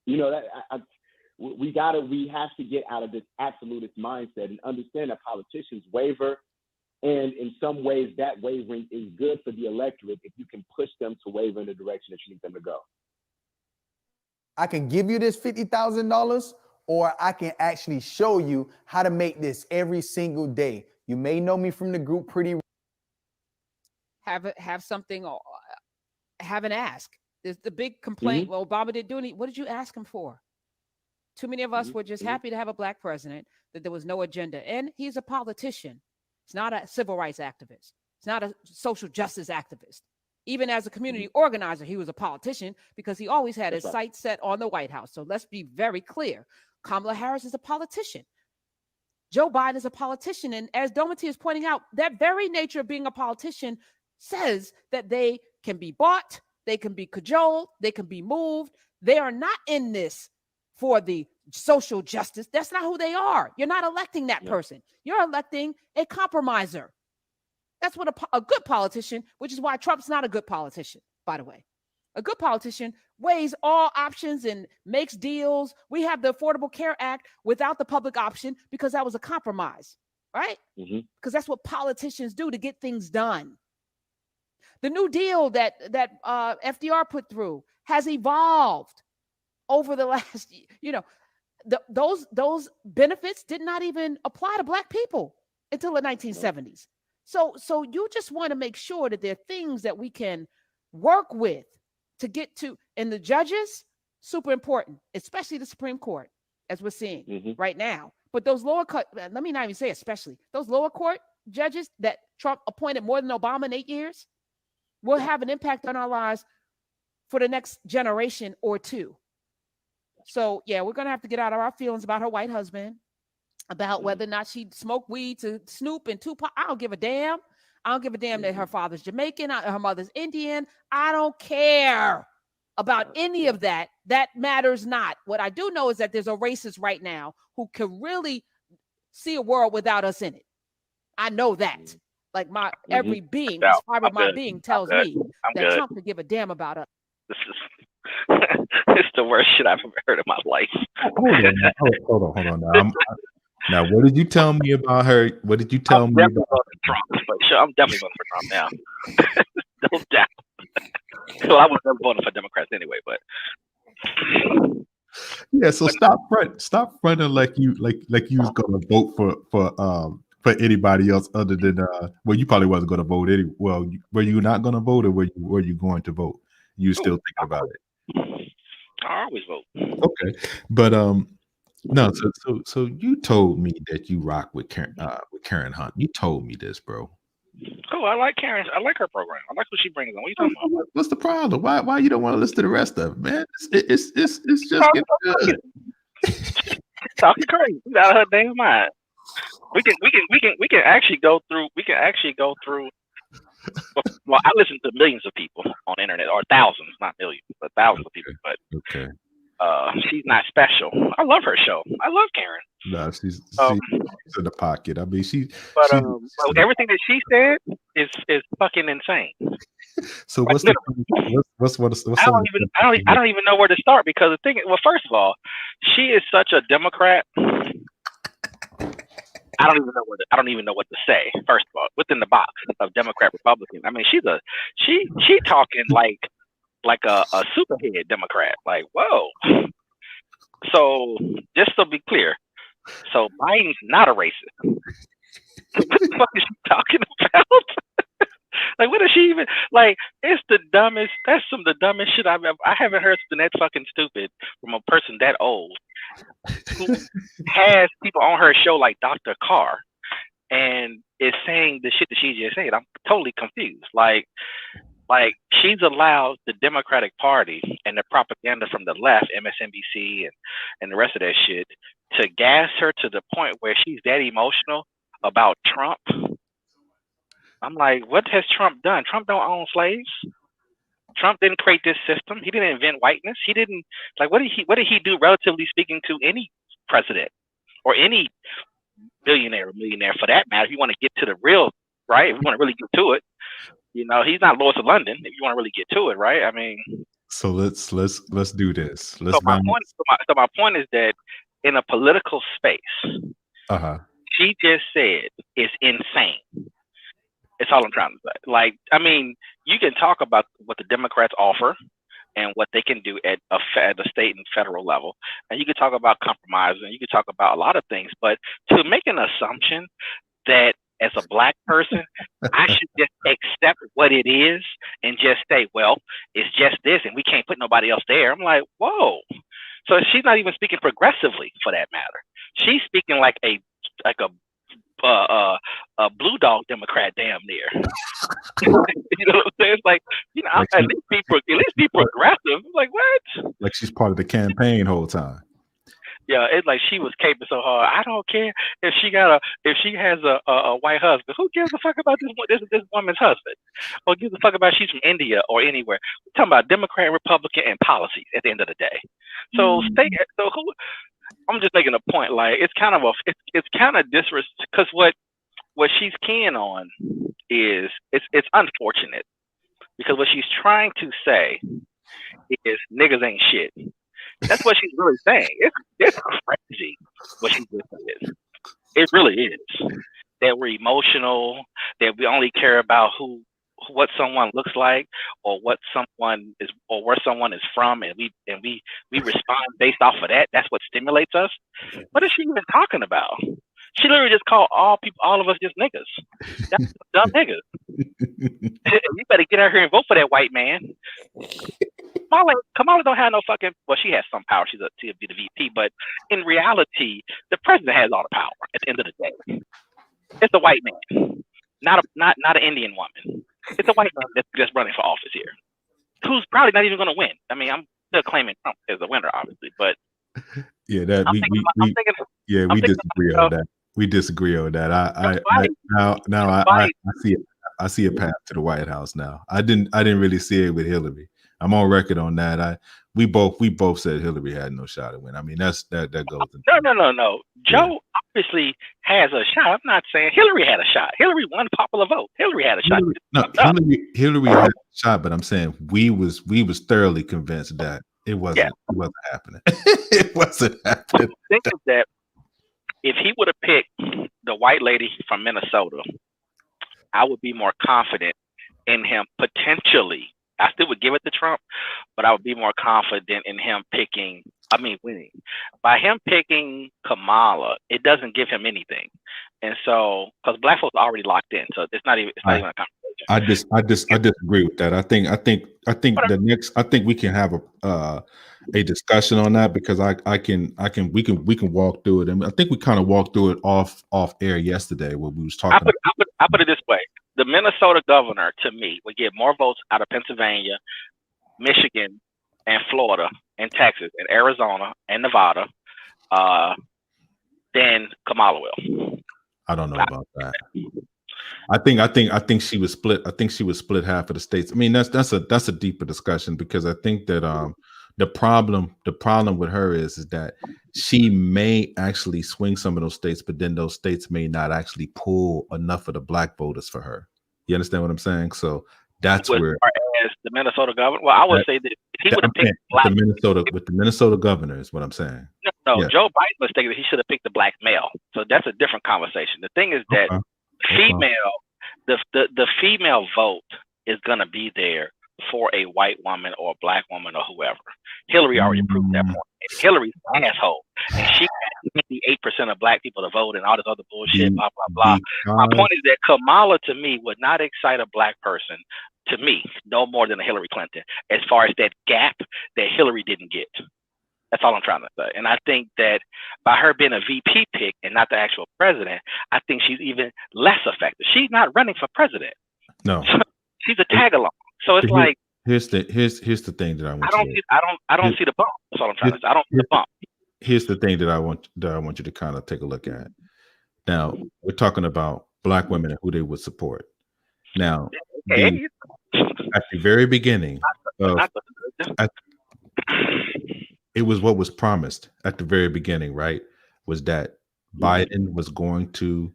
Speaker 13: You know, that we have to get out of this absolutist mindset and understand that politicians waver. And in some ways, that wavering is good for the electorate if you can push them to waver in the direction that you need them to go.
Speaker 14: I can give you this $50,000, or I can actually show you how to make this every single day. You may know me from the group Pretty.
Speaker 10: Have something, have an ask. There's the big complaint. Well, Obama didn't do anything. What did you ask him for? Too many of us were just happy to have a black president, that there was no agenda. And he's a politician. He's not a civil rights activist. He's not a social justice activist. Even as a community organizer, he was a politician because he always had his sights set on the White House. So let's be very clear. Kamala Harris is a politician. Joe Biden is a politician. And as Domity is pointing out, that very nature of being a politician says that they can be bought, they can be cajoled, they can be moved. They are not in this for the social justice. That's not who they are. You're not electing that person. You're electing a compromiser. That's what a good politician, which is why Trump's not a good politician, by the way. A good politician weighs all options and makes deals. We have the Affordable Care Act without the public option because that was a compromise, right? Because that's what politicians do to get things done. The New Deal that FDR put through has evolved over the last, those benefits did not even apply to Black people until the 1970s. So you just want to make sure that there are things that we can work with to get to, and the judges, super important, especially the Supreme Court, as we're seeing right now. But those lower court, let me not even say especially, those lower court judges that Trump appointed more than Obama in 8 years will have an impact on our lives for the next generation or two. So yeah, we're going to have to get out of our feelings about her white husband, about whether or not she smoked weed to Snoop and Tupac. I don't give a damn. I don't give a damn that her father's Jamaican, her mother's Indian. I don't care about any of that. That matters not. What I do know is that there's a racist right now who can really see a world without us in it. I know that. Like my every being, this fiber of my being tells me that Trump could give a damn about us.
Speaker 1: This is it's the worst shit I've ever heard in my life.
Speaker 2: Hold on. Now, what did you tell me about her? What did you tell me about
Speaker 1: Trump? But sure, I'm definitely voting for Trump now. No doubt. Well, I was never voting for Democrats anyway, but
Speaker 2: yeah. So stop fronting like you was gonna vote for anybody else other than well, you probably wasn't gonna vote anyway. Well, were you not gonna vote, or were you going to vote? You still thinking about it?
Speaker 1: I always vote.
Speaker 2: Okay, but no. So you told me that you rock with Karen Hunt. You told me this, bro.
Speaker 1: Oh, I like Karen. I like her program. I like what she brings on. What are you talking about?
Speaker 2: What's the problem? Why you don't want to listen to the rest of it, man? It's just getting good.
Speaker 1: Talking crazy. She's out of her damn mind. We can actually go through. Well, I listen to millions of people on the internet, or thousands, not millions, but thousands of people. But she's not special. I love her show. I love Karen.
Speaker 2: No, she's in the pocket. I mean,
Speaker 1: But everything that she said is fucking insane.
Speaker 2: So
Speaker 1: what's I don't even know where to start, because the thing. Well, first of all, she is such a Democrat. I don't even know what to say. First of all, within the box of Democrat Republican, I mean, she talking like a superhead Democrat. Like, whoa. So just to be clear, so Biden's not a racist. What the fuck is she talking about? Like, what is she even like? It's the dumbest. That's some of the dumbest shit I haven't heard something that fucking stupid from a person that old, who has people on her show like Dr. Carr, and is saying the shit that she just said. I'm totally confused. Like she's allowed the Democratic Party and the propaganda from the left, MSNBC and the rest of that shit, to gas her to the point where she's that emotional about Trump. I'm like, what has Trump done? Trump don't own slaves. Trump didn't create this system. He didn't invent whiteness. He didn't what did he do, relatively speaking, to any president or any billionaire or millionaire for that matter? If you want to get to the real, right? If you want to really get to it, he's not Lord of London. If you want to really get to it, right? I mean,
Speaker 2: so let's do this.
Speaker 1: so my point is that in a political space, she just said it's insane. It's all I'm trying to say. Like, I mean, you can talk about what the Democrats offer and what they can do at the state and federal level, and you can talk about compromising. You can talk about a lot of things, but to make an assumption that as a black person, I should just accept what it is and just say, well, it's just this, and we can't put nobody else there. I'm like, whoa. So she's not even speaking progressively, for that matter. She's speaking like a blue dog Democrat, damn near. You know what I'm saying? It's like, at least be progressive. Like, what?
Speaker 2: Like she's part of the campaign whole time.
Speaker 1: Yeah, it's like she was caping so hard. I don't care if she has a white husband. Who gives a fuck about this woman's husband? Or gives a fuck about she's from India or anywhere? We're talking about Democrat, Republican, and policies at the end of the day. So I'm just making a point. Like, it's kind of disrespect, because what she's keying on is it's unfortunate, because what she's trying to say is niggas ain't shit. That's what she's really saying. It's crazy what she just said. It really is. That we're emotional, that we only care about what someone looks like, or what someone is, or where someone is from, and we respond based off of that. That's what stimulates us. What is she even talking about? She literally just called all of us just niggas. That's dumb niggas. You better get out here and vote for that white man. Kamala don't have no fucking. Well, she has some power. She'll be the VP, but in reality, the president has all the power. At the end of the day, it's a white man, not an Indian woman. It's a white man that's running for office here, who's probably not even going to win. I mean, I'm still claiming Trump as a winner, obviously, but
Speaker 2: yeah, that we disagree on that. We disagree on that. I see a path to the White House now. I didn't really see it with Hillary. I'm on record on that. We both said Hillary had no shot at win. I mean, that goes.
Speaker 1: No. Joe obviously has a shot. I'm not saying Hillary had a shot. Hillary won popular vote. Hillary had a shot.
Speaker 2: Hillary had a shot, but I'm saying we was thoroughly convinced that it wasn't happening. It wasn't happening.
Speaker 1: The thing is that if he would have picked the white lady from Minnesota, I would be more confident in him potentially. I still would give it to Trump, but I would be more confident in him winning. By him picking Kamala, it doesn't give him anything. And so, because black folks are already locked in, so it's not even a conversation.
Speaker 2: I disagree with that. I think we can have a discussion on that, because we can walk through it. I mean, I think we kind of walked through it off air yesterday when we was talking.
Speaker 1: I put it this way: the Minnesota governor, to me, would get more votes out of Pennsylvania, Michigan, and Florida, and Texas, and Arizona, and Nevada than Kamala will.
Speaker 2: I don't know about that. I think she was split. I think she was split half of the states. I mean, that's a deeper discussion, because I think that the problem with her is that she may actually swing some of those states, but then those states may not actually pull enough of the black voters for her. You understand what I'm saying? So that's where.
Speaker 1: As the Minnesota governor, well, I would say that if he would have picked black
Speaker 2: with the Minnesota governor is what I'm saying.
Speaker 1: No, yeah. Joe Biden's mistake is he should have picked the black male. So that's a different conversation. The thing is that the female vote is going to be there for a white woman or a black woman or whoever. Hillary already proved that point. And Hillary's an asshole, and she got 58% of black people to vote and all this other bullshit, blah blah blah. My point is that Kamala, to me, would not excite a black person, to me, no more than a Hillary Clinton, as far as that gap that Hillary didn't get. That's all I'm trying to say. And I think that by her being a VP pick and not the actual president, I think she's even less effective. She's not running for president.
Speaker 2: No,
Speaker 1: she's a tag along. So it's like,
Speaker 2: here's the thing that I want.
Speaker 1: I don't see the bump. That's all I'm trying to say. I don't see the bump.
Speaker 2: Here's the thing that I want you to kind of take a look at. Now, we're talking about black women and who they would support. Now, at the very beginning, it was what was promised at the very beginning, right? Was that Biden was going to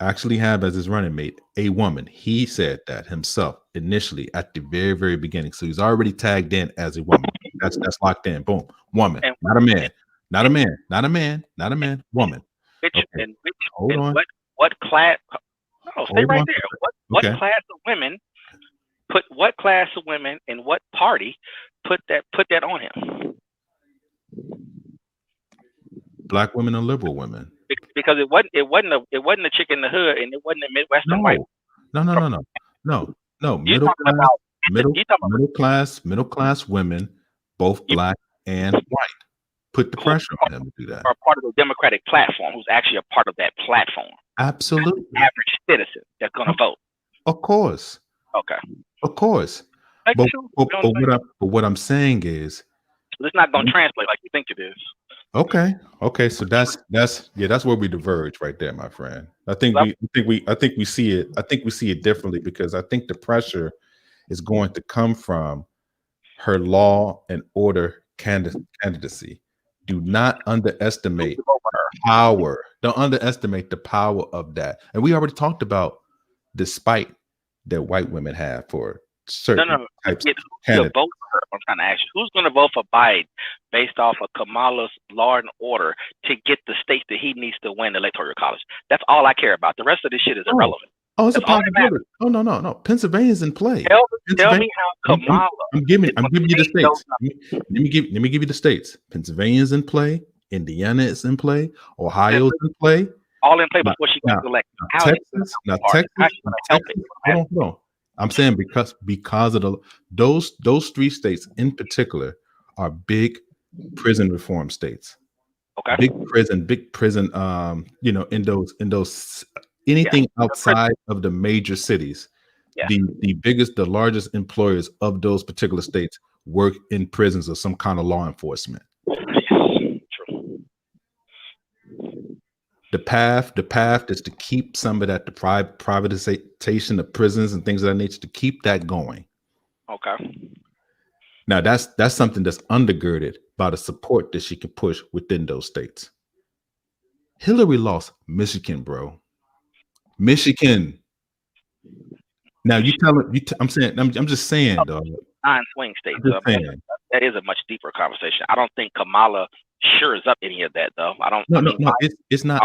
Speaker 2: actually have as his running mate a woman. He said that himself initially at the very, very beginning. So he's already tagged in as a woman. That's locked in. Boom. Woman, not a man. Not a man. Not a man. Not a man. Woman. Okay. Hold on.
Speaker 1: What class? No, stay
Speaker 2: Hold
Speaker 1: right
Speaker 2: on.
Speaker 1: there. What
Speaker 2: Okay.
Speaker 1: class of women what class of women and what party put that on him?
Speaker 2: Black women and liberal women.
Speaker 1: Because it wasn't a chick in the hood, and it wasn't a Midwestern white.
Speaker 2: No.
Speaker 1: You're talking about
Speaker 2: Middle class women, both black and white. Put the pressure on him to do that.
Speaker 1: Are part of the Democratic platform, who's actually a part of that platform.
Speaker 2: Absolutely.
Speaker 1: Average citizen that's going to vote.
Speaker 2: Of course.
Speaker 1: Okay.
Speaker 2: Of course. But what I'm saying is,
Speaker 1: it's not going to translate like you think it is.
Speaker 2: Okay. So that's where we diverge right there, my friend. I think we see it. I think we see it differently because I think the pressure is going to come from her law and order candidacy. Do not underestimate power. Don't underestimate the power of that. And we already talked about the spite that white women have for certain types of candidates.
Speaker 1: Vote for her. I'm trying to ask you, who's going to vote for Biden based off of Kamala's law and order to get the state that he needs to win the electoral college? That's all I care about. The rest of this shit is irrelevant.
Speaker 2: Oh, it's a possibility. Oh, no. Pennsylvania's in play.
Speaker 1: Tell me how Kamala.
Speaker 2: I'm giving you the states. Let me give you the states. Pennsylvania's in play. Indiana is in play. Ohio's in play.
Speaker 1: All in play before she gets elected.
Speaker 2: Texas. Hold on. I'm saying because of those three states in particular are big prison reform states.
Speaker 1: Okay.
Speaker 2: Big prison. In those anything outside of the major cities, the largest employers of those particular states work in prisons or some kind of law enforcement.
Speaker 1: True.
Speaker 2: The path is to keep some of that, the privatization of prisons and things of that nature, to keep that going.
Speaker 1: Okay.
Speaker 2: Now that's something that's undergirded by the support that she can push within those states. Hillary lost Michigan, bro. Michigan. Now I'm just saying, dog.
Speaker 1: 9 swing states. That is a much deeper conversation. I don't think Kamala sure is up any of that, though. I don't.
Speaker 2: No, it's not.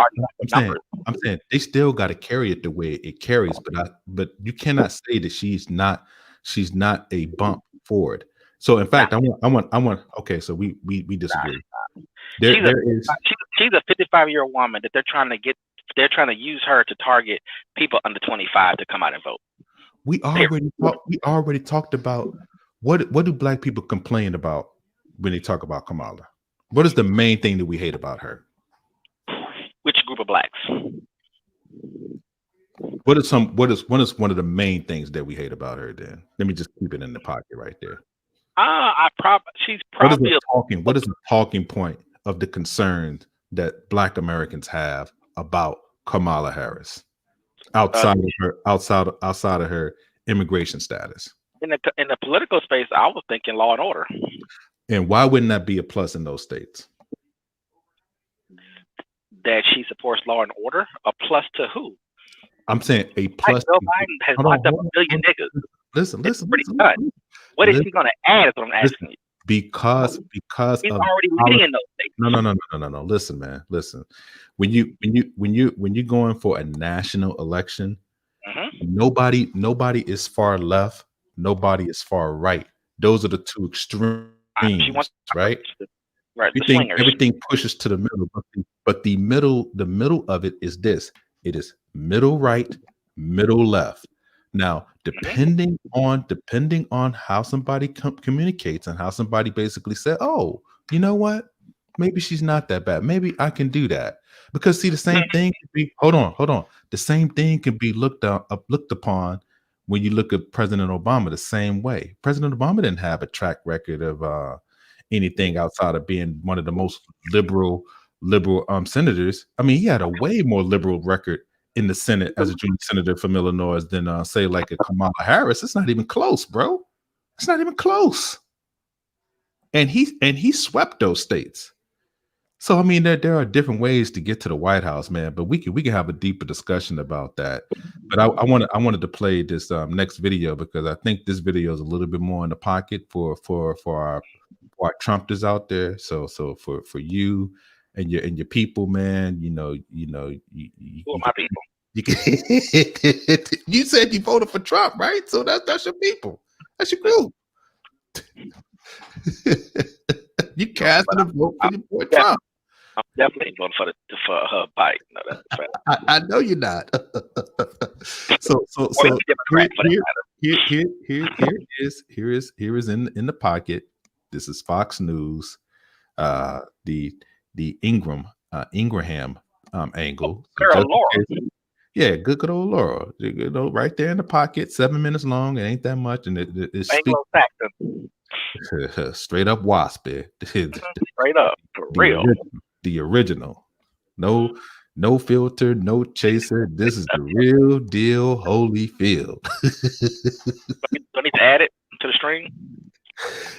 Speaker 2: I'm saying they still got to carry it the way it carries, but you cannot say that she's not a bump forward. So in fact, I want. Okay, so we disagree.
Speaker 1: She's a 55-year-old woman that they're trying to use her to target people under 25 to come out and vote.
Speaker 2: We already talked about what do black people complain about when they talk about Kamala? What is the main thing that we hate about her?
Speaker 1: Which group of blacks?
Speaker 2: What is one of the main things that we hate about her? Then let me just keep it in the pocket right there.
Speaker 1: She's probably
Speaker 2: what is the talking point of the concerns that Black Americans have about Kamala Harris outside of her immigration status?
Speaker 1: In the political space, I was thinking law and order.
Speaker 2: And why wouldn't that be a plus in those states?
Speaker 1: That she supports law and order? A plus to who?
Speaker 2: I'm saying a plus.
Speaker 1: Joe Biden has locked up a billion niggas.
Speaker 2: Listen.
Speaker 1: What is he going to add? Is what I'm asking you.
Speaker 2: Because
Speaker 1: he's already leading in those states.
Speaker 2: No. Listen, man. Listen. When you're going for a national election, nobody is far left. Nobody is far right. Those are the two extremes, right?
Speaker 1: Right.
Speaker 2: You think everything pushes to the middle, but the middle of it is this. It is middle right, middle left. Now, depending on how somebody communicates and how somebody basically said, "Oh, you know what? Maybe she's not that bad. Maybe I can do that." Because see, the same thing can be. Hold on. The same thing can be looked upon when you look at President Obama the same way. President Obama didn't have a track record of anything outside of being one of the most liberal senators. I mean, he had a way more liberal record in the Senate as a junior senator from Illinois than say like a Kamala Harris. It's not even close, bro. It's not even close. And he swept those states. So I mean, there are different ways to get to the White House, man. But we can have a deeper discussion about that. But I wanted to play this next video because I think this video is a little bit more in the pocket for our Trumpers out there. So for you and your people, man, you
Speaker 1: my people.
Speaker 2: You said you voted for Trump, right? So that's your people. That's your group. You cast a vote for your boy Trump.
Speaker 1: I'm definitely voting for Biden. No, that's a fact.
Speaker 2: I know you're not. so here is in the pocket. This is Fox News. The Ingraham angle.
Speaker 1: Girl, Laura.
Speaker 2: Yeah, good old Laura. You know, right there in the pocket, 7 minutes long. It ain't that much, and it's
Speaker 1: Anglo-Saxon.
Speaker 2: Straight up wasp.
Speaker 1: Straight up, for real.
Speaker 2: The original. No filter, no chaser. This is the real deal, Holyfield.
Speaker 1: Do I need to add it to the stream?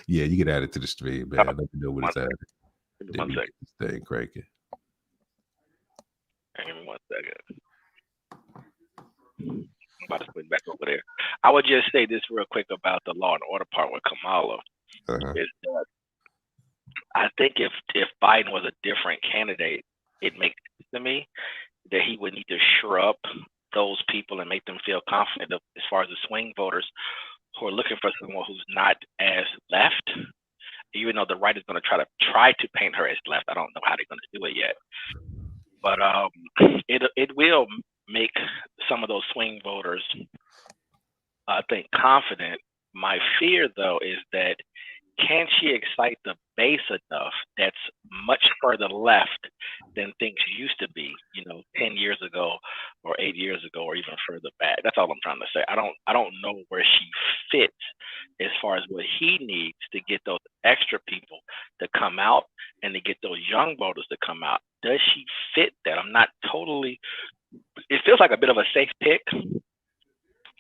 Speaker 2: Yeah, you can add it to the stream, man. Let me know what it's at.
Speaker 1: Give me 1 second.
Speaker 2: This thing cranking.
Speaker 1: Give me 1 second. I'm about to swing back over there. I would just say this real quick about the law and order part with Kamala. Is that I think if Biden was a different candidate, it makes sense to me that he would need to shore up those people and make them feel confident as far as the swing voters who are looking for someone who's not as left. Even though the right is going to try to paint her as left, I don't know how they're going to do it yet. But it will make some of those swing voters, I think, confident. My fear, though, is that can she excite the base enough that's much further left than things used to be, 10 years ago or 8 years ago or even further back? That's all I'm trying to say. I don't know where she fits as far as what he needs to get those extra people to come out and to get those young voters to come out. Does she fit that? I'm not totally. It feels like a bit of a safe pick.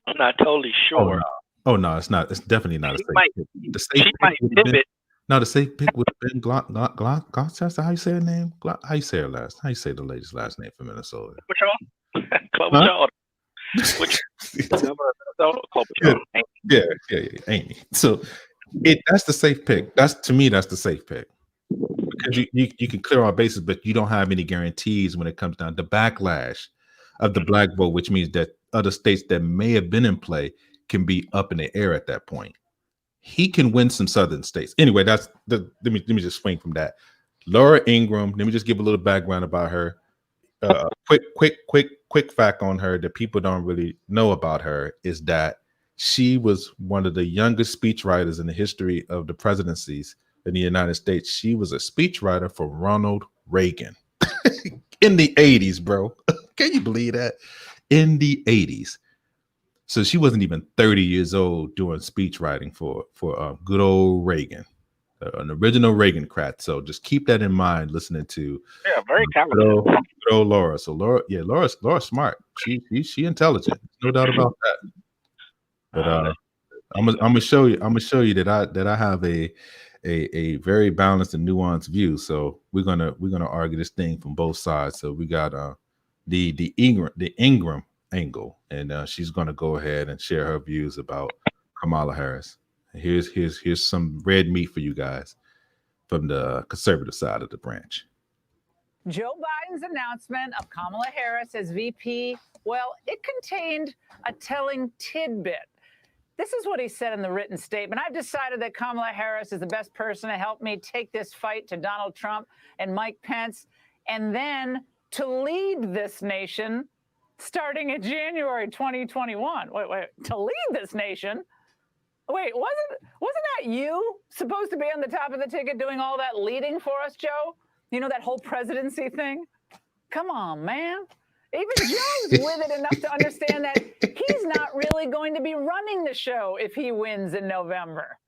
Speaker 1: I'm not totally sure.
Speaker 2: Oh no, it's not. It's definitely not a safe pick. The safe
Speaker 1: She might pivot.
Speaker 2: The safe pick would have been Gloucester. How you say her name? How you say her last? How you say the lady's last name from Minnesota?
Speaker 1: Klobuchar.
Speaker 2: Yeah, Amy. So that's the safe pick. To me, that's the safe pick. Because you can clear our bases, but you don't have any guarantees when it comes down to backlash of the black vote, which means that other states that may have been in play can be up in the air at that point. He can win some southern states. Anyway, let me just swing from that. Laura Ingraham, let me just give a little background about her. Quick fact on her that people don't really know about her is that she was one of the youngest speechwriters in the history of the presidencies in the United States. She was a speechwriter for Ronald Reagan in the 80s, bro. Can you believe that? In the 80s. So she wasn't even 30 years old doing speech writing for good old Reagan, an original Reagan-crat. So just keep that in mind listening to
Speaker 1: very talented.
Speaker 2: Good old Laura. So Laura's smart. She intelligent. No doubt about that. But I'm gonna show you that I have a very balanced and nuanced view. So we're gonna argue this thing from both sides. So we got the Ingraham angle, and she's going to go ahead and share her views about Kamala Harris. Here's some red meat for you guys from the conservative side of the branch.
Speaker 15: Joe Biden's announcement of Kamala Harris as VP, well, it contained a telling tidbit. This is what he said in the written statement. I've decided that Kamala Harris is the best person to help me take this fight to Donald Trump and Mike Pence, and then to lead this nation starting in January 2021. Wait, to lead this nation? Wait, wasn't that you supposed to be on the top of the ticket doing all that leading for us, Joe? That whole presidency thing? Come on, man. Even Joe's with it enough to understand that he's not really going to be running the show if he wins in November.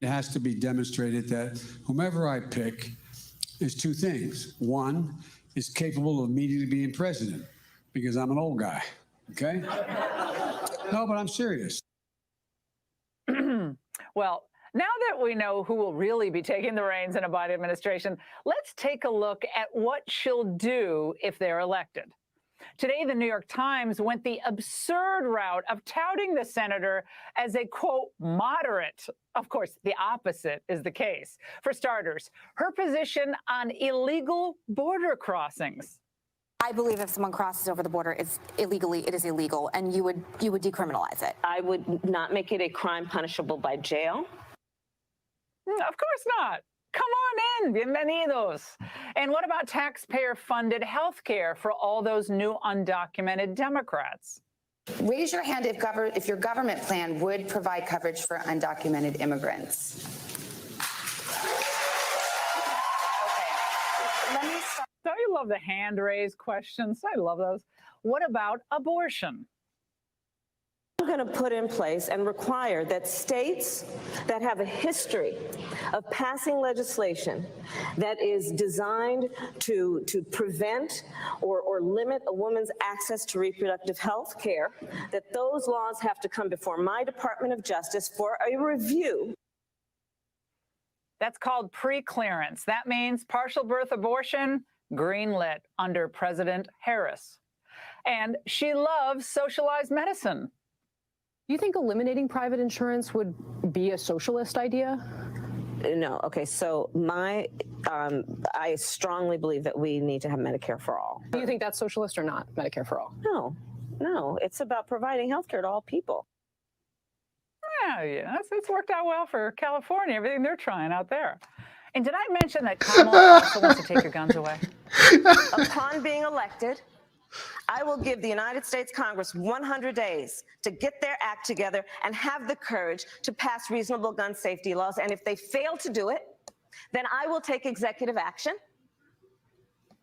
Speaker 4: It has to be demonstrated that whomever I pick is two things. One, is capable of immediately being president, because I'm an old guy, okay? No, but I'm serious.
Speaker 15: Well, now that we know who will really be taking the reins in a Biden administration, let's take a look at what she'll do if they're elected. Today, the New York Times went the absurd route of touting the senator as a, quote, moderate. Of course, the opposite is the case. For starters, her position on illegal border crossings.
Speaker 16: I believe if someone crosses over the border, it's illegally, it is illegal, and you would decriminalize it.
Speaker 11: I would not make it a crime punishable by jail.
Speaker 15: Of course not. Come on in, bienvenidos. And what about taxpayer-funded health care for all those new undocumented Democrats?
Speaker 16: Raise your hand if your government plan would provide coverage for undocumented immigrants.
Speaker 15: Let me start. Don't you love the hand raise questions? I love those. What about abortion?
Speaker 11: I'm going to put in place and require that states that have a history of passing legislation that is designed to prevent or limit a woman's access to reproductive health care, that those laws have to come before my Department of Justice for a review.
Speaker 15: That's called pre-clearance. That means partial birth abortion, greenlit under President Harris. And she loves socialized medicine.
Speaker 17: Do you think eliminating private insurance would be a socialist idea?
Speaker 11: No. Okay. So I strongly believe that we need to have Medicare for all.
Speaker 17: Do you think that's socialist or not, Medicare for all?
Speaker 11: No. It's about providing health care to all people.
Speaker 15: Yeah, it's worked out well for California, everything they're trying out there. And did I mention that Kamala also wants to take your guns away?
Speaker 11: Upon being elected, I will give the United States Congress 100 days to get their act together and have the courage to pass reasonable gun safety laws. And if they fail to do it, then I will take executive action.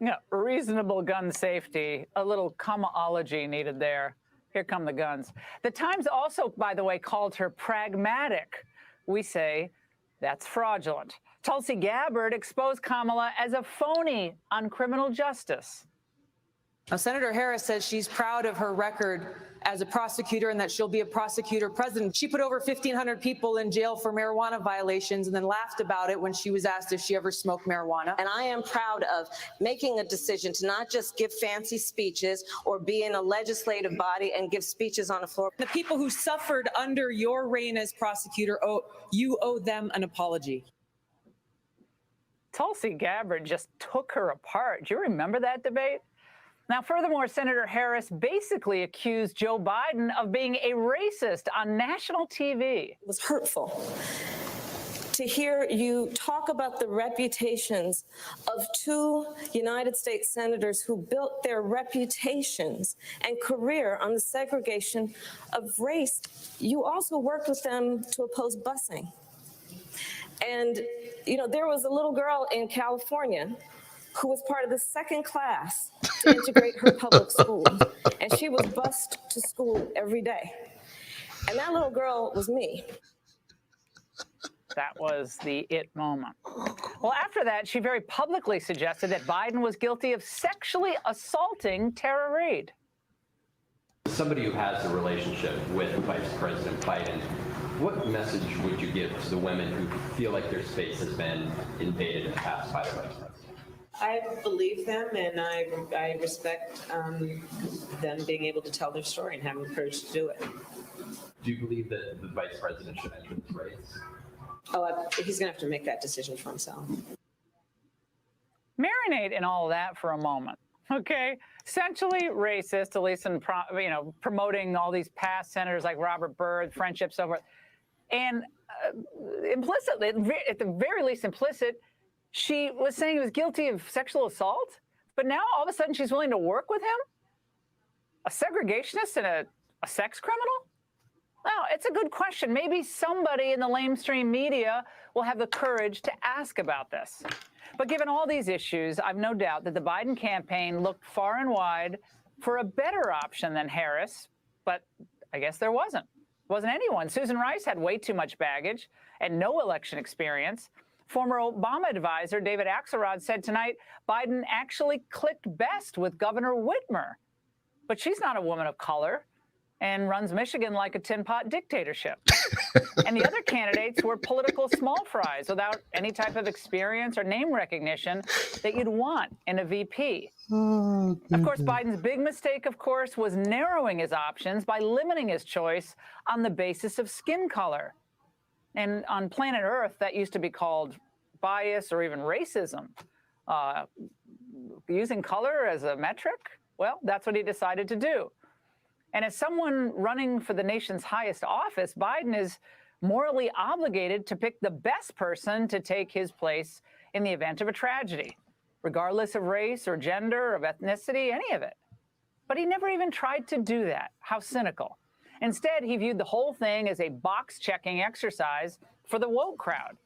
Speaker 15: Yeah, reasonable gun safety, a little commaology needed there. Here come the guns. The Times also, by the way, called her pragmatic. We say that's fraudulent. Tulsi Gabbard exposed Kamala as a phony on criminal justice.
Speaker 18: Now, Senator Harris says she's proud of her record as a prosecutor and that she'll be a prosecutor president. She put over 1,500 people in jail for marijuana violations and then laughed about it when she was asked if she ever smoked marijuana.
Speaker 11: And I am proud of making a decision to not just give fancy speeches or be in a legislative body and give speeches on the floor.
Speaker 18: The people who suffered under your reign as prosecutor, you owe them an apology.
Speaker 15: Tulsi Gabbard just took her apart. Do you remember that debate? Now, furthermore, Senator Harris basically accused Joe Biden of being a racist on national TV.
Speaker 11: It was hurtful to hear you talk about the reputations of two United States senators who built their reputations and career on the segregation of race. You also worked with them to oppose busing. And, you know, there was a little girl in California who was part of the second class to integrate her public school. And she was bused to school every day. And that little girl was me.
Speaker 15: That was the it moment. Well, after that, she very publicly suggested that Biden was guilty of sexually assaulting Tara Reade.
Speaker 19: Somebody who has a relationship with Vice President Biden, what message would you give to the women who feel like their space has been invaded in the past by the Vice President?
Speaker 11: I believe them, and I respect them being able to tell their story and having the courage to do it.
Speaker 19: Do you believe that the Vice President should enter this race?
Speaker 11: He's going to have to make that decision for himself.
Speaker 15: Marinate in all of that for a moment, okay? Essentially racist, at least in promoting all these past senators like Robert Byrd, friendship, so forth. And implicitly, at the very least implicit, she was saying he was guilty of sexual assault, but now all of a sudden she's willing to work with him? A segregationist and a sex criminal? Well, it's a good question. Maybe somebody in the lamestream media will have the courage to ask about this. But given all these issues, I've no doubt that the Biden campaign looked far and wide for a better option than Harris, but I guess there wasn't. Wasn't anyone. Susan Rice had way too much baggage and no election experience. Former Obama advisor David Axelrod said tonight Biden actually clicked best with Governor Whitmer. But she's not a woman of color. and runs Michigan like a tin pot dictatorship. And the other candidates were political small fries without any type of experience or name recognition that you'd want in a VP. Of course, Biden's big mistake, of course, was narrowing his options by limiting his choice on the basis of skin color. And on planet Earth, that used to be called bias or even racism. Using color as a metric, well, that's what he decided to do. And as someone running for the nation's highest office, Biden is morally obligated to pick the best person to take his place in the event of a tragedy, regardless of race or gender, of ethnicity, any of it. But he never even tried to do that. How cynical. Instead, he viewed the whole thing as a box-checking exercise for the woke crowd.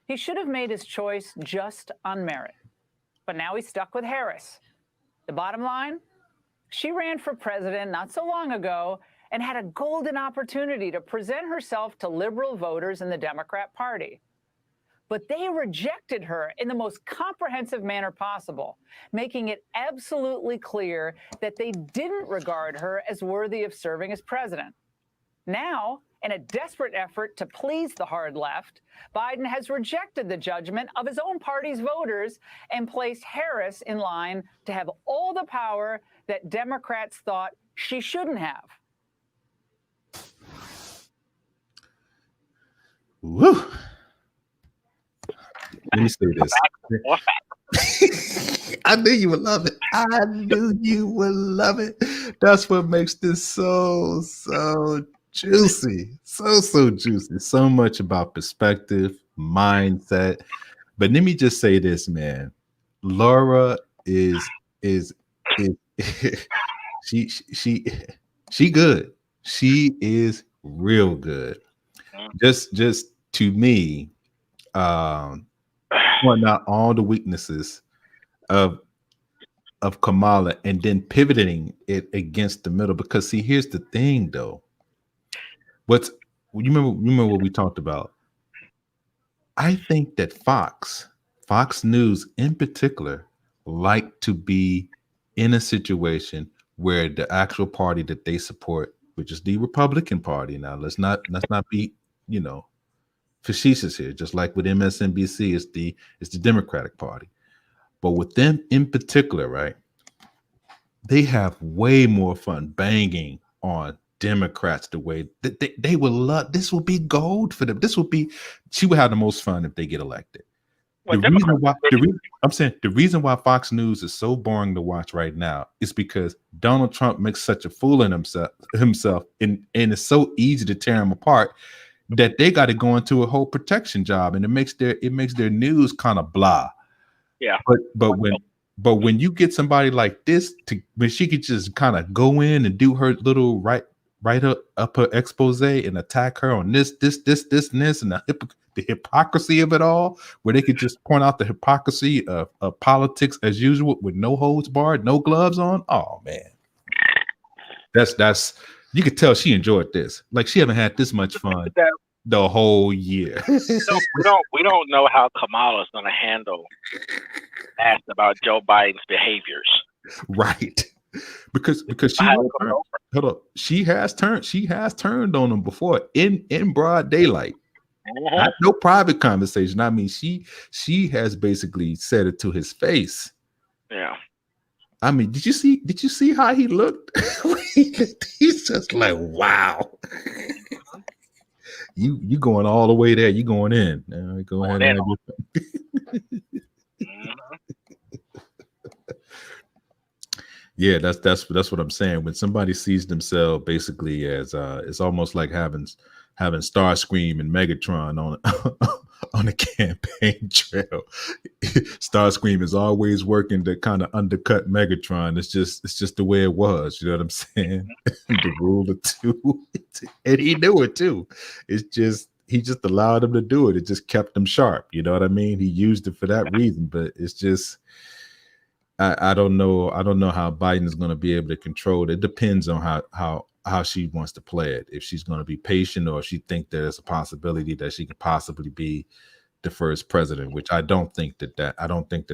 Speaker 15: He should have made his choice just on merit. But now he's stuck with Harris. The bottom line? She ran for president not so long ago and had a golden opportunity to present herself to liberal voters in the Democrat Party. But they rejected her in the most comprehensive manner possible, making it absolutely clear that they didn't regard her as worthy of serving as president. Now, in a desperate effort to please the hard left, Biden has rejected the judgment of his own party's voters and placed Harris in line to have all the power that Democrats thought she shouldn't have.
Speaker 2: Woo. Let me say this. I knew you would love it. I knew you would love it. That's what makes this so juicy. So juicy. So much about perspective, mindset. But let me just say this, man. Laura is she good. She is real good. Just to me, pointing out all the weaknesses of Kamala and then pivoting it against the middle. Because see, here's the thing though. You remember what we talked about? I think that Fox News in particular like to be in a situation where the actual party that they support, which is the Republican Party. Now let's not be, facetious here. Just like with MSNBC, it's the Democratic Party. But with them in particular, right? They have way more fun banging on Democrats the way that they would love. This will be gold for them. She would have the most fun if they get elected. The reason why Fox News is so boring to watch right now is because Donald Trump makes such a fool in himself and it's so easy to tear him apart that they got to go into a whole protection job, and it makes their news kind of blah.
Speaker 1: Yeah.
Speaker 2: But when you get somebody like this when she could just kind of go in and do her little write up her expose and attack her on this, and this, and the hypocrisy of it all, where they could just point out the hypocrisy of politics as usual with no holds barred, no gloves on. Oh man, that's you could tell she enjoyed this. Like she haven't had this much fun the whole year.
Speaker 1: we don't know how Kamala is going to handle asked about Joe Biden's behaviors.
Speaker 2: Right. Because she has turned on him before in broad daylight. Not no private conversation. I mean, she has basically said it to his face.
Speaker 1: Yeah.
Speaker 2: I mean, did you see how he looked? He's just like, wow. You going all the way there. You going in. Go ahead and yeah, that's what I'm saying. When somebody sees themselves basically as it's almost like having Starscream and Megatron on a campaign trail. Starscream is always working to kind of undercut Megatron. It's just the way it was. You know what I'm saying? The rule of two, and he knew it too. It's just he just allowed him to do it. It just kept him sharp. You know what I mean? He used it for that reason, but it's just. I don't know how Biden is going to be able to control it. It depends on how she wants to play it. If she's going to be patient, or if she thinks there's a possibility that she could possibly be the first president, which I don't think that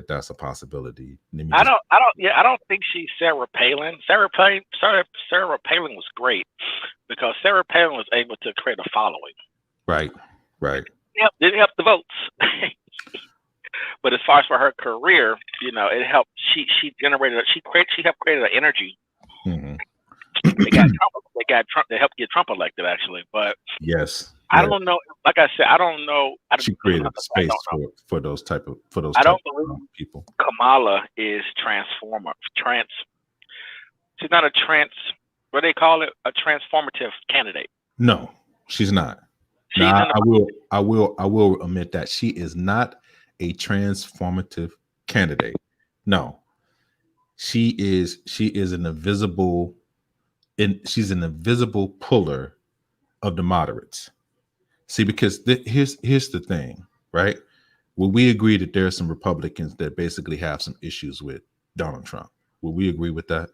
Speaker 2: that's a possibility.
Speaker 1: I don't think she's Sarah Palin. Sarah Palin was great because Sarah Palin was able to create a following.
Speaker 2: Right.
Speaker 1: It helped the votes. But as far as for her career, it helped. She helped create an energy.
Speaker 2: Mm-hmm.
Speaker 1: They got Trump. They helped get Trump elected, actually. But
Speaker 2: yes,
Speaker 1: I don't know. Like I said, I don't know.
Speaker 2: She created a space for those type of
Speaker 1: I don't believe
Speaker 2: people.
Speaker 1: Kamala is She's not a what do they call it? A transformative candidate.
Speaker 2: No, she's not. Now, I will admit that she is not a transformative candidate. No, she's an invisible puller of the moderates. See, because here's the thing, right? Will we agree that there are some Republicans that basically have some issues with Donald Trump? Will we agree with that?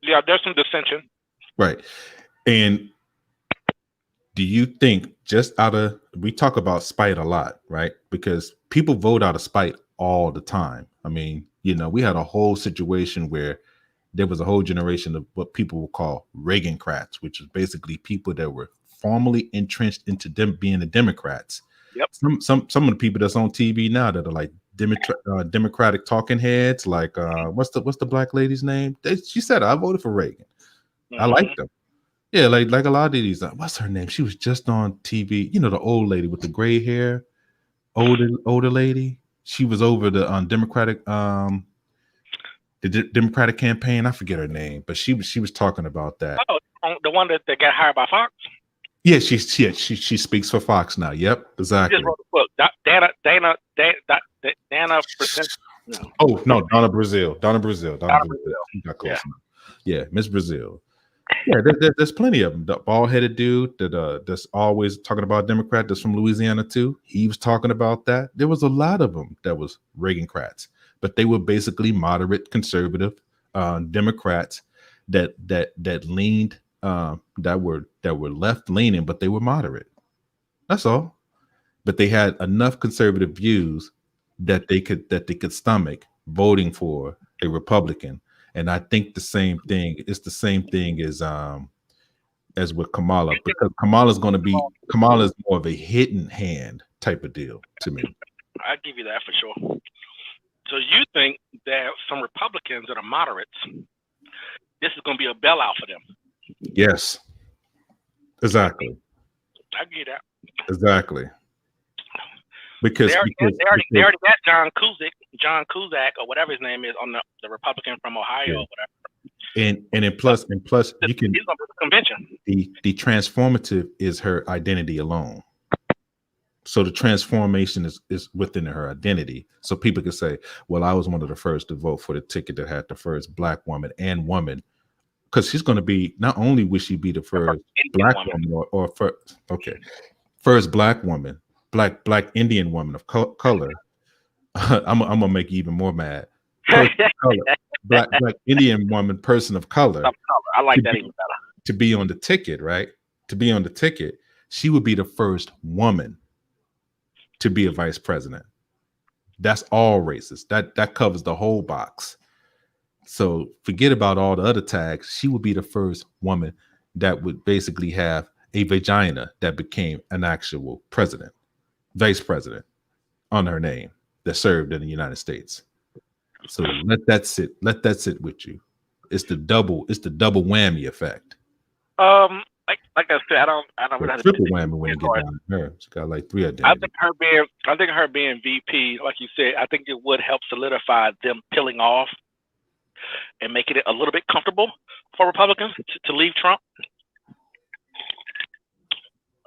Speaker 1: Yeah, there's some dissension.
Speaker 2: Right. And do you think we talk about spite a lot, right? Because people vote out of spite all the time. I mean, we had a whole situation where there was a whole generation of what people will call Reagan-crats, which is basically people that were formally entrenched into them being the Democrats.
Speaker 1: Yep.
Speaker 2: Some of the people that's on TV now that are like Democratic talking heads, like what's the black lady's name? She said, I voted for Reagan.
Speaker 1: Mm-hmm.
Speaker 2: I like them. Yeah, like a lot of these. What's her name? She was just on TV. The old lady with the gray hair, older lady. She was over the Democratic Democratic campaign. I forget her name, but she was talking about that.
Speaker 1: Oh, the one that got hired by Fox.
Speaker 2: Yeah, she speaks for Fox now. Yep, exactly.
Speaker 1: She just wrote a book. Dana. No.
Speaker 2: Oh no, Donna Brazile. You got close enough. Yeah, Miss Brazile. Yeah, there's plenty of them. The bald-headed dude that's always talking about Democrat, that's from Louisiana too. He was talking about that. There was a lot of them that was Reagan-crats, but they were basically moderate, conservative Democrats that leaned that were left-leaning, but they were moderate. That's all. But they had enough conservative views that they could stomach voting for a Republican. And I think the same thing. It's the same thing as with Kamala, because Kamala's more of a hidden hand type of deal to me.
Speaker 1: I give you that for sure. So you think that some Republicans that are moderates, this is going to be a bailout for them?
Speaker 2: Yes, exactly.
Speaker 1: I give you that.
Speaker 2: Exactly. Because
Speaker 1: they already got John Cusack, or whatever his name is, on the Republican from Ohio or whatever.
Speaker 2: And plus you can,
Speaker 1: he's going to the convention.
Speaker 2: The transformative is her identity alone. So the transformation is within her identity. So people can say, well, I was one of the first to vote for the ticket that had the first black woman and woman, because she's going to be, not only will she be the first black woman or first black woman, black Indian woman of color. I'm gonna make you even more mad. Black Indian woman, person of color.
Speaker 1: I like that even better.
Speaker 2: To be on the ticket, right? To be on the ticket, she would be the first woman to be a vice president. That's all races. That covers the whole box. So forget about all the other tags. She would be the first woman that would basically have a vagina that became an actual president, vice president on her name that served in the United States. So let that sit with you. It's the double whammy effect.
Speaker 1: Like I said, I don't really
Speaker 2: triple whammy when you get down to her. She got like 3 identities.
Speaker 1: I think her being VP, like you said, I think it would help solidify them peeling off and making it a little bit comfortable for Republicans to leave Trump.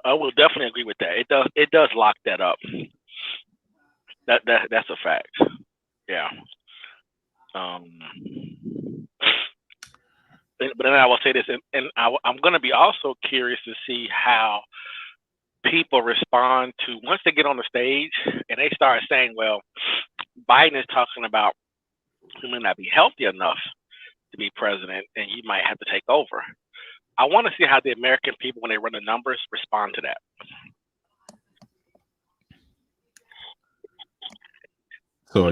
Speaker 1: I will definitely agree with that. It does lock that up. That's a fact. Yeah. But then I will say this, and I'm going to be also curious to see how people respond to, once they get on the stage and they start saying, well, Biden is talking about he may not be healthy enough to be president and he might have to take over. I want to see how the American people, when they run the numbers, respond to that.
Speaker 2: So are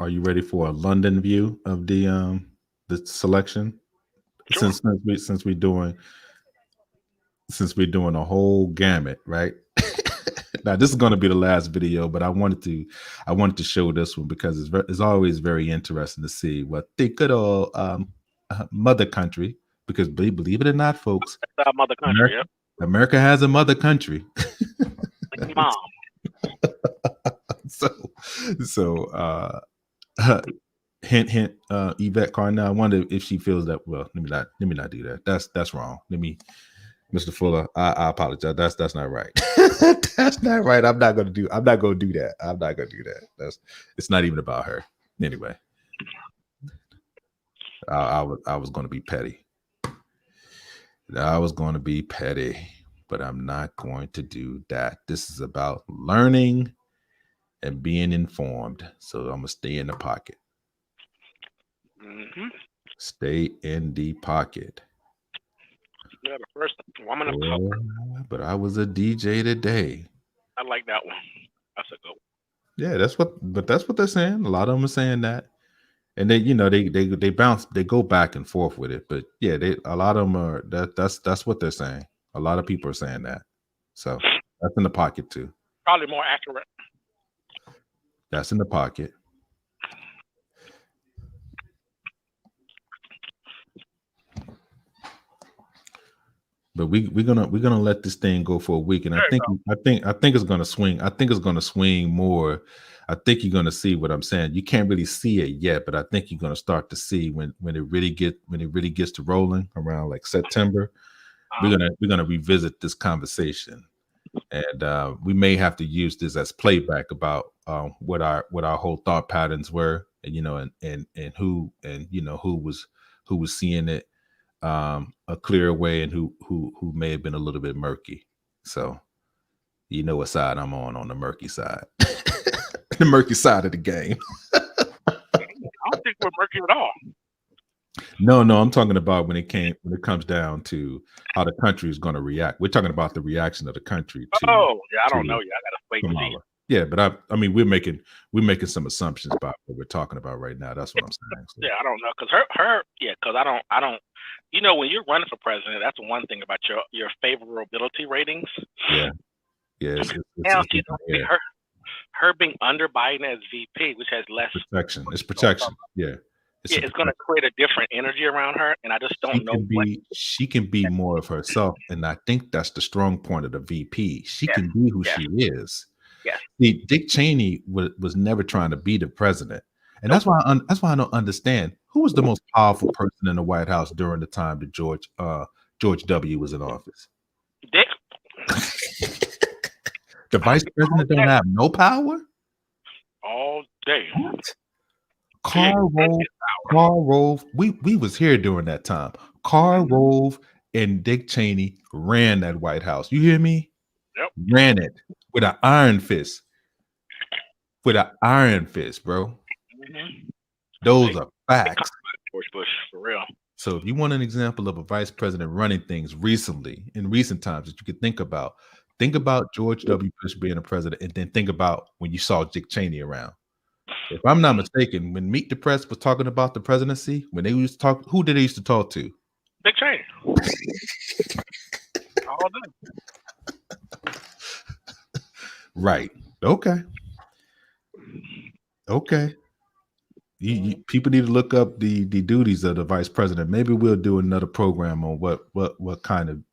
Speaker 2: you ready for a London view of the selection?
Speaker 1: Sure.
Speaker 2: Since we're doing a whole gamut, right? Now this is going to be the last video, but I wanted to show this one because it's always very interesting to see what the good old mother country, because believe it or not, folks,
Speaker 1: That's our mother country. Yep.
Speaker 2: America has a mother country.
Speaker 1: Like mom.
Speaker 2: So hint Yvette Carnell. I wonder if she feels that. Well, let me not do that. That's wrong. Mr. Fuller, I apologize. That's not right. That's not right. I'm not gonna do that. It's not even about her. Anyway. I was gonna be petty. But I'm not going to do that. This is about learning and being informed. So I'm gonna stay in the pocket.
Speaker 1: Mm-hmm.
Speaker 2: Stay in the pocket.
Speaker 1: Yeah, the first woman of color.
Speaker 2: But I was a DJ today.
Speaker 1: I like that one. That's a good one.
Speaker 2: Yeah, that's what they're saying. A lot of them are saying that. And they bounce, they go back and forth with it. But yeah, a lot of them are that's what they're saying. A lot of people are saying that. So that's in the pocket too.
Speaker 1: Probably more accurate.
Speaker 2: That's in the pocket. But we're gonna let this thing go for a week, and I think it's gonna swing. I think it's gonna swing more. I think you're gonna see what I'm saying. You can't really see it yet, but I think you're gonna start to see when it really gets to rolling around like September. We're gonna revisit this conversation, and we may have to use this as playback about what our whole thought patterns were, and who was seeing it a clear way, and who may have been a little bit murky. So you know what side I'm on the murky side. The murky side of the game.
Speaker 1: I don't think we're murky at all.
Speaker 2: No, I'm talking about when it comes down to how the country is going to react. We're talking about the reaction of the country to,
Speaker 1: yeah, I don't know. Yeah, I gotta wait
Speaker 2: Kamala.
Speaker 1: and see.
Speaker 2: Yeah, but I mean we're making some assumptions about what we're talking about right now. That's what I'm saying. So.
Speaker 1: Yeah, I don't know, because because I don't. When you're running for president, that's one thing about your favorability ratings.
Speaker 2: Yeah.
Speaker 1: Her being under Biden as VP, which has less
Speaker 2: protection. It's protection. Yeah.
Speaker 1: It's going to create a different energy around her, and I just don't know.
Speaker 2: She can be more of herself, and I think that's the strong point of the VP. She can be who she is.
Speaker 1: Yes.
Speaker 2: See, Dick Cheney was never trying to be the president, and that's why I don't understand who was the most powerful person in the White House during the time that George W. was in office.
Speaker 1: Dick.
Speaker 2: The vice president don't have no power
Speaker 1: all day.
Speaker 2: What? Karl Rove, we was here during that time. Karl Rove and Dick Cheney ran that White House. You hear me?
Speaker 1: Yep.
Speaker 2: Ran it with an iron fist. With an iron fist, bro.
Speaker 1: Mm-hmm.
Speaker 2: Those are facts.
Speaker 1: George Bush, for real.
Speaker 2: So if you want an example of a vice president running things in recent times that you could think about George W. Bush being a president, and then think about when you saw Dick Cheney around. If I'm not mistaken, when Meet the Press was talking about the presidency, when they used to talk, who did they used to talk to?
Speaker 1: Dick Cheney. All day.
Speaker 2: Right. Okay. People need to look up the duties of the vice president. Maybe we'll do another program on what kind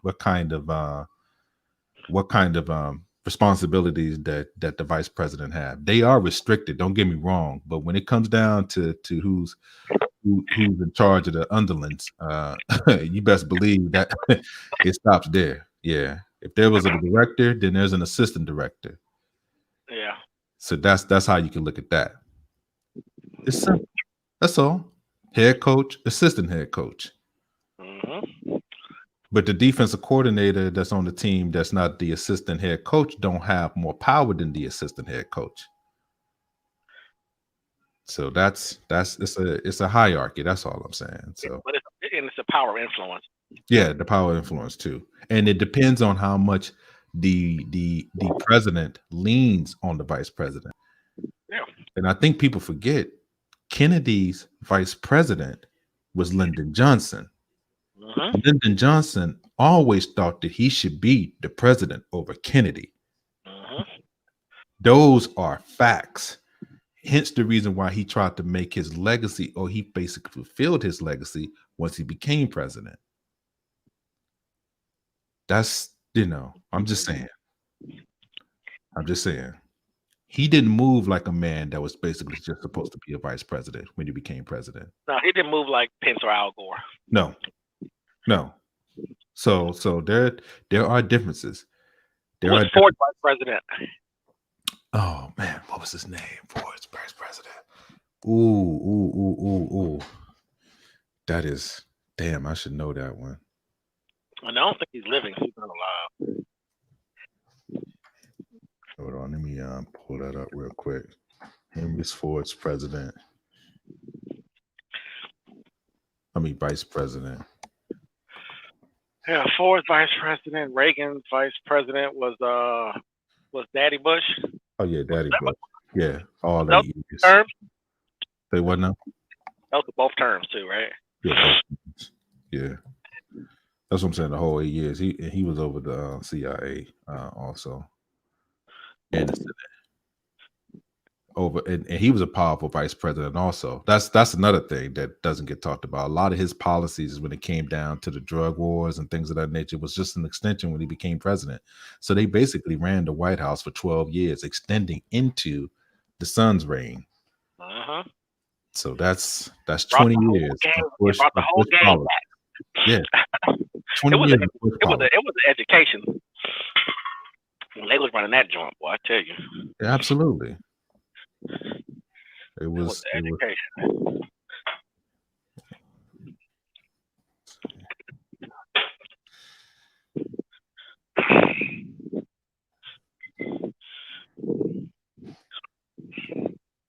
Speaker 2: of responsibilities that the vice president have. They are restricted, don't get me wrong, but when it comes down to who's in charge of the underlings, you best believe that it stops there. Yeah, if there was a director, then there's an assistant director.
Speaker 1: Yeah.
Speaker 2: So that's how you can look at that. It's simple. That's all. Head coach, assistant head coach.
Speaker 1: Mm-hmm.
Speaker 2: But the defensive coordinator that's on the team that's not the assistant head coach don't have more power than the assistant head coach. So it's a hierarchy. That's all I'm saying. So,
Speaker 1: but it's a power influence.
Speaker 2: Yeah, the power influence too, and it depends on how much the president leans on the vice president.
Speaker 1: Yeah.
Speaker 2: And I think people forget Kennedy's vice president was Lyndon Johnson.
Speaker 1: Mhm.
Speaker 2: Lyndon Johnson always thought that he should be the president over Kennedy.
Speaker 1: Mhm.
Speaker 2: Those are facts. Hence the reason why he tried to make his legacy, or he basically fulfilled his legacy once he became president. That's, I'm just saying. He didn't move like a man that was basically just supposed to be a vice president when he became president.
Speaker 1: No, he didn't move like Pence or Al Gore.
Speaker 2: No. So there are differences.
Speaker 1: Who was Ford's vice president?
Speaker 2: Oh man, what was his name? Ford's vice president. Ooh. That is, damn, I should know that one.
Speaker 1: And I don't think he's living. He's not alive.
Speaker 2: Hold on, let me pull that up real quick. Henry Ford's president. Vice president.
Speaker 1: Yeah, Ford's vice president. Reagan's vice president was Daddy Bush.
Speaker 2: Oh yeah, Daddy Bush. Yeah, all
Speaker 1: Those
Speaker 2: 8 years.
Speaker 1: terms?
Speaker 2: Say what now?
Speaker 1: Those are both terms too, right?
Speaker 2: Yeah. That's what I'm saying. The whole 8 years, he was over the CIA also, and the Senate. And he was a powerful vice president also. That's another thing that doesn't get talked about. A lot of his policies when it came down to the drug wars and things of that nature was just an extension when he became president. So they basically ran the White House for 12 years, extending into the son's reign.
Speaker 1: Uh-huh.
Speaker 2: So that's 20 years.
Speaker 1: Brought the whole game back.
Speaker 2: Yeah. 20 years.
Speaker 1: It was an education when they was running that joint, boy. I tell you.
Speaker 2: Yeah, absolutely. It was
Speaker 1: education.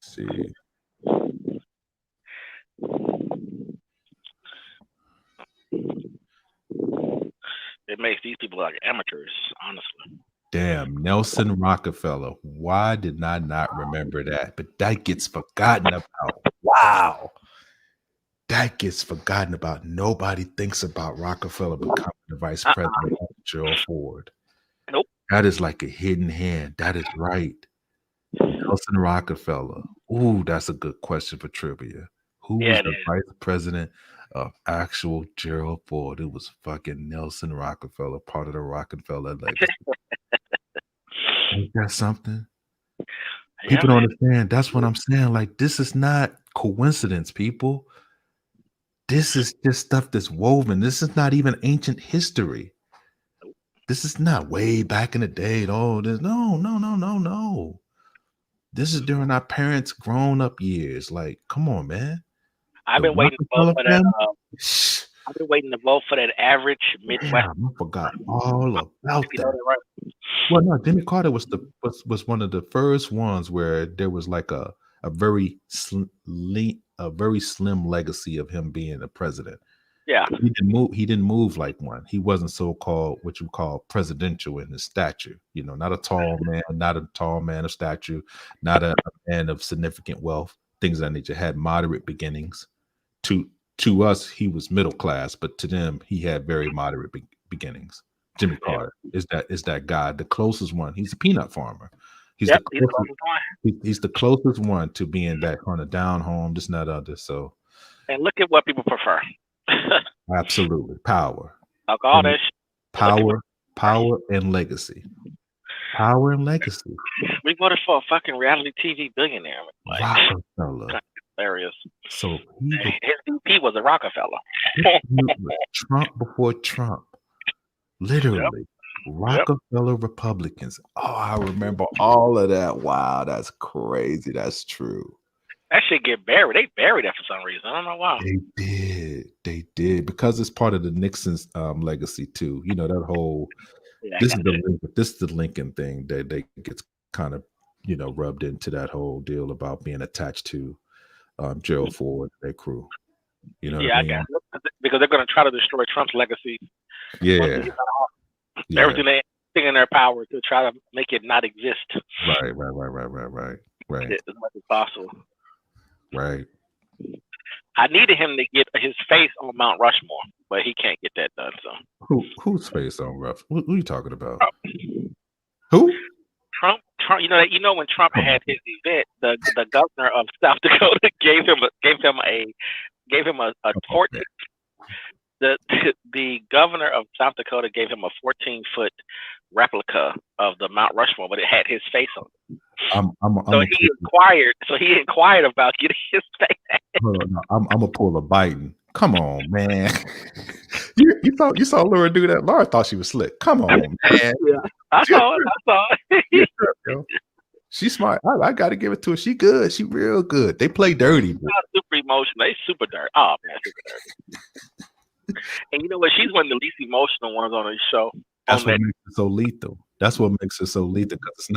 Speaker 2: See.
Speaker 1: It makes these people like amateurs, honestly.
Speaker 2: Damn, Nelson Rockefeller. Why did I not remember that? But that gets forgotten about. Wow. That gets forgotten about. Nobody thinks about Rockefeller becoming the vice president of Gerald Ford.
Speaker 1: Nope.
Speaker 2: That is like a hidden hand. That is right. Nelson Rockefeller. Ooh, that's a good question for trivia. Who was the vice president of actual Gerald Ford? It was fucking Nelson Rockefeller, part of the Rockefeller legacy. Ain't that something? People don't understand. That's what I'm saying. Like, this is not coincidence, people. This is just stuff that's woven. This is not even ancient history. This is not way back in the day. Oh, no. This is during our parents' grown-up years. Like, come on, man.
Speaker 1: I've been waiting to vote for that. I've been waiting to vote for that average Midwest.
Speaker 2: Damn, I forgot all about
Speaker 1: You know
Speaker 2: that.
Speaker 1: that, right?
Speaker 2: Well, no, Jimmy Carter was one of the first ones where there was like a very slim legacy of him being a president.
Speaker 1: Yeah.
Speaker 2: He didn't move like one. He wasn't so-called what you call presidential in his stature. Not a tall man, not a tall man of stature, not a man of significant wealth, things of that nature. Had moderate beginnings. To us, he was middle class, but to them, he had very moderate beginnings. Jimmy Carter is that guy, the closest one. He's a peanut farmer. He's the closest one to being that kind of down home, this and that other. So,
Speaker 1: and look at what people prefer.
Speaker 2: Absolutely, power.
Speaker 1: Like all that
Speaker 2: power and legacy. Power and legacy.
Speaker 1: We voted for a fucking reality TV billionaire. Like,
Speaker 2: Rockefeller.
Speaker 1: Hilarious.
Speaker 2: So
Speaker 1: his VP was a Rockefeller.
Speaker 2: Trump before Trump. Literally. Rockefeller Republicans. Oh, I remember all of that. Wow, that's crazy. That's true.
Speaker 1: That shit get buried. They buried that for some reason. I don't know why.
Speaker 2: They did because it's part of the Nixon's legacy too. That whole this is the Lincoln thing that gets kind of rubbed into that whole deal about being attached to Gerald Ford, their crew. What I mean?
Speaker 1: Because they're going to try to destroy Trump's legacy.
Speaker 2: Yeah.
Speaker 1: Everything in their power to try to make it not exist.
Speaker 2: Right. Right.
Speaker 1: as much as possible.
Speaker 2: Right.
Speaker 1: I needed him to get his face on Mount Rushmore, but he can't get that done. So
Speaker 2: Who's face on rough? Who are you talking about? Who?
Speaker 1: Trump. You know when Trump had his event, the governor of South Dakota gave him a 14. The governor of South Dakota gave him a 14-foot replica of the Mount Rushmore, but it had his face on it. He inquired about getting his face.
Speaker 2: I'm gonna pull a Biden. Come on, man. you saw Laura do that. Laura thought she was slick. Come on, man.
Speaker 1: Yeah, I saw it.
Speaker 2: She's smart. I got to give it to her. She good. She real good. They play dirty.
Speaker 1: Not super emotional. They super dirty. Oh man, super dirty. And you know what? She's one of the least emotional ones on the show.
Speaker 2: That's what makes it so lethal. That's what makes it so lethal, because it's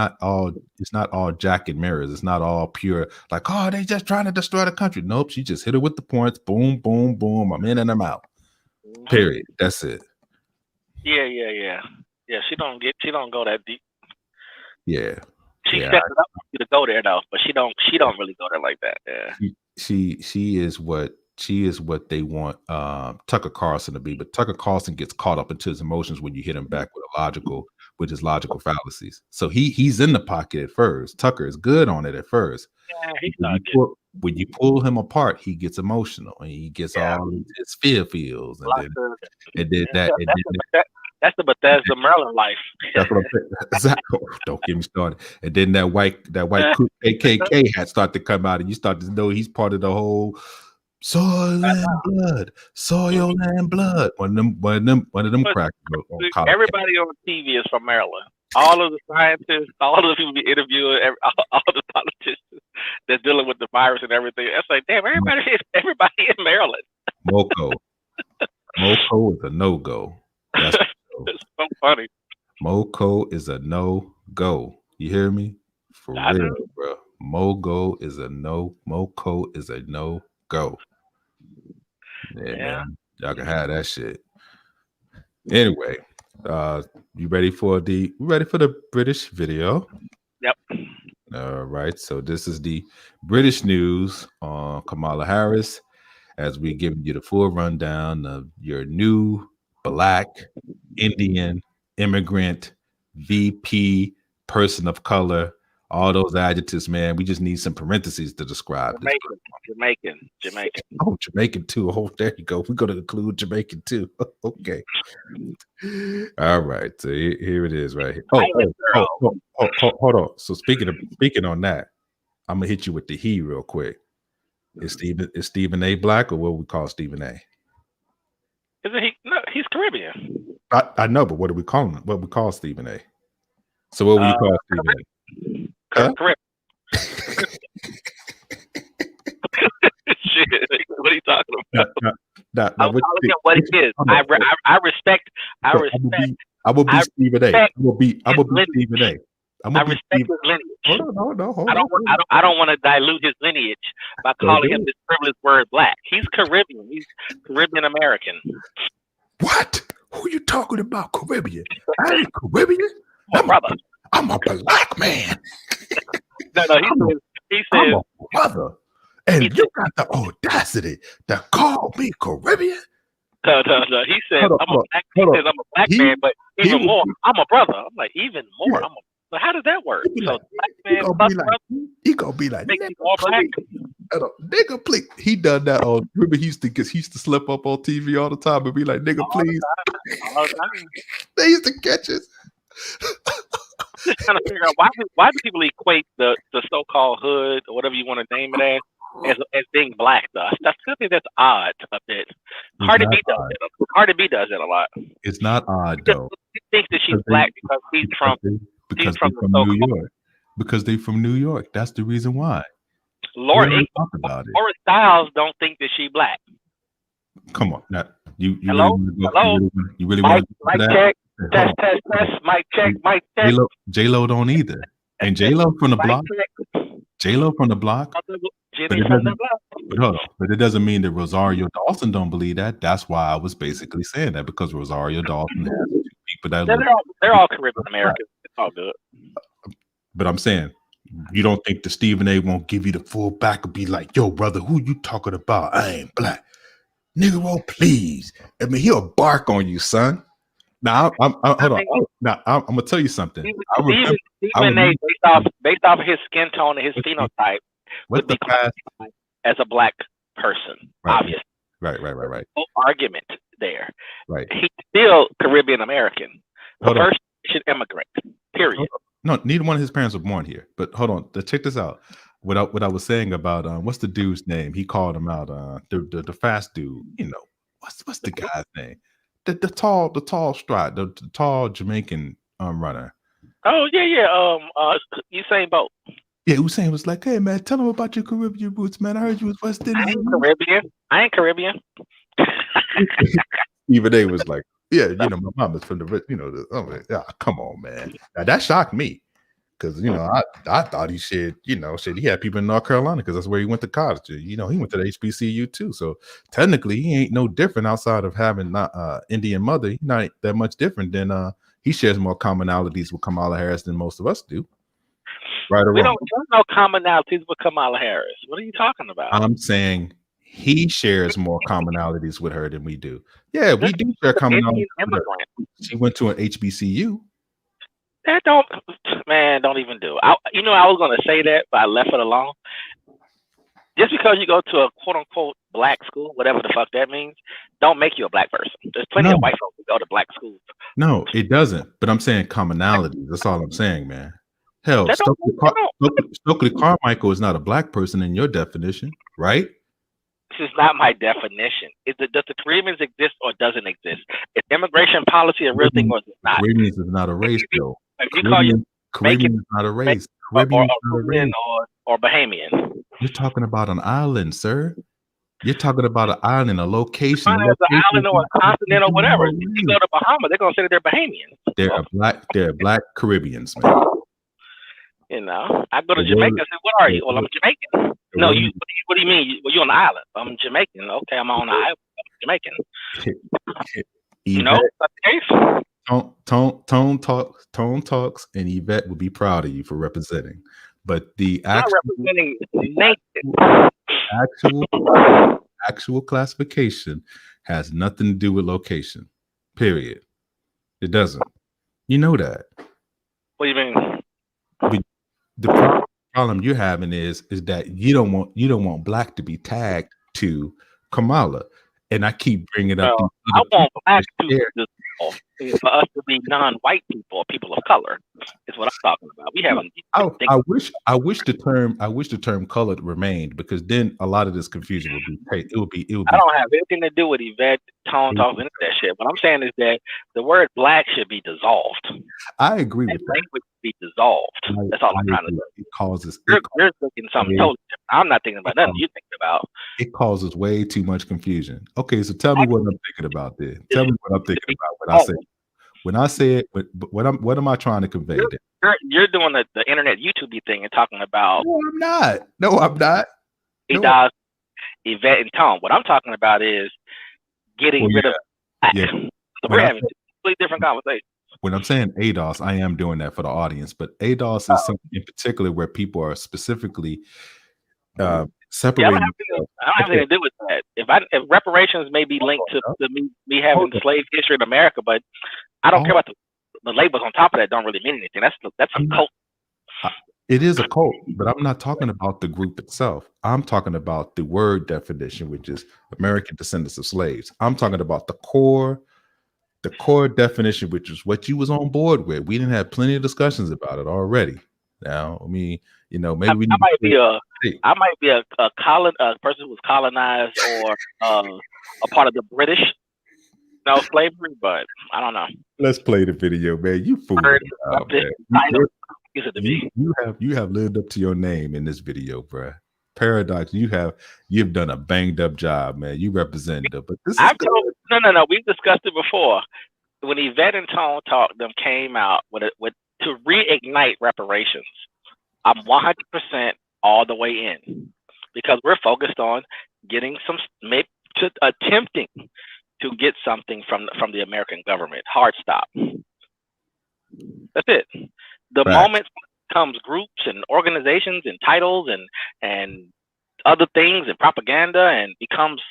Speaker 2: not all jack and mirrors. It's not all pure like, oh, they just trying to destroy the country. Nope, she just hit her with the points. Boom, boom, boom. I'm in and I'm out. Period. That's it.
Speaker 1: Yeah. She don't go that deep.
Speaker 2: Yeah.
Speaker 1: She sets it up for you to go there though, but she don't really go there like that. Yeah.
Speaker 2: She is what they want Tucker Carlson to be, but Tucker Carlson gets caught up into his emotions when you hit him back with his logical fallacies. So he's in the pocket at first. Tucker is good on it at first.
Speaker 1: Yeah, he's not good.
Speaker 2: When you pull him apart, he gets emotional and he gets all his feels,
Speaker 1: that's the Bethesda, Maryland life.
Speaker 2: That's what I'm saying. Exactly. Don't get me started. And then that white KKK hat start to come out, and you start to know he's part of the whole soil and blood. One of them crackers.
Speaker 1: Everybody on TV is from Maryland. All of the scientists, all of the people we interview, all the politicians that's dealing with the virus and everything. That's like, damn, everybody in Maryland.
Speaker 2: Moco is a no-go. That's
Speaker 1: it's so funny.
Speaker 2: Moco is a no-go. You hear me? For real, bro. Moco is a no-go. Yeah, man. Y'all can have that shit. Anyway, you ready for the British video?
Speaker 1: Yep.
Speaker 2: All right. So this is the British news on Kamala Harris, as we give you the full rundown of your new Black Indian immigrant VP, person of color, all those adjectives, man. We just need some parentheses to describe
Speaker 1: Jamaican.
Speaker 2: Oh, Jamaican too. Oh, there you go. We're going to include Jamaican too. Okay. All right. So here it is right here. Hold on. So speaking on that, I'm gonna hit you with the he real quick. Is Stephen A black, or what we call Stephen A?
Speaker 1: Isn't he? No, he's Caribbean.
Speaker 2: I know, but what do we call him? What we call Stephen A? So what would you call Stephen A?
Speaker 1: Correct. Shit, what are you talking about? I'm telling him what he is. I respect. I
Speaker 2: will be Stephen A. I will be Stephen A.
Speaker 1: I respect his lineage.
Speaker 2: Hold on.
Speaker 1: I don't want to dilute his lineage by calling him this privileged word black. He's Caribbean. He's Caribbean American.
Speaker 2: What? Who are you talking about? Caribbean? I ain't Caribbean. I'm a black man.
Speaker 1: No. He says
Speaker 2: I'm a brother, and you got the audacity to call me Caribbean.
Speaker 1: No. He said I'm a black man, but even more, I'm a brother. I'm like, even more. So how does that work? So black man plus brother.
Speaker 2: He gonna be like,
Speaker 1: make me more black.
Speaker 2: Nigga, please. He done that on. Remember, he used to slip up on TV all the time and be like, nigga, please.
Speaker 1: All the time.
Speaker 2: They used to catch us.
Speaker 1: Just trying to figure out why do people equate the so-called hood or whatever you want to name it as being black though? I think that's odd a bit. Cardi B does it a lot.
Speaker 2: It's not odd though.
Speaker 1: He thinks that she's black because he's from
Speaker 2: New York. Because they from New York. That's the reason why.
Speaker 1: Laura Styles don't think that she black.
Speaker 2: Come on, now you
Speaker 1: hello.
Speaker 2: You really want to
Speaker 1: mic check. Test. Mic check.
Speaker 2: J-Lo don't either. And J-Lo from the block. J-Lo from the block. But it doesn't mean that Rosario Dawson don't believe that. That's why I was basically saying that, because Rosario Dawson has two people that
Speaker 1: they're all Caribbean Americans. It's all good.
Speaker 2: But I'm saying You don't think the Stephen A. won't give you the full back and be like, yo, brother, who you talking about? I ain't black. Negro, please. I mean, he'll bark on you, son. Now, hold on. Now, I'm going to tell you something.
Speaker 1: Stephen A. based off his skin tone and his phenotype would be classified as a black person, obviously.
Speaker 2: Right.
Speaker 1: No argument there.
Speaker 2: Right.
Speaker 1: He's still Caribbean American.
Speaker 2: Hold on.
Speaker 1: First should immigrate. Period.
Speaker 2: No, neither one of his parents were born here. But hold on, check this out. What I was saying about what's the dude's name? He called him out. The fast dude. You know, what's the guy's name? The tall stride, the tall Jamaican runner.
Speaker 1: Oh yeah. Usain Bolt.
Speaker 2: Yeah, Usain was like, "Hey man, tell him about your Caribbean roots, man. I heard you was West Indian."
Speaker 1: I ain't Caribbean.
Speaker 2: Stephen A. was like, "Yeah, you know, my mom is from the, yeah, come on, man." Now that shocked me because I thought he said he had people in North Carolina because that's where he went to college. You know, he went to the HBCU too. So technically, he ain't no different outside of having Indian mother. He's not that much different than he shares more commonalities with Kamala Harris than most of us do. Right or wrong?
Speaker 1: There's no commonalities with Kamala Harris. What are you talking about?
Speaker 2: I'm saying he shares more commonalities with her than we do. Yeah, we do share commonalities. She went to an HBCU.
Speaker 1: That don't even do. I was going to say that, but I left it alone. Just because you go to a quote unquote black school, whatever the fuck that means, don't make you a black person. There's plenty of white folks who go to black schools.
Speaker 2: No, it doesn't. But I'm saying commonalities. That's all I'm saying, man. Hell, Stokely Carmichael is not a black person in your definition, right?
Speaker 1: This is not my definition. Does the Caribbeans exist or doesn't exist? Is immigration policy a real thing or is it not?
Speaker 2: Caribbeans is not a race, though.
Speaker 1: If you call you
Speaker 2: Caribbean is not a race. Caribbean is not a race.
Speaker 1: Or Bahamian.
Speaker 2: You're talking about an island, sir. You're talking about an island, a location.
Speaker 1: It's an island or a continent or whatever. If you go to Bahamas, they're gonna say that they're Bahamians.
Speaker 2: They're black Caribbeans, man.
Speaker 1: You know, I go to Jamaica and say, "What are you?" Well, I'm Jamaican. No, what do you mean? Well, you're on the island. I'm Jamaican. Okay, I'm on the island. I'm Jamaican. You know, that's the case.
Speaker 2: Tone talks, and Yvette would be proud of you for representing. But the actual classification has nothing to do with location. Period. It doesn't. You know that.
Speaker 1: What do you mean?
Speaker 2: The problem you're having is that you don't want black to be tagged to Kamala, and I keep bringing up.
Speaker 1: I want black to for us to be non-white people or people of color. Is what I'm talking about. We haven't.
Speaker 2: I wish the term colored remained because then a lot of this confusion would be. It would be.
Speaker 1: I don't have anything to do with Yvette tone talking into that shit. What I'm saying is that the word black should be dissolved.
Speaker 2: I agree with that.
Speaker 1: Language should be dissolved. That's all I'm trying to do.
Speaker 2: It causes.
Speaker 1: You're thinking something totally different. I'm not thinking about nothing you're thinking about.
Speaker 2: It causes way too much confusion. Okay, so tell me what I'm thinking about this. Tell me what I'm thinking about when I say. When I say it, what am I trying to convey?
Speaker 1: You're doing the internet YouTube thing and talking about.
Speaker 2: No, I'm not.
Speaker 1: ADOS, Yvette, and Tom. What I'm talking about is getting rid of.
Speaker 2: Yeah.
Speaker 1: So we're having a completely different conversation.
Speaker 2: When I'm saying ADOS, I am doing that for the audience, but ADOS is something in particular where people are specifically separating.
Speaker 1: I don't have anything to do with that. If reparations may be linked to me having slave history in America, but I don't care about the labels on top of that. Don't really mean anything. That's a cult.
Speaker 2: It is a cult, but I'm not talking about the group itself. I'm talking about the word definition, which is American descendants of slaves. I'm talking about the core definition, which is what you was on board with. We didn't have plenty of discussions about it already. Now, I mean, maybe
Speaker 1: I might be a person who was colonized or a part of the British slavery, but I don't know.
Speaker 2: Let's play the video, man. You fool. You have lived up to your name in this video, bruh. Paradox, you've done a banged up job, man. You represented it, but this is
Speaker 1: no. We've discussed it before. When Yvette and Tone Talk them came out with to reignite reparations, I'm 100% all the way in because we're focused on getting attempting to get something from the American government. Hard stop. That's it. The moment becomes groups and organizations and titles and other things and propaganda, and becomes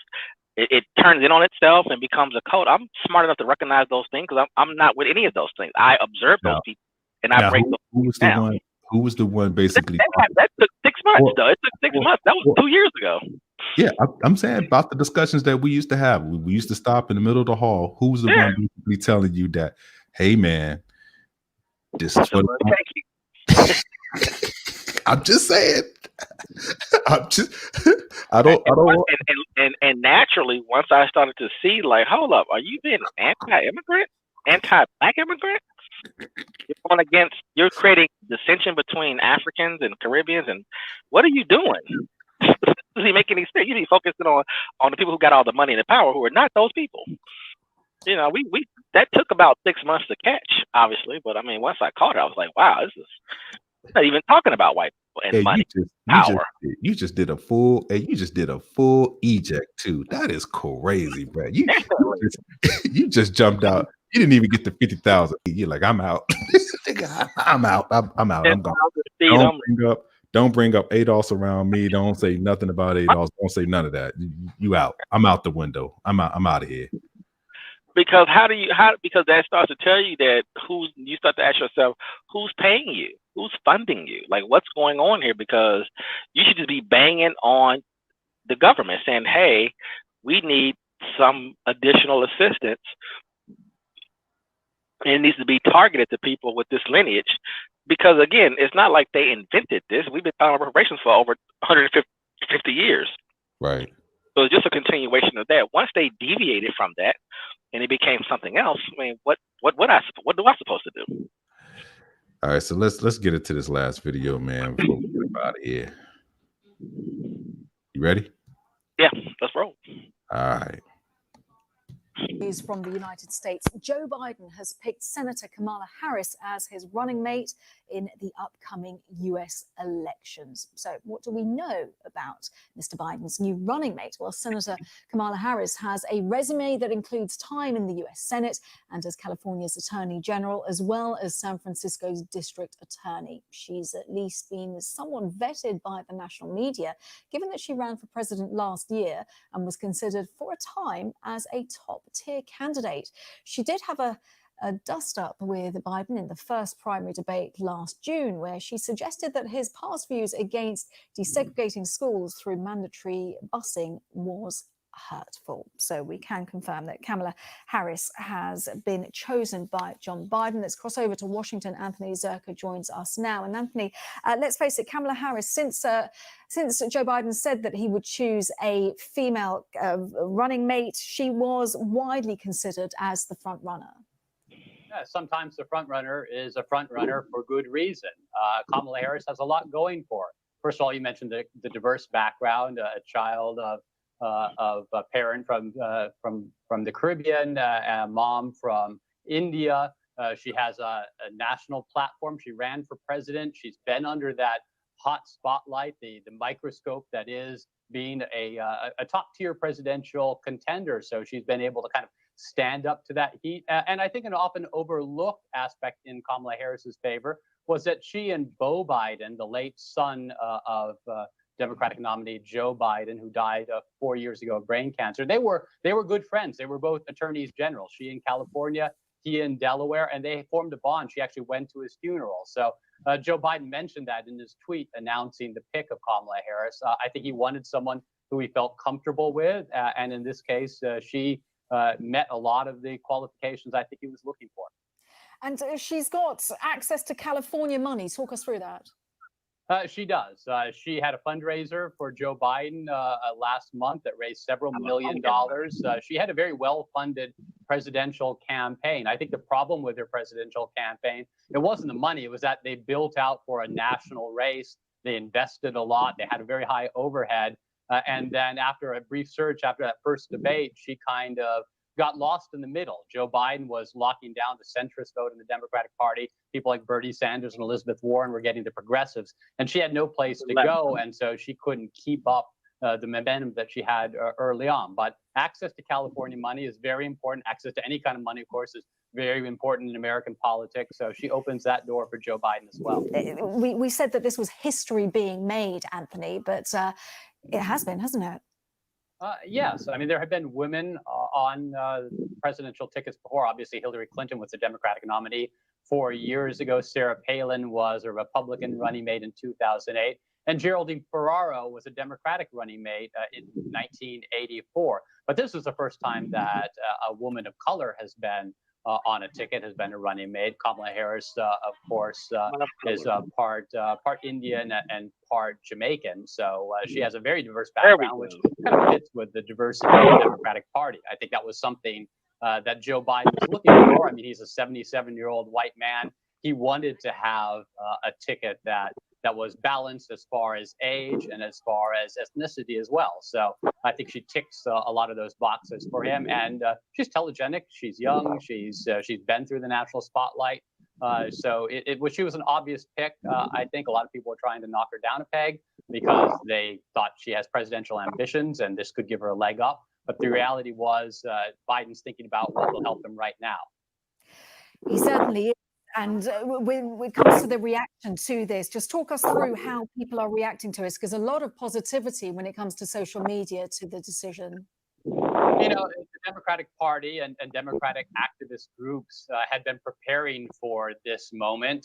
Speaker 1: it turns in on itself and becomes a cult. I'm smart enough to recognize those things because I'm not with any of those things. I observe those people and I break those
Speaker 2: who was the
Speaker 1: down.
Speaker 2: one? Who was the one basically?
Speaker 1: That took 6 months,
Speaker 2: Well,
Speaker 1: though. It took 6 months. That was 2 years ago.
Speaker 2: Yeah, I'm saying about the discussions that we used to have. We used to stop in the middle of the hall. Who was the one basically telling you that, hey man, this is what I'm just saying. I'm just I don't
Speaker 1: and naturally, once I started to see, like, hold up, are you being anti-immigrant, anti-black immigrant? You're going against, you're creating dissension between Africans and Caribbeans, and what are you doing? Does he make any sense? You need to focus on the people who got all the money and the power, who are not those people. You know, we that took about 6 months to catch, obviously, but I mean, once I caught it, I was like, wow, this is not even talking about white people and money, power.
Speaker 2: You just did a full eject too. That is crazy, bro. You just jumped out. You didn't even get the 50,000. You're like, I'm out. I'm out. I'm out. I'm gone. Don't bring up ADOS around me. Don't say nothing about ADOS. Don't say none of that. You out. I'm out the window. I'm out of here.
Speaker 1: Because because that starts to tell you that you start to ask yourself, who's paying you? Who's funding you? Like, what's going on here? Because you should just be banging on the government saying, hey, we need some additional assistance. And it needs to be targeted to people with this lineage. Because again, it's not like they invented this. We've been filing reparations for over 150 years.
Speaker 2: Right.
Speaker 1: So it's just a continuation of that. Once they deviated from that and it became something else, I mean, what do I supposed to do?
Speaker 2: All right, so let's get into this last video, man, before we get out of here. You ready?
Speaker 1: Yeah, let's roll.
Speaker 2: All right.
Speaker 3: News from the United States. Joe Biden has picked Senator Kamala Harris as his running mate in the upcoming US elections. So what do we know about Mr. Biden's new running mate? Well, Senator Kamala Harris has a resume that includes time in the US Senate and as California's Attorney General, as well as San Francisco's District Attorney. She's at least been somewhat vetted by the national media, given that she ran for president last year and was considered for a time as a top-tier candidate. She did have a dust-up with Biden in the first primary debate last June, where she suggested that his past views against desegregating schools through mandatory busing was hurtful. So we can confirm that Kamala Harris has been chosen by John Biden. Let's cross over to Washington. Anthony Zerka joins us now. And Anthony, let's face it, Kamala Harris, since Joe Biden said that he would choose a female running mate, she was widely considered as the front runner.
Speaker 21: Yeah, sometimes the front runner is a front runner for good reason. Kamala Harris has a lot going for her. First of all, you mentioned the diverse background, a child of a parent from the Caribbean, a mom from India. She has a national platform. She ran for president. She's been under that hot spotlight, the microscope that is being a top-tier presidential contender. So she's been able to kind of stand up to that heat. And I think an often overlooked aspect in Kamala Harris's favor was that she and Beau Biden, the late son of Democratic nominee Joe Biden, who died 4 years ago of brain cancer, they were good friends. They were both attorneys general. She in California, he in Delaware, and they formed a bond. She actually went to his funeral. So Joe Biden mentioned that in his tweet announcing the pick of Kamala Harris. I think he wanted someone who he felt comfortable with, and in this case, she met a lot of the qualifications I think he was looking for.
Speaker 3: And she's got access to California money. Talk us through that.
Speaker 21: She does. She had a fundraiser for Joe Biden last month that raised several $1 million. She had a very well-funded presidential campaign. I think the problem with her presidential campaign, it wasn't the money, it was that they built out for a national race. They invested a lot. They had a very high overhead. And then after a brief search, after that first debate, she kind of got lost in the middle. Joe Biden was locking down the centrist vote in the Democratic Party. People like Bernie Sanders and Elizabeth Warren were getting the progressives, and she had no place to go, and so she couldn't keep up the momentum that she had early on. But access to California money is very important. Access to any kind of money, of course, is very important in American politics. So she opens that door for Joe Biden as well.
Speaker 3: We said that this was history being made, Anthony, but it has been, hasn't it?
Speaker 21: Yes. I mean, there have been women on presidential tickets before. Obviously, Hillary Clinton was the Democratic nominee 4 years ago. Sarah Palin was a Republican running mate in 2008. And Geraldine Ferraro was a Democratic running mate in 1984. But this was the first time that a woman of color has been on a ticket, has been a running mate. Kamala Harris, of course, is part Indian and part Jamaican. So she has a very diverse background, which kind of fits with the diversity of the Democratic Party. I think that was something that Joe Biden was looking for. I mean, he's a 77-year-old white man. He wanted to have a ticket that was balanced as far as age and as far as ethnicity as well. So I think she ticks a lot of those boxes for him. And she's telegenic. She's young. She's been through the national spotlight. So she was an obvious pick. I think a lot of people are trying to knock her down a peg because they thought she has presidential ambitions and this could give her a leg up. But the reality was Biden's thinking about what will help him right now.
Speaker 3: He certainly is. And when it comes to the reaction to this, just talk us through how people are reacting to this, because a lot of positivity when it comes to social media to the decision.
Speaker 21: You know, the Democratic Party and Democratic activist groups had been preparing for this moment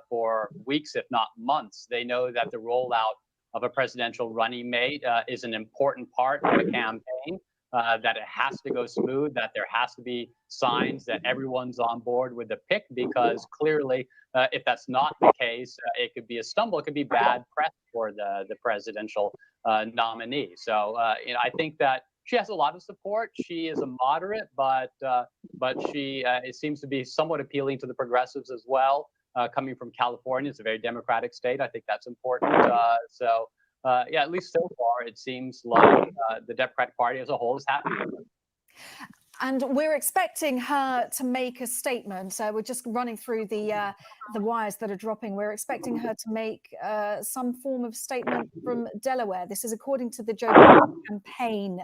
Speaker 21: for weeks, if not months. They know that the rollout of a presidential running mate is an important part of a campaign. That it has to go smooth, that there has to be signs that everyone's on board with the pick, because clearly, if that's not the case, it could be a stumble. It could be bad press for the presidential nominee. So, I think that she has a lot of support. She is a moderate, but she it seems to be somewhat appealing to the progressives as well. Coming from California, it's a very Democratic state. I think that's important. At least so far, it seems like the Democratic Party as a whole is happy with it.
Speaker 3: And we're expecting her to make a statement. We're just running through the wires that are dropping. We're expecting her to make some form of statement from Delaware. This is according to the Joe Biden campaign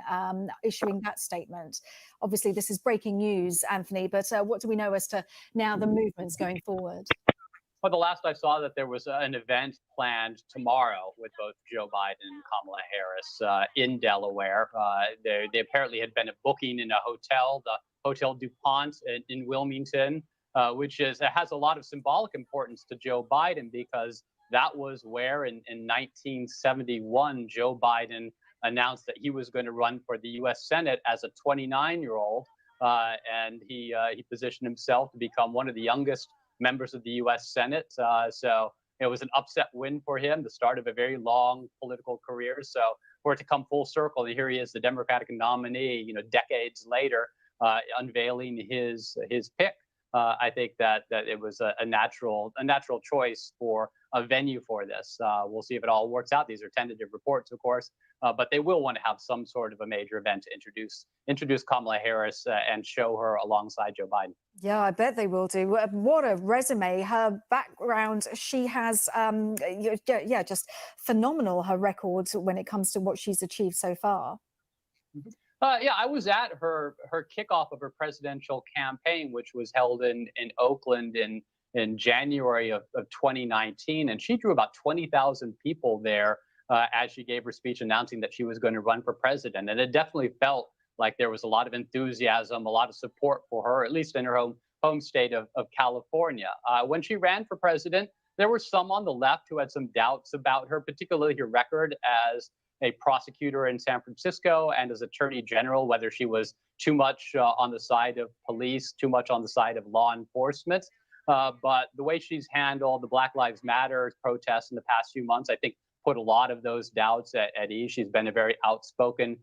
Speaker 3: issuing that statement. Obviously, this is breaking news, Anthony, but what do we know as to now the movements going forward?
Speaker 21: Well, the last I saw that there was an event planned tomorrow with both Joe Biden and Kamala Harris in Delaware. They apparently had been booking in a hotel, the Hotel DuPont in Wilmington, which has a lot of symbolic importance to Joe Biden, because that was where in 1971, Joe Biden announced that he was going to run for the U.S. Senate as a 29-year-old. And he positioned himself to become one of the youngest members of the U.S. Senate. So it was an upset win for him, the start of a very long political career. So for it to come full circle, and here he is, the Democratic nominee, decades later, unveiling his pick. I think that it was a natural choice for a venue for this. We'll see if it all works out. These are tentative reports, of course, but they will want to have some sort of a major event to introduce Kamala Harris and show her alongside Joe Biden.
Speaker 3: Yeah, I bet they will do. What a resume. Her background, she has, just phenomenal, her record when it comes to what she's achieved so far.
Speaker 21: I was at her kickoff of her presidential campaign, which was held in Oakland in January of 2019. And she drew about 20,000 people there as she gave her speech announcing that she was going to run for president. And it definitely felt like there was a lot of enthusiasm, a lot of support for her, at least in her home state of California. When she ran for president, there were some on the left who had some doubts about her, particularly her record as a prosecutor in San Francisco and as attorney general, whether she was too much on the side of police, too much on the side of law enforcement. But the way she's handled the Black Lives Matter protests in the past few months, I think put a lot of those doubts at ease. She's been a very outspoken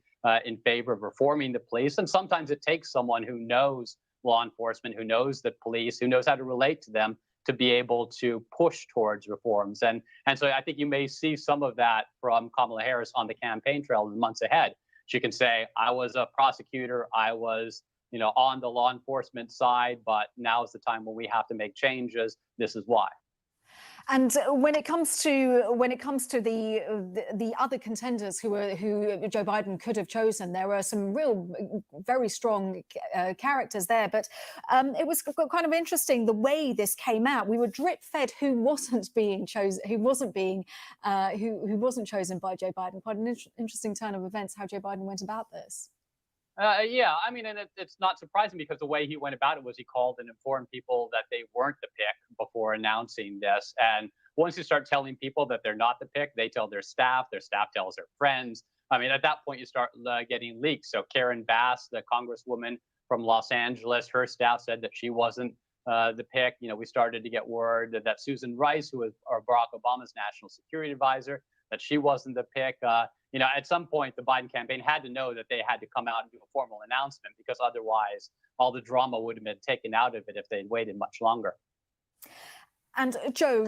Speaker 21: in favor of reforming the police. And sometimes it takes someone who knows law enforcement, who knows the police, who knows how to relate to them, to be able to push towards reforms. And so I think you may see some of that from Kamala Harris on the campaign trail in the months ahead. She can say, I was a prosecutor, I was on the law enforcement side, but now is the time when we have to make changes. This is why.
Speaker 3: And when it comes to the other contenders who Joe Biden could have chosen, there were some real very strong characters there. But it was kind of interesting the way this came out. We were drip fed who wasn't being chosen, who wasn't chosen by Joe Biden. Quite an interesting turn of events how Joe Biden went about this.
Speaker 21: Yeah, I mean, and it's not surprising because the way he went about it was he called and informed people that they weren't the pick before announcing this. And once you start telling people that they're not the pick, they tell their staff tells their friends. I mean, at that point, you start getting leaks. So Karen Bass, the congresswoman from Los Angeles, her staff said that she wasn't the pick. You know, we started to get word that Susan Rice, who was Barack Obama's national security advisor, that she wasn't the pick. You know, at some point, the Biden campaign had to know that they had to come out and do a formal announcement because otherwise all the drama would have been taken out of it if they'd waited much longer.
Speaker 3: And Joe,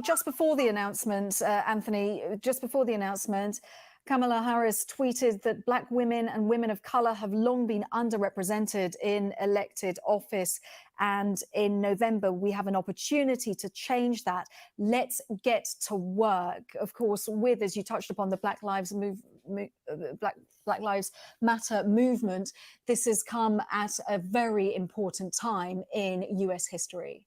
Speaker 3: just before the announcement, Anthony, just before the announcement, Kamala Harris tweeted that Black women and women of color have long been underrepresented in elected office. And in November, we have an opportunity to change that. Let's get to work. Of course, with, as you touched upon, the Black Lives Matter movement, this has come at a very important time in U.S. history.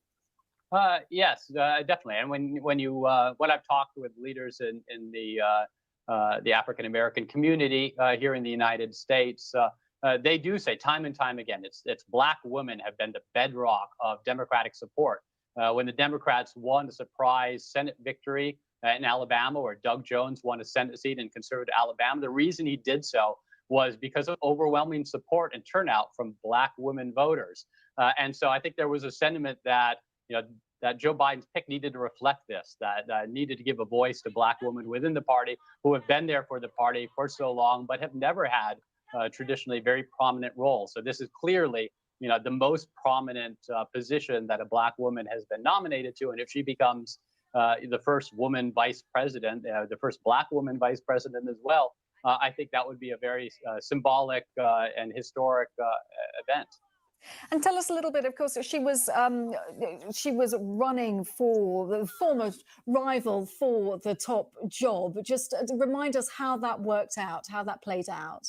Speaker 21: Yes, definitely. And when I've talked with leaders in the African American community here in the United States, they do say time and time again, it's Black women have been the bedrock of Democratic support. When the Democrats won a surprise Senate victory in Alabama, where Doug Jones won a Senate seat in conservative Alabama, the reason he did so was because of overwhelming support and turnout from Black women voters. And so I think there was a sentiment that, that Joe Biden's pick needed to reflect this, that needed to give a voice to Black women within the party who have been there for the party for so long, but have never had traditionally very prominent roles. So this is clearly, the most prominent position that a Black woman has been nominated to. And if she becomes the first woman vice president, the first Black woman vice president as well, I think that would be a very symbolic and historic event.
Speaker 3: And tell us a little bit. Of course, she was running for the former rival for the top job. Just remind us how that worked out, how that played out.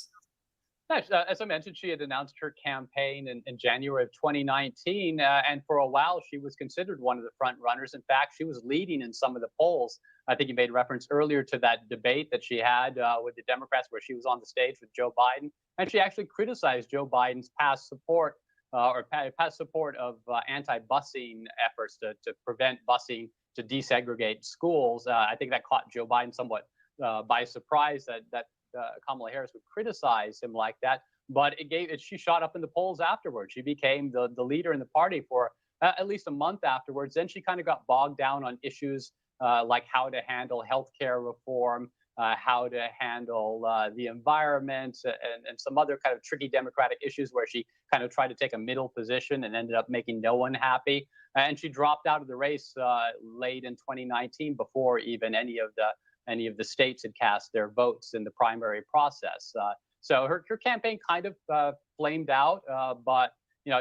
Speaker 21: As I mentioned, she had announced her campaign in January of 2019, and for a while she was considered one of the front runners. In fact, she was leading in some of the polls. I think you made reference earlier to that debate that she had with the Democrats, where she was on the stage with Joe Biden, and she actually criticized Joe Biden's past support of anti-busing efforts to prevent busing, to desegregate schools. I think that caught Joe Biden somewhat by surprise that Kamala Harris would criticize him like that. But she shot up in the polls afterwards. She became the leader in the party for at least a month afterwards. Then she kind of got bogged down on issues like how to handle healthcare reform, how to handle the environment, and some other kind of tricky Democratic issues where she kind of tried to take a middle position and ended up making no one happy. And she dropped out of the race late in 2019 before even any of the states had cast their votes in the primary process. So her campaign kind of flamed out, but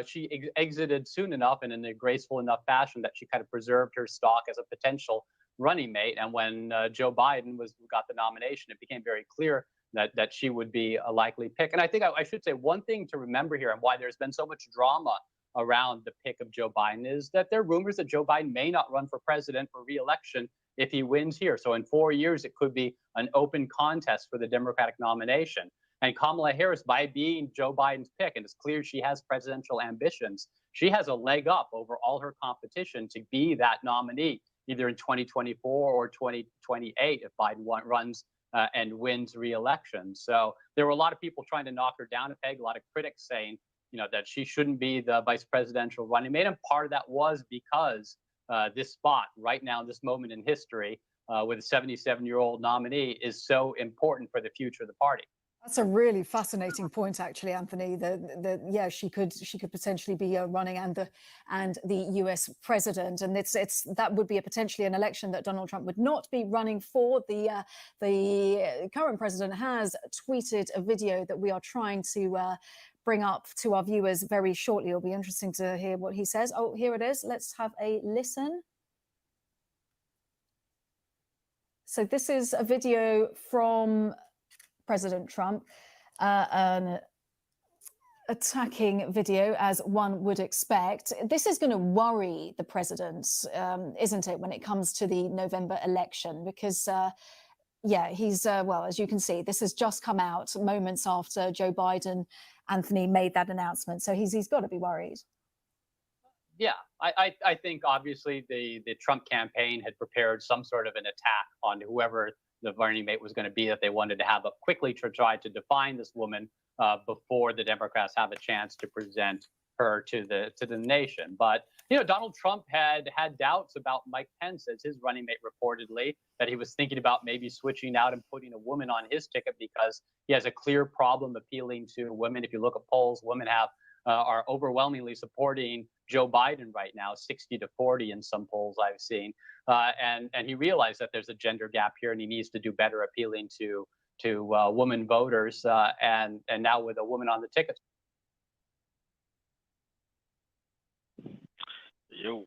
Speaker 21: she exited soon enough and in a graceful enough fashion that she kind of preserved her stock as a potential running mate. And when Joe Biden got the nomination, it became very clear that she would be a likely pick. And I think I should say one thing to remember here, and why there's been so much drama around the pick of Joe Biden, is that there are rumors that Joe Biden may not run for president for re-election if he wins here. So in 4 years, it could be an open contest for the Democratic nomination. And Kamala Harris, by being Joe Biden's pick, and it's clear she has presidential ambitions, she has a leg up over all her competition to be that nominee, either in 2024 or 2028 if Biden runs and wins re-election. So there were a lot of people trying to knock her down a peg, a lot of critics saying, that she shouldn't be the vice presidential running mate. And part of that was because this spot right now, this moment in history with a 77-year-old nominee is so important for the future of the party.
Speaker 3: That's a really fascinating point, actually, Anthony. Yeah, she could potentially be running and the U.S. president, and that would be potentially an election that Donald Trump would not be running for. The current president has tweeted a video that we are trying to bring up to our viewers very shortly. It'll be interesting to hear what he says. Oh, here it is. Let's have a listen. So this is a video from President Trump, an attacking video, as one would expect. This is going to worry the president, isn't it, when it comes to the November election? Because, yeah, he's, well, as you can see, this has just come out moments after Joe Biden, Anthony, made that announcement. So he's got to be worried.
Speaker 21: Yeah, I think obviously the Trump campaign had prepared some sort of an attack on whoever the running mate was going to be that they wanted to have up quickly to try to define this woman before the Democrats have a chance to present her to the nation. But Donald Trump had doubts about Mike Pence as his running mate, reportedly, that he was thinking about maybe switching out and putting a woman on his ticket because he has a clear problem appealing to women. If you look at polls, women are overwhelmingly supporting Joe Biden right now, 60-40 in some polls I've seen. And he realized that there's a gender gap here, and he needs to do better appealing to women voters. And now with a woman on the ticket.
Speaker 1: Yo.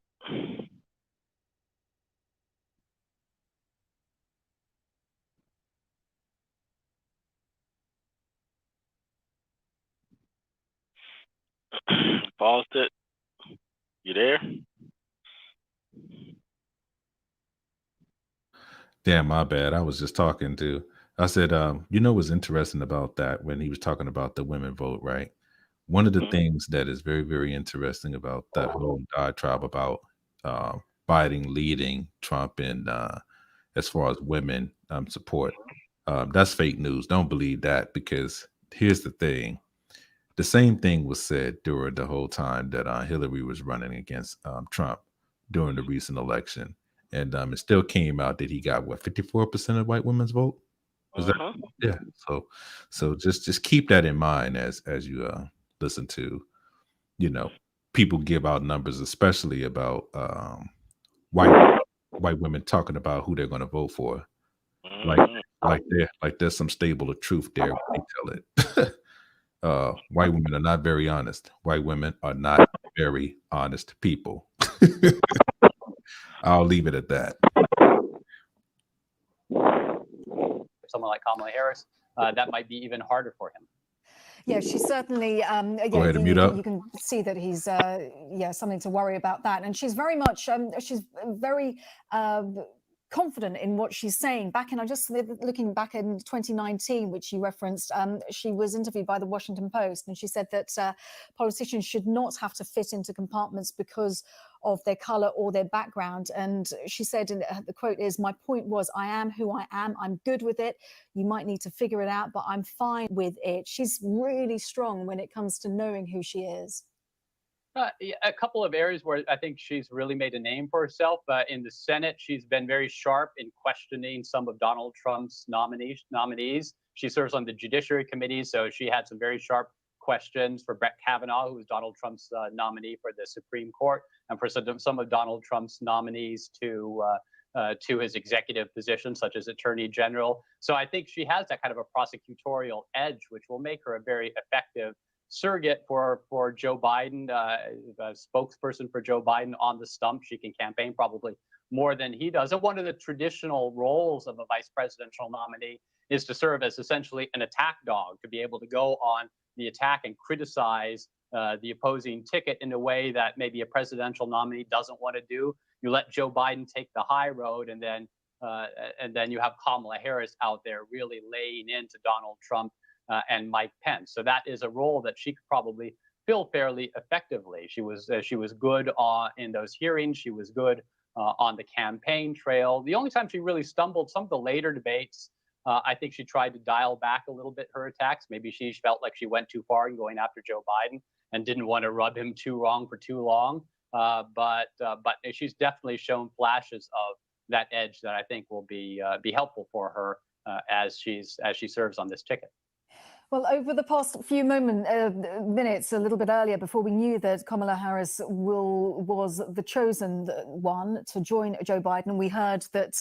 Speaker 1: Paused it. You there?
Speaker 2: Damn, my bad. I was just talking to. I said, what's interesting about that when he was talking about the women vote, right? One of the things that is very, very interesting about that whole diatribe about Biden leading Trump in as far as women support, that's fake news. Don't believe that, because here's the thing. The same thing was said during the whole time that Hillary was running against Trump during the recent election. And it still came out that he got, what, 54% of white women's vote? Was that? Yeah. So just keep that in mind as you listen to, people give out numbers, especially about white women talking about who they're going to vote for. Like there's some stable of truth there when they tell it. White women are not very honest. White women are not very honest people. I'll leave it at that.
Speaker 21: Someone like Kamala Harris, that might be even harder for him.
Speaker 3: Yeah, she's certainly.
Speaker 2: Go ahead and mute up.
Speaker 3: You can see that he's, something to worry about that, and she's very much, she's very confident in what she's saying. Back in, I'm just looking back in 2019, which you referenced, she was interviewed by the Washington Post, and she said that politicians should not have to fit into compartments because of their color or their background. And she said, and the quote is, "My point was, I am who I am. I'm good with it. You might need to figure it out, but I'm fine with it." She's really strong when it comes to knowing who she is.
Speaker 21: A couple of areas where I think she's really made a name for herself. In the Senate, she's been very sharp in questioning some of Donald Trump's nominees. She serves on the Judiciary Committee, so she had some very sharp questions for Brett Kavanaugh, who was Donald Trump's nominee for the Supreme Court, and for some of Donald Trump's nominees to his executive positions, such as Attorney General. So I think she has that kind of a prosecutorial edge, which will make her a very effective surrogate for Joe Biden, a spokesperson for Joe Biden on the stump. She can campaign probably more than he does. And one of the traditional roles of a vice presidential nominee is to serve as essentially an attack dog, to be able to go on the attack and criticize the opposing ticket in a way that maybe a presidential nominee doesn't want to do. You let Joe Biden take the high road, and then you have Kamala Harris out there really laying into Donald Trump and Mike Pence. So that is a role that she could probably fill fairly effectively. She was good in those hearings. She was good on the campaign trail. The only time she really stumbled, some of the later debates, I think she tried to dial back a little bit her attacks. Maybe she felt like she went too far in going after Joe Biden and didn't want to rub him too wrong for too long. But she's definitely shown flashes of that edge that I think will be helpful for her as she serves on this ticket.
Speaker 3: Well, over the past few minutes, a little bit earlier, before we knew that Kamala Harris was the chosen one to join Joe Biden, we heard that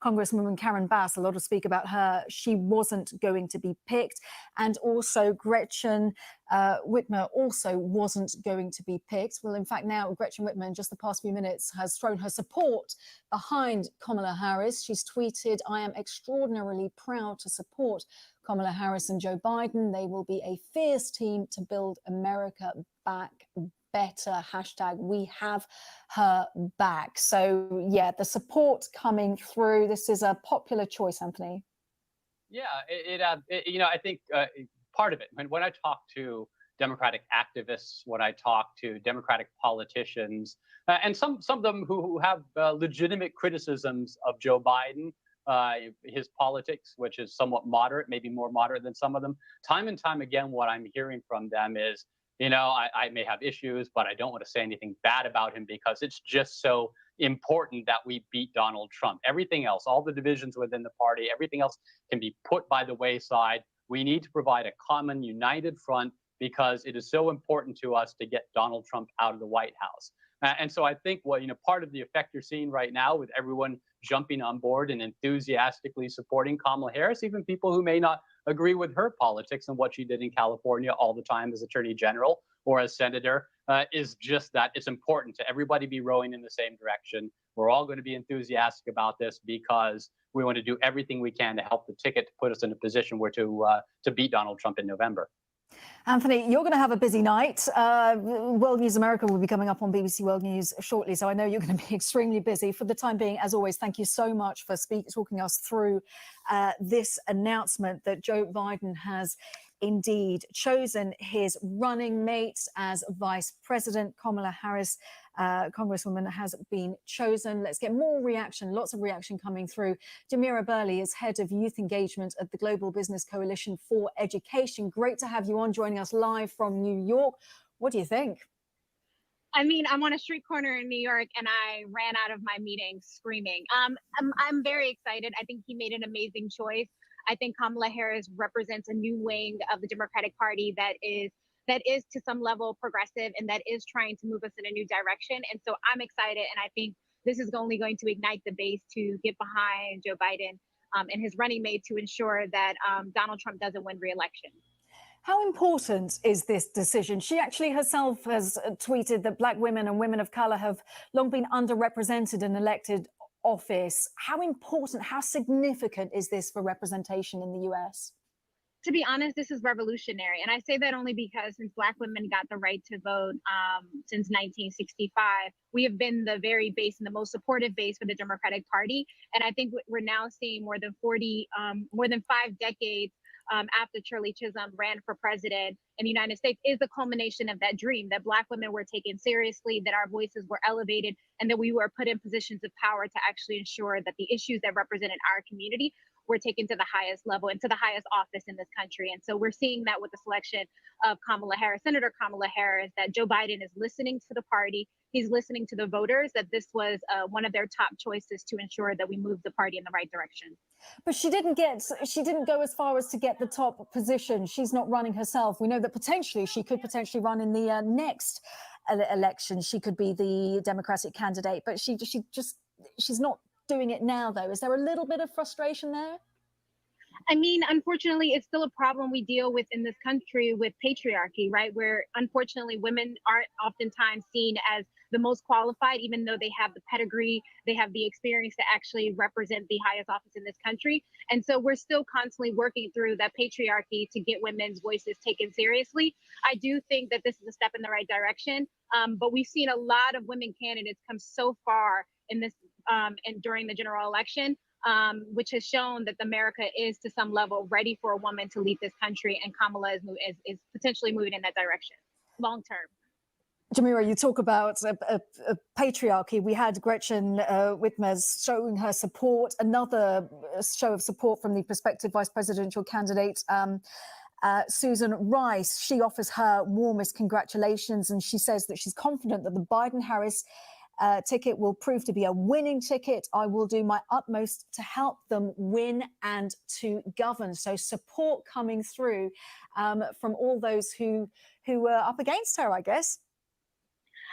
Speaker 3: Congresswoman Karen Bass, a lot of speak about her, she wasn't going to be picked. And also Gretchen Whitmer also wasn't going to be picked. Well, in fact, now Gretchen Whitmer, in just the past few minutes, has thrown her support behind Kamala Harris. She's tweeted, "I am extraordinarily proud to support Kamala Harris and Joe Biden. They will be a fierce team to build America back better. Hashtag we have her back." So, yeah, the support coming through. This is a popular choice, Anthony.
Speaker 21: Yeah, I think part of it, when I talk to Democratic activists, when I talk to Democratic politicians, and some of them who have legitimate criticisms of Joe Biden, his politics, which is somewhat moderate, maybe more moderate than some of them, time and time again, what I'm hearing from them is, I may have issues, but I don't want to say anything bad about him because it's just so important that we beat Donald Trump. Everything else, all the divisions within the party, everything else can be put by the wayside. We need to provide a common, united front because it is so important to us to get Donald Trump out of the White House. And so I think part of the effect you're seeing right now with everyone jumping on board and enthusiastically supporting Kamala Harris, even people who may not agree with her politics and what she did in California all the time as Attorney General or as Senator, is just that it's important to everybody be rowing in the same direction. We're all going to be enthusiastic about this because we want to do everything we can to help the ticket to put us in a position where to beat Donald Trump in November.
Speaker 3: Anthony, you're going to have a busy night. World News America will be coming up on BBC World News shortly, so I know you're going to be extremely busy. For the time being, as always, thank you so much for talking us through this announcement that Joe Biden has indeed chosen his running mate as vice president. Kamala Harris, Congresswoman, has been chosen. Let's get more reaction, lots of reaction coming through. Jamira Burley is head of youth engagement at the Global Business Coalition for Education. Great to have you on, joining us live from New York. What do you think?
Speaker 6: I mean, I'm on a street corner in New York and I ran out of my meeting screaming. I'm very excited. I think he made an amazing choice. I think Kamala Harris represents a new wing of the Democratic Party that is to some level progressive and that is trying to move us in a new direction. And so I'm excited. And I think this is only going to ignite the base to get behind Joe Biden and his running mate to ensure that Donald Trump doesn't win re-election.
Speaker 3: How important is this decision? She actually herself has tweeted that Black women and women of color have long been underrepresented in elected office. How important, how significant is this for representation in the US?
Speaker 6: To be honest, this is revolutionary. And I say that only because since Black women got the right to vote since 1965, we have been the very base and the most supportive base for the Democratic Party. And I think we're now seeing more than 5 decades after Shirley Chisholm ran for president in the United States is the culmination of that dream, that Black women were taken seriously, that our voices were elevated, and that we were put in positions of power to actually ensure that the issues that represented our community were taken to the highest level and to the highest office in this country. And so we're seeing that with the selection of Kamala Harris, Senator Kamala Harris, that Joe Biden is listening to the party. He's listening to the voters, that this was one of their top choices to ensure that we move the party in the right direction.
Speaker 3: But she didn't go as far as to get the top position. She's not running herself. We know that potentially she could run in the next election. She could be the Democratic candidate, but she's not doing it now, though. Is there a little bit of frustration there?
Speaker 6: I mean, unfortunately, it's still a problem we deal with in this country with patriarchy, right? Where unfortunately women aren't oftentimes seen as the most qualified, even though they have the pedigree, they have the experience to actually represent the highest office in this country. And so we're still constantly working through that patriarchy to get women's voices taken seriously. I do think that this is a step in the right direction, but we've seen a lot of women candidates come so far in this and during the general election, which has shown that America is to some level ready for a woman to lead this country, and Kamala is potentially moving in that direction long term.
Speaker 3: Jamira, you talk about a patriarchy. We had Gretchen Whitmer showing her support, another show of support from the prospective vice presidential candidate, Susan Rice. She offers her warmest congratulations, and she says that she's confident that the Biden-Harris ticket will prove to be a winning ticket. I will do my utmost to help them win and to govern. So support coming through from all those who were up against her, I guess.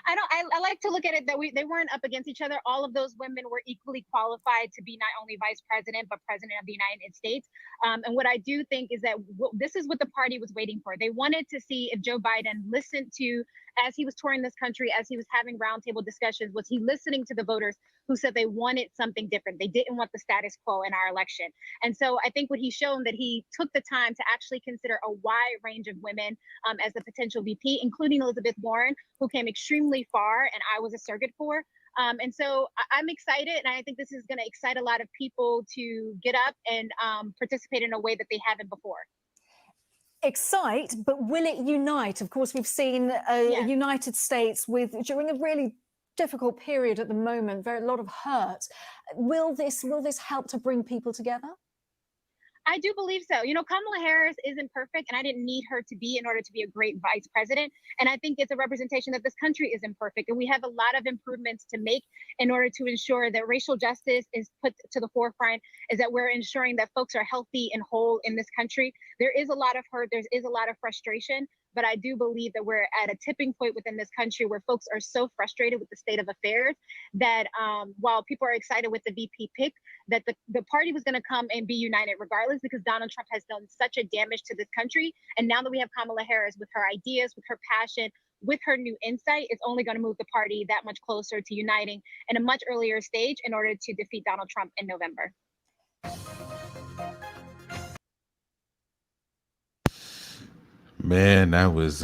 Speaker 6: I like to look at it that they weren't up against each other. All of those women were equally qualified to be not only vice president, but president of the United States. And what I do think is that this is what the party was waiting for. They wanted to see if Joe Biden listened to, as he was touring this country, as he was having roundtable discussions, was he listening to the voters who said they wanted something different? They didn't want the status quo in our election. And so I think what he's shown that he took the time to actually consider a wide range of women as a potential VP, including Elizabeth Warren, who came extremely far and I was a surrogate for. And so I'm excited, and I think this is going to excite a lot of people to get up and participate in a way that they haven't before.
Speaker 3: Excite, but will it unite? Of course, we've seen a United States during a really difficult period at the moment, a lot of hurt. Will this help to bring people together?
Speaker 6: I do believe so. You know, Kamala Harris isn't perfect, and I didn't need her to be in order to be a great vice president. And I think it's a representation that this country isn't perfect. And we have a lot of improvements to make in order to ensure that racial justice is put to the forefront, is that we're ensuring that folks are healthy and whole in this country. There is a lot of hurt. There is a lot of frustration. But I do believe that we're at a tipping point within this country where folks are so frustrated with the state of affairs that while people are excited with the VP pick, that the party was going to come and be united regardless, because Donald Trump has done such a damage to this country. And now that we have Kamala Harris with her ideas, with her passion, with her new insight, it's only going to move the party that much closer to uniting in a much earlier stage in order to defeat Donald Trump in November.
Speaker 2: Man, that was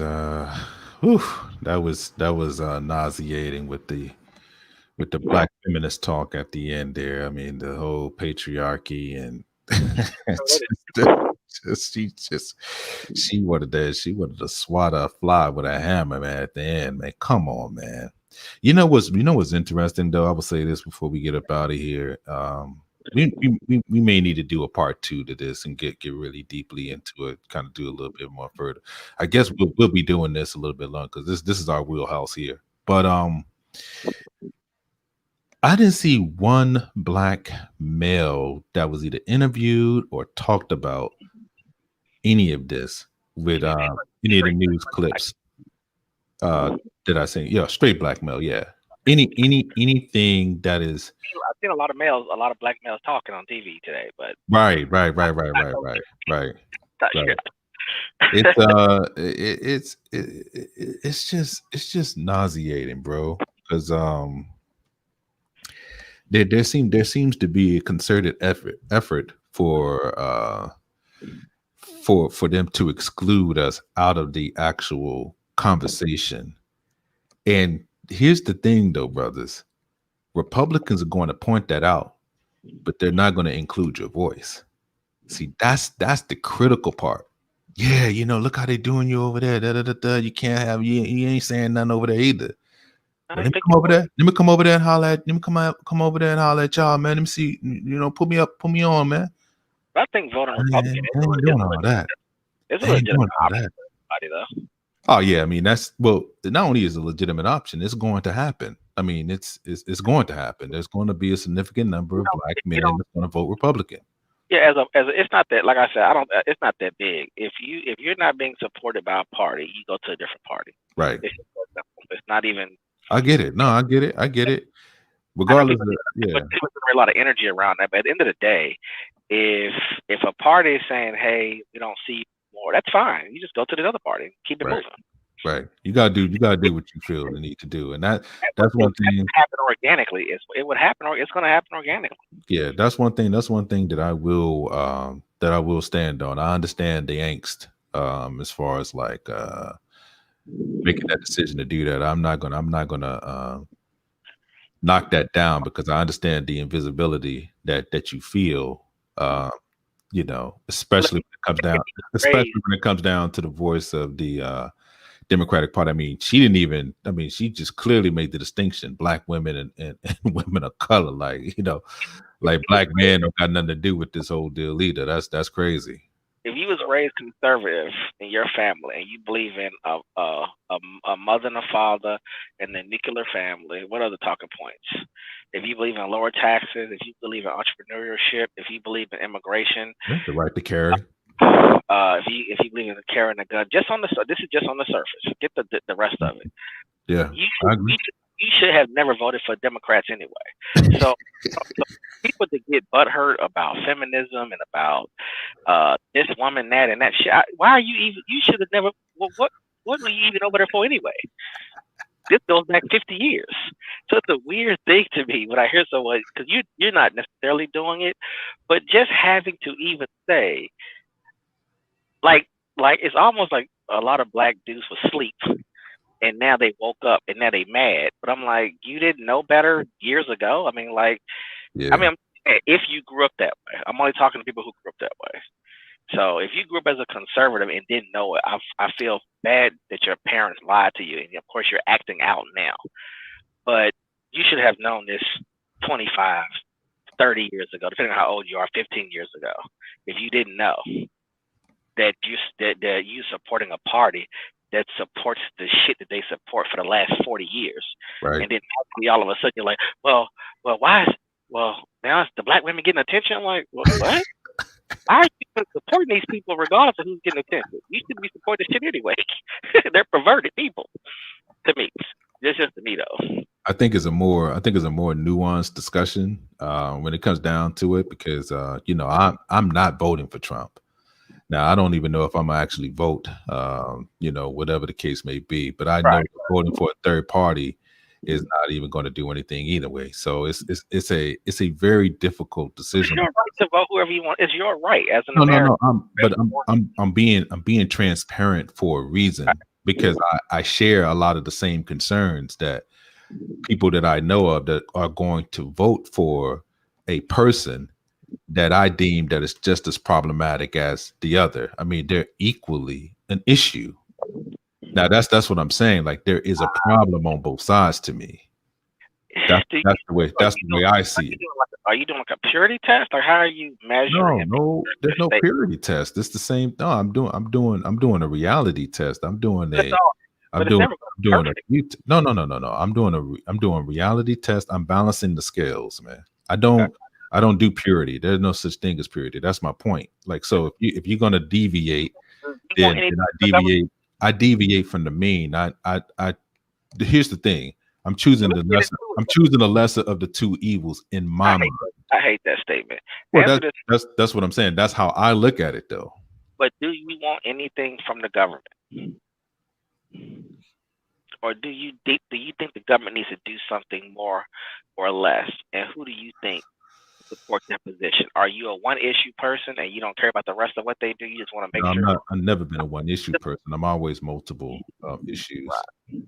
Speaker 2: nauseating with the black feminist talk at the end there. I mean, the whole patriarchy and she wanted to swat a fly with a hammer, man, at the end, man. Come on, man. You know what's interesting though? I will say this before we get up out of here. We may need to do a part 2 to this and get really deeply into it, kind of do a little bit more further. I guess we'll be doing this a little bit longer because this is our wheelhouse here. But I didn't see one black male that was either interviewed or talked about any of this with any of the news clips. Did I say straight black male? Yeah. Anything that is.
Speaker 1: I've seen a lot of black males talking on TV today, but
Speaker 2: right. It's just nauseating, bro. Because there seems to be a concerted effort for them to exclude us out of the actual conversation. And here's the thing, though, brothers. Republicans are going to point that out, but they're not going to include your voice. See, that's the critical part. Yeah, look how they doing you over there. You can't have you ain't saying nothing over there either. Let me come over there. Let me come over there and holler at. Let me come over there and holler at y'all, man. Let me see. Put me up, put me on, man.
Speaker 1: I think voting Republican
Speaker 2: is doing all that.
Speaker 1: It's a legitimate option for everybody, though.
Speaker 2: Oh yeah, I mean not only is it a legitimate option, it's going to happen. I mean, it's going to happen. There's going to be a significant number of black men that's going to vote Republican.
Speaker 1: Yeah, as it's not that. Like I said, it's not that big. If you're not being supported by a party, you go to a different party.
Speaker 2: Right.
Speaker 1: It's not even.
Speaker 2: I get it. No, I get it. Regardless,
Speaker 1: there's a lot of energy around that. But at the end of the day, if a party is saying, "Hey, we don't see you more," that's fine. You just go to the other party, keep it moving.
Speaker 2: Right. You gotta do what you feel you need to do, and that's one thing.
Speaker 1: Happen organically. It would happen. It's going to happen organically.
Speaker 2: Yeah, that's one thing. That's one thing that I will stand on. I understand the angst as far as like making that decision to do that. I'm not gonna knock that down because I understand the invisibility that you feel. Especially when it comes down to the voice of the Democratic Party. I mean, she just clearly made the distinction: black women and women of color. Like black men don't got nothing to do with this whole deal either. That's crazy.
Speaker 1: If you was raised conservative in your family and you believe in a mother and a father and the nuclear family, what are the talking points? If you believe in lower taxes, if you believe in entrepreneurship, if you believe in immigration,
Speaker 2: the right to carry.
Speaker 1: if you believe in carrying a gun, this is just on the surface. Get the rest of it.
Speaker 2: Yeah,
Speaker 1: You
Speaker 2: I agree.
Speaker 1: you should have never voted for Democrats anyway. So people that get butthurt about feminism and about this woman, that, and that shit. Why are you even? You should have never. Well, what were you even over there for anyway? This goes back 50 years. So it's a weird thing to me when I hear someone, because you're not necessarily doing it, but just having to even say, like it's almost like a lot of black dudes were asleep and now they woke up and now they mad. But I'm like, you didn't know better years ago. I mean,
Speaker 2: Yeah.
Speaker 1: if you grew up that way, I'm only talking to people who grew up that way. So if you grew up as a conservative and didn't know it, I feel bad that your parents lied to you, and of course you're acting out now. But you should have known this 25, 30 years ago, depending on how old you are, 15 years ago. If you didn't know that you supporting a party that supports the shit that they support for the last 40 years,
Speaker 2: Right.
Speaker 1: and then all of a sudden you're like, well, now it's the black women getting attention. I'm like, well, what? Why are you supporting these people regardless of who's getting attention? You should be supporting this shit anyway. They're perverted people to me. It's just to me though.
Speaker 2: I think it's a more nuanced discussion when it comes down to it, because I'm not voting for Trump. Now, I don't even know if I'm gonna actually vote, whatever the case may be. But I know voting for a third party is not even going to do anything either way. So it's a very difficult decision.
Speaker 1: It's your right to vote whoever you want. It's your right as an
Speaker 2: No,
Speaker 1: American.
Speaker 2: I'm being transparent for a reason, because I share a lot of the same concerns that people that I know of that are going to vote for a person that I deem that is just as problematic as the other. I mean, they're equally an issue. Now that's what I'm saying. Like, there is a problem on both sides to me. That's the way I see it.
Speaker 1: Are you doing like a purity test, or how are you measuring?
Speaker 2: No, there's no purity test. It's the same. No, I'm doing a reality test. I'm doing reality test. I'm balancing the scales, man. I don't do purity. There's no such thing as purity. That's my point. Like, so if you're gonna deviate, then I deviate from the mean. Here's the thing. I'm choosing the lesser of the two evils in my mind.
Speaker 1: I hate that statement.
Speaker 2: Well, that's what I'm saying. That's how I look at it, though.
Speaker 1: But do you want anything from the government, or do you think the government needs to do something more or less? And who do you think supports that position? Are you a one issue person and you don't care about the rest of what they do? You just want to make sure.
Speaker 2: I've never been a one issue person. I'm always multiple issues. Right.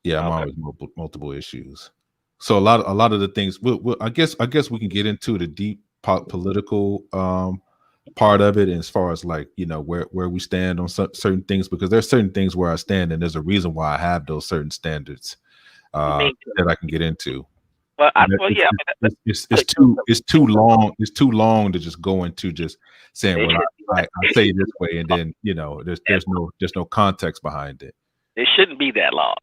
Speaker 2: Yeah, I'm always multiple issues. So a lot of the things. I guess we can get into the deep political part of it, as far as like, where we stand on certain things, because there's certain things where I stand, and there's a reason why I have those certain standards that I can get into.
Speaker 1: But
Speaker 2: it's too long. It's too long to just go into just saying, well, I say it this way, and then there's no context behind it.
Speaker 1: It shouldn't be that long.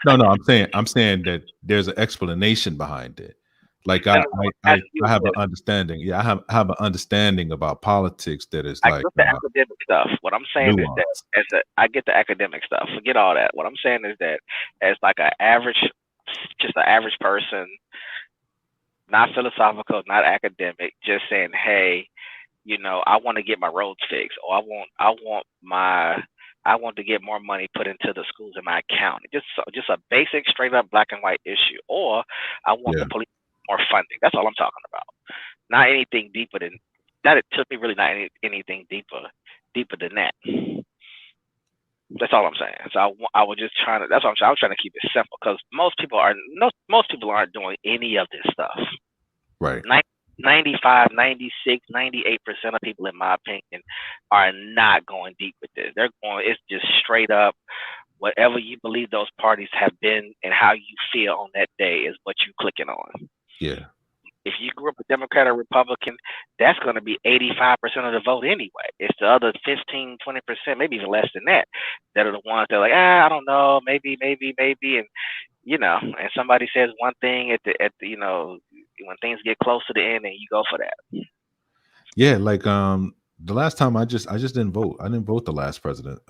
Speaker 2: No, I'm saying that there's an explanation behind it. Like I have an understanding. Yeah, I have an understanding about politics that is like
Speaker 1: the academic stuff. What I'm saying is that I get the academic stuff. Forget all that. What I'm saying is that as like an average person, not philosophical, not academic, just saying, hey, I want to get my roads fixed, or I want to get more money put into the schools in my county. Just a basic, straight up black and white issue. Or I want the police more funding. That's all I'm talking about. Not anything deeper than that. It took me really not anything deeper than that. That's all I'm saying. So I was just trying to. That's what I'm trying. I was trying to keep it simple, because most people aren't doing any of this stuff.
Speaker 2: Right.
Speaker 1: 95, 96, 98% of people, in my opinion, are not going deep with this. It's just straight up whatever you believe those parties have been and how you feel on that day is what you're clicking on.
Speaker 2: Yeah.
Speaker 1: If you grew up a Democrat or Republican, that's going to be 85% of the vote anyway. It's the other 15, 20%, maybe even less than that are the ones that are like, I don't know, maybe, and and somebody says one thing at the when things get close to the end, and you go for that.
Speaker 2: Yeah, like the last time I just didn't vote. I didn't vote the last presidency.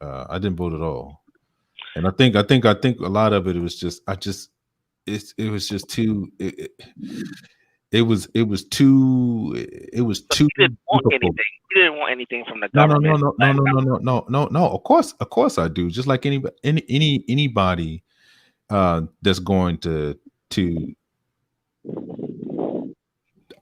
Speaker 2: I didn't vote at all. And I think a lot of it was just it was just too it was too
Speaker 1: You didn't want
Speaker 2: difficult.
Speaker 1: anything. You didn't want anything from the
Speaker 2: No,
Speaker 1: government.
Speaker 2: no. Of course I do. Just like anybody that's going to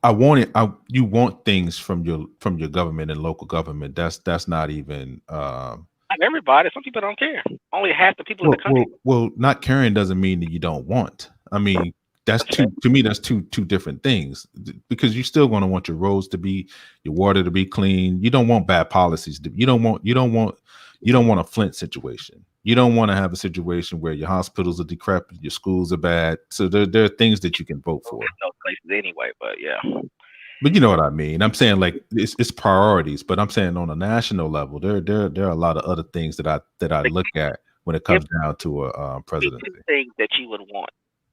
Speaker 2: I want it. You want things from your government and local government. That's not even
Speaker 1: Not everybody. Some people don't care. Only half the people in the country.
Speaker 2: well, not caring doesn't mean that you don't want. I mean, that's two to me. That's two different things because you're still going to want your roads to be, your water to be clean. You don't want bad policies. You don't want a Flint situation. You don't want to have a situation where your hospitals are decrepit, your schools are bad. So there are things that you can vote for.
Speaker 1: Those places anyway, but yeah.
Speaker 2: But you know what I mean. I'm saying like it's priorities, but I'm saying on a national level, there are a lot of other things that I look at when it comes down to a presidency.
Speaker 1: Things that you would want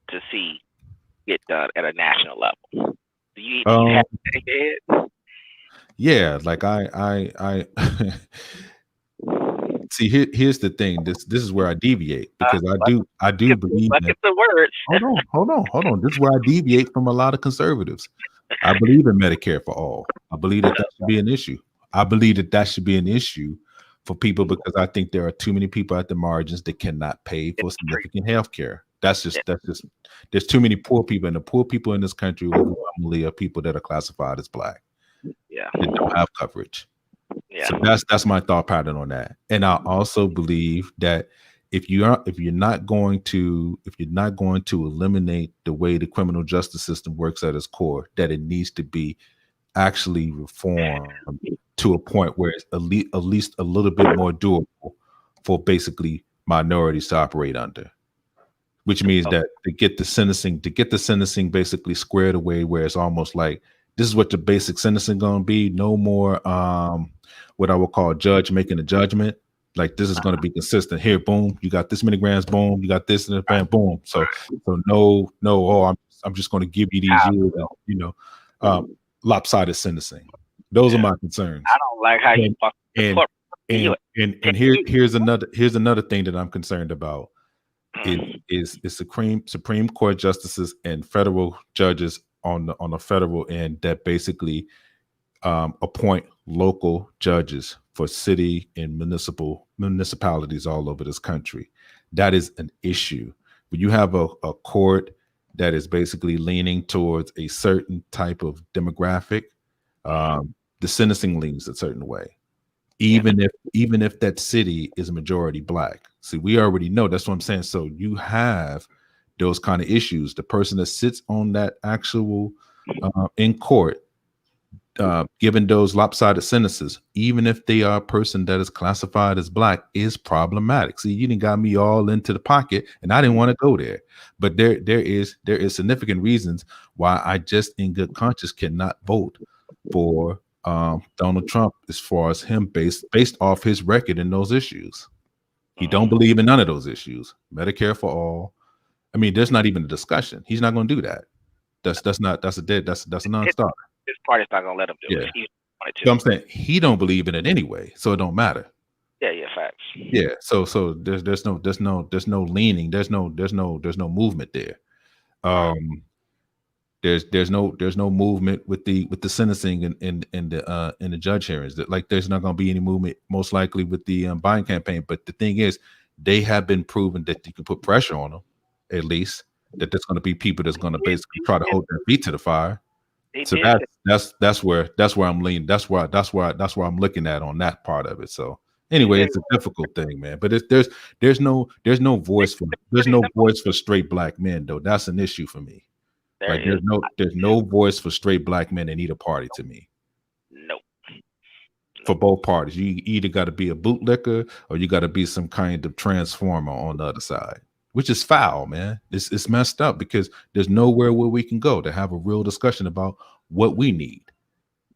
Speaker 1: to see get done at a national level. Do you have that in your head?
Speaker 2: Yeah, like I see. Here's the thing. This is where I deviate because I do believe that.
Speaker 1: The words.
Speaker 2: Hold on. This is where I deviate from a lot of conservatives. I believe in Medicare for all. I believe that should be an issue. I believe that should be an issue for people because I think there are too many people at the margins that cannot pay for significant health care. That's just there's too many poor people, and the poor people in this country overwhelmingly are people that are classified as Black.
Speaker 1: Yeah.
Speaker 2: That don't have coverage.
Speaker 1: Yeah.
Speaker 2: So that's my thought pattern on that. And I also believe that if you're not going to eliminate the way the criminal justice system works at its core, that it needs to be actually reformed to a point where it's at least a little bit more doable for basically minorities to operate under. Which means that to get the sentencing basically squared away where it's almost like this is what the basic sentencing gonna be. No more what I would call judge making a judgment. Like this is going to be consistent. Here, boom, you got this many grams, boom, you got this in the bam, boom. So no, I'm just going to give you these years, lopsided sentencing. Those are my concerns.
Speaker 1: I don't like how you fuck
Speaker 2: and here's another thing that I'm concerned about is Supreme Court justices and federal judges on the federal end that basically appoint local judges for city and municipalities all over this country. That is an issue. When you have a court that is basically leaning towards a certain type of demographic, the sentencing leans a certain way, even if that city is majority Black. See, we already know. That's what I'm saying. So you have those kind of issues. The person that sits on that actual in court, given those lopsided sentences, even if they are a person that is classified as Black, is problematic. See, you didn't got me all into the pocket, and I didn't want to go there. But there is significant reasons why I just, in good conscience, cannot vote for Donald Trump as far as him based off his record in those issues. He don't believe in none of those issues. Medicare for all. I mean, there's not even a discussion. He's not going to do that. That's a non-starter.
Speaker 1: This party's not gonna let him do it.
Speaker 2: So I'm saying he don't believe in it anyway, so it don't matter.
Speaker 1: Yeah, facts.
Speaker 2: Yeah, so there's no leaning, there's no movement there. There's no movement with the sentencing and the judge hearings. Like there's not going to be any movement most likely with the Biden campaign. But the thing is, they have been proven that you can put pressure on them, at least that there's going to be people that's going to basically try to hold their feet to the fire. So that's where I'm leaning. That's where I'm looking at on that part of it. So anyway, it's a difficult thing, man. But there's no voice for straight Black men though. That's an issue for me. Like there's no voice for straight Black men in either party to me.
Speaker 1: Nope.
Speaker 2: For both parties, you either got to be a bootlicker or you got to be some kind of transformer on the other side, which is foul, man. It's messed up because there's nowhere where we can go to have a real discussion about what we need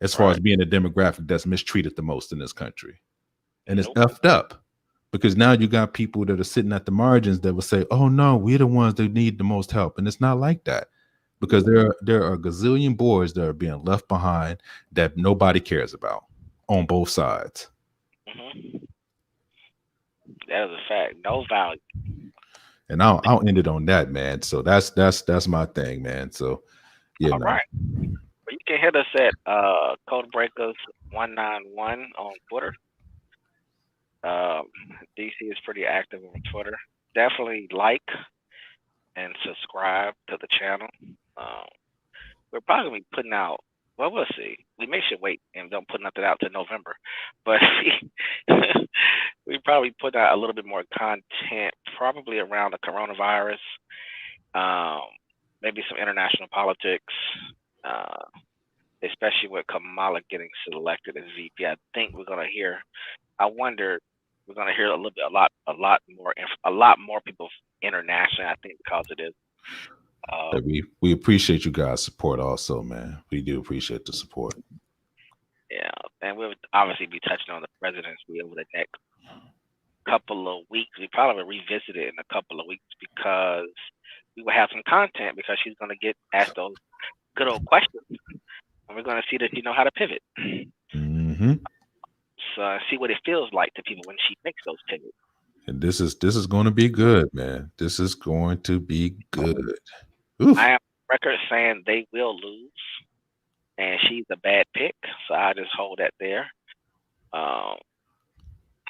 Speaker 2: as far as being a demographic that's mistreated the most in this country. And it's effed up because now you got people that are sitting at the margins that will say, oh no, we're the ones that need the most help. And it's not like that. because there are a gazillion boys that are being left behind that nobody cares about on both sides.
Speaker 1: Mm-hmm. That is a fact. No value.
Speaker 2: And I'll end it on that, man. So that's my thing, man. So yeah,
Speaker 1: All
Speaker 2: man.
Speaker 1: right. Well, you can hit us at Codebreakers191 on Twitter. DC is pretty active on Twitter. Definitely like and subscribe to the channel. We're probably gonna be putting out. Well, we'll see. We may should wait and don't put nothing out till November, but we probably put out a little bit more content, probably around the coronavirus, maybe some international politics, especially with Kamala getting selected as VP. I think we're gonna hear. I wonder. We're gonna hear a lot more people internationally. I think because it is.
Speaker 2: We appreciate you guys' support also, man. We do appreciate the support.
Speaker 1: Yeah, and we'll obviously be touching on the presidency over the next couple of weeks. We probably will revisit it in a couple of weeks because we will have some content because she's going to get asked those good old questions, and we're going to see that you know how to pivot.
Speaker 2: Mm-hmm.
Speaker 1: So see what it feels like to people when she makes those pivots.
Speaker 2: And this is going to be good, man. This is going to be good. Oof.
Speaker 1: I am record saying they will lose, and she's a bad pick, so I just hold that there.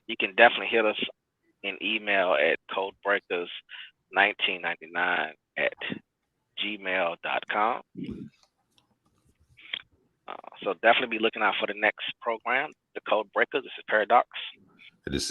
Speaker 1: You can definitely hit us in email at codebreakers1999@gmail.com. So definitely be looking out for the next program, the Code Breakers. This is Paradox.
Speaker 2: This is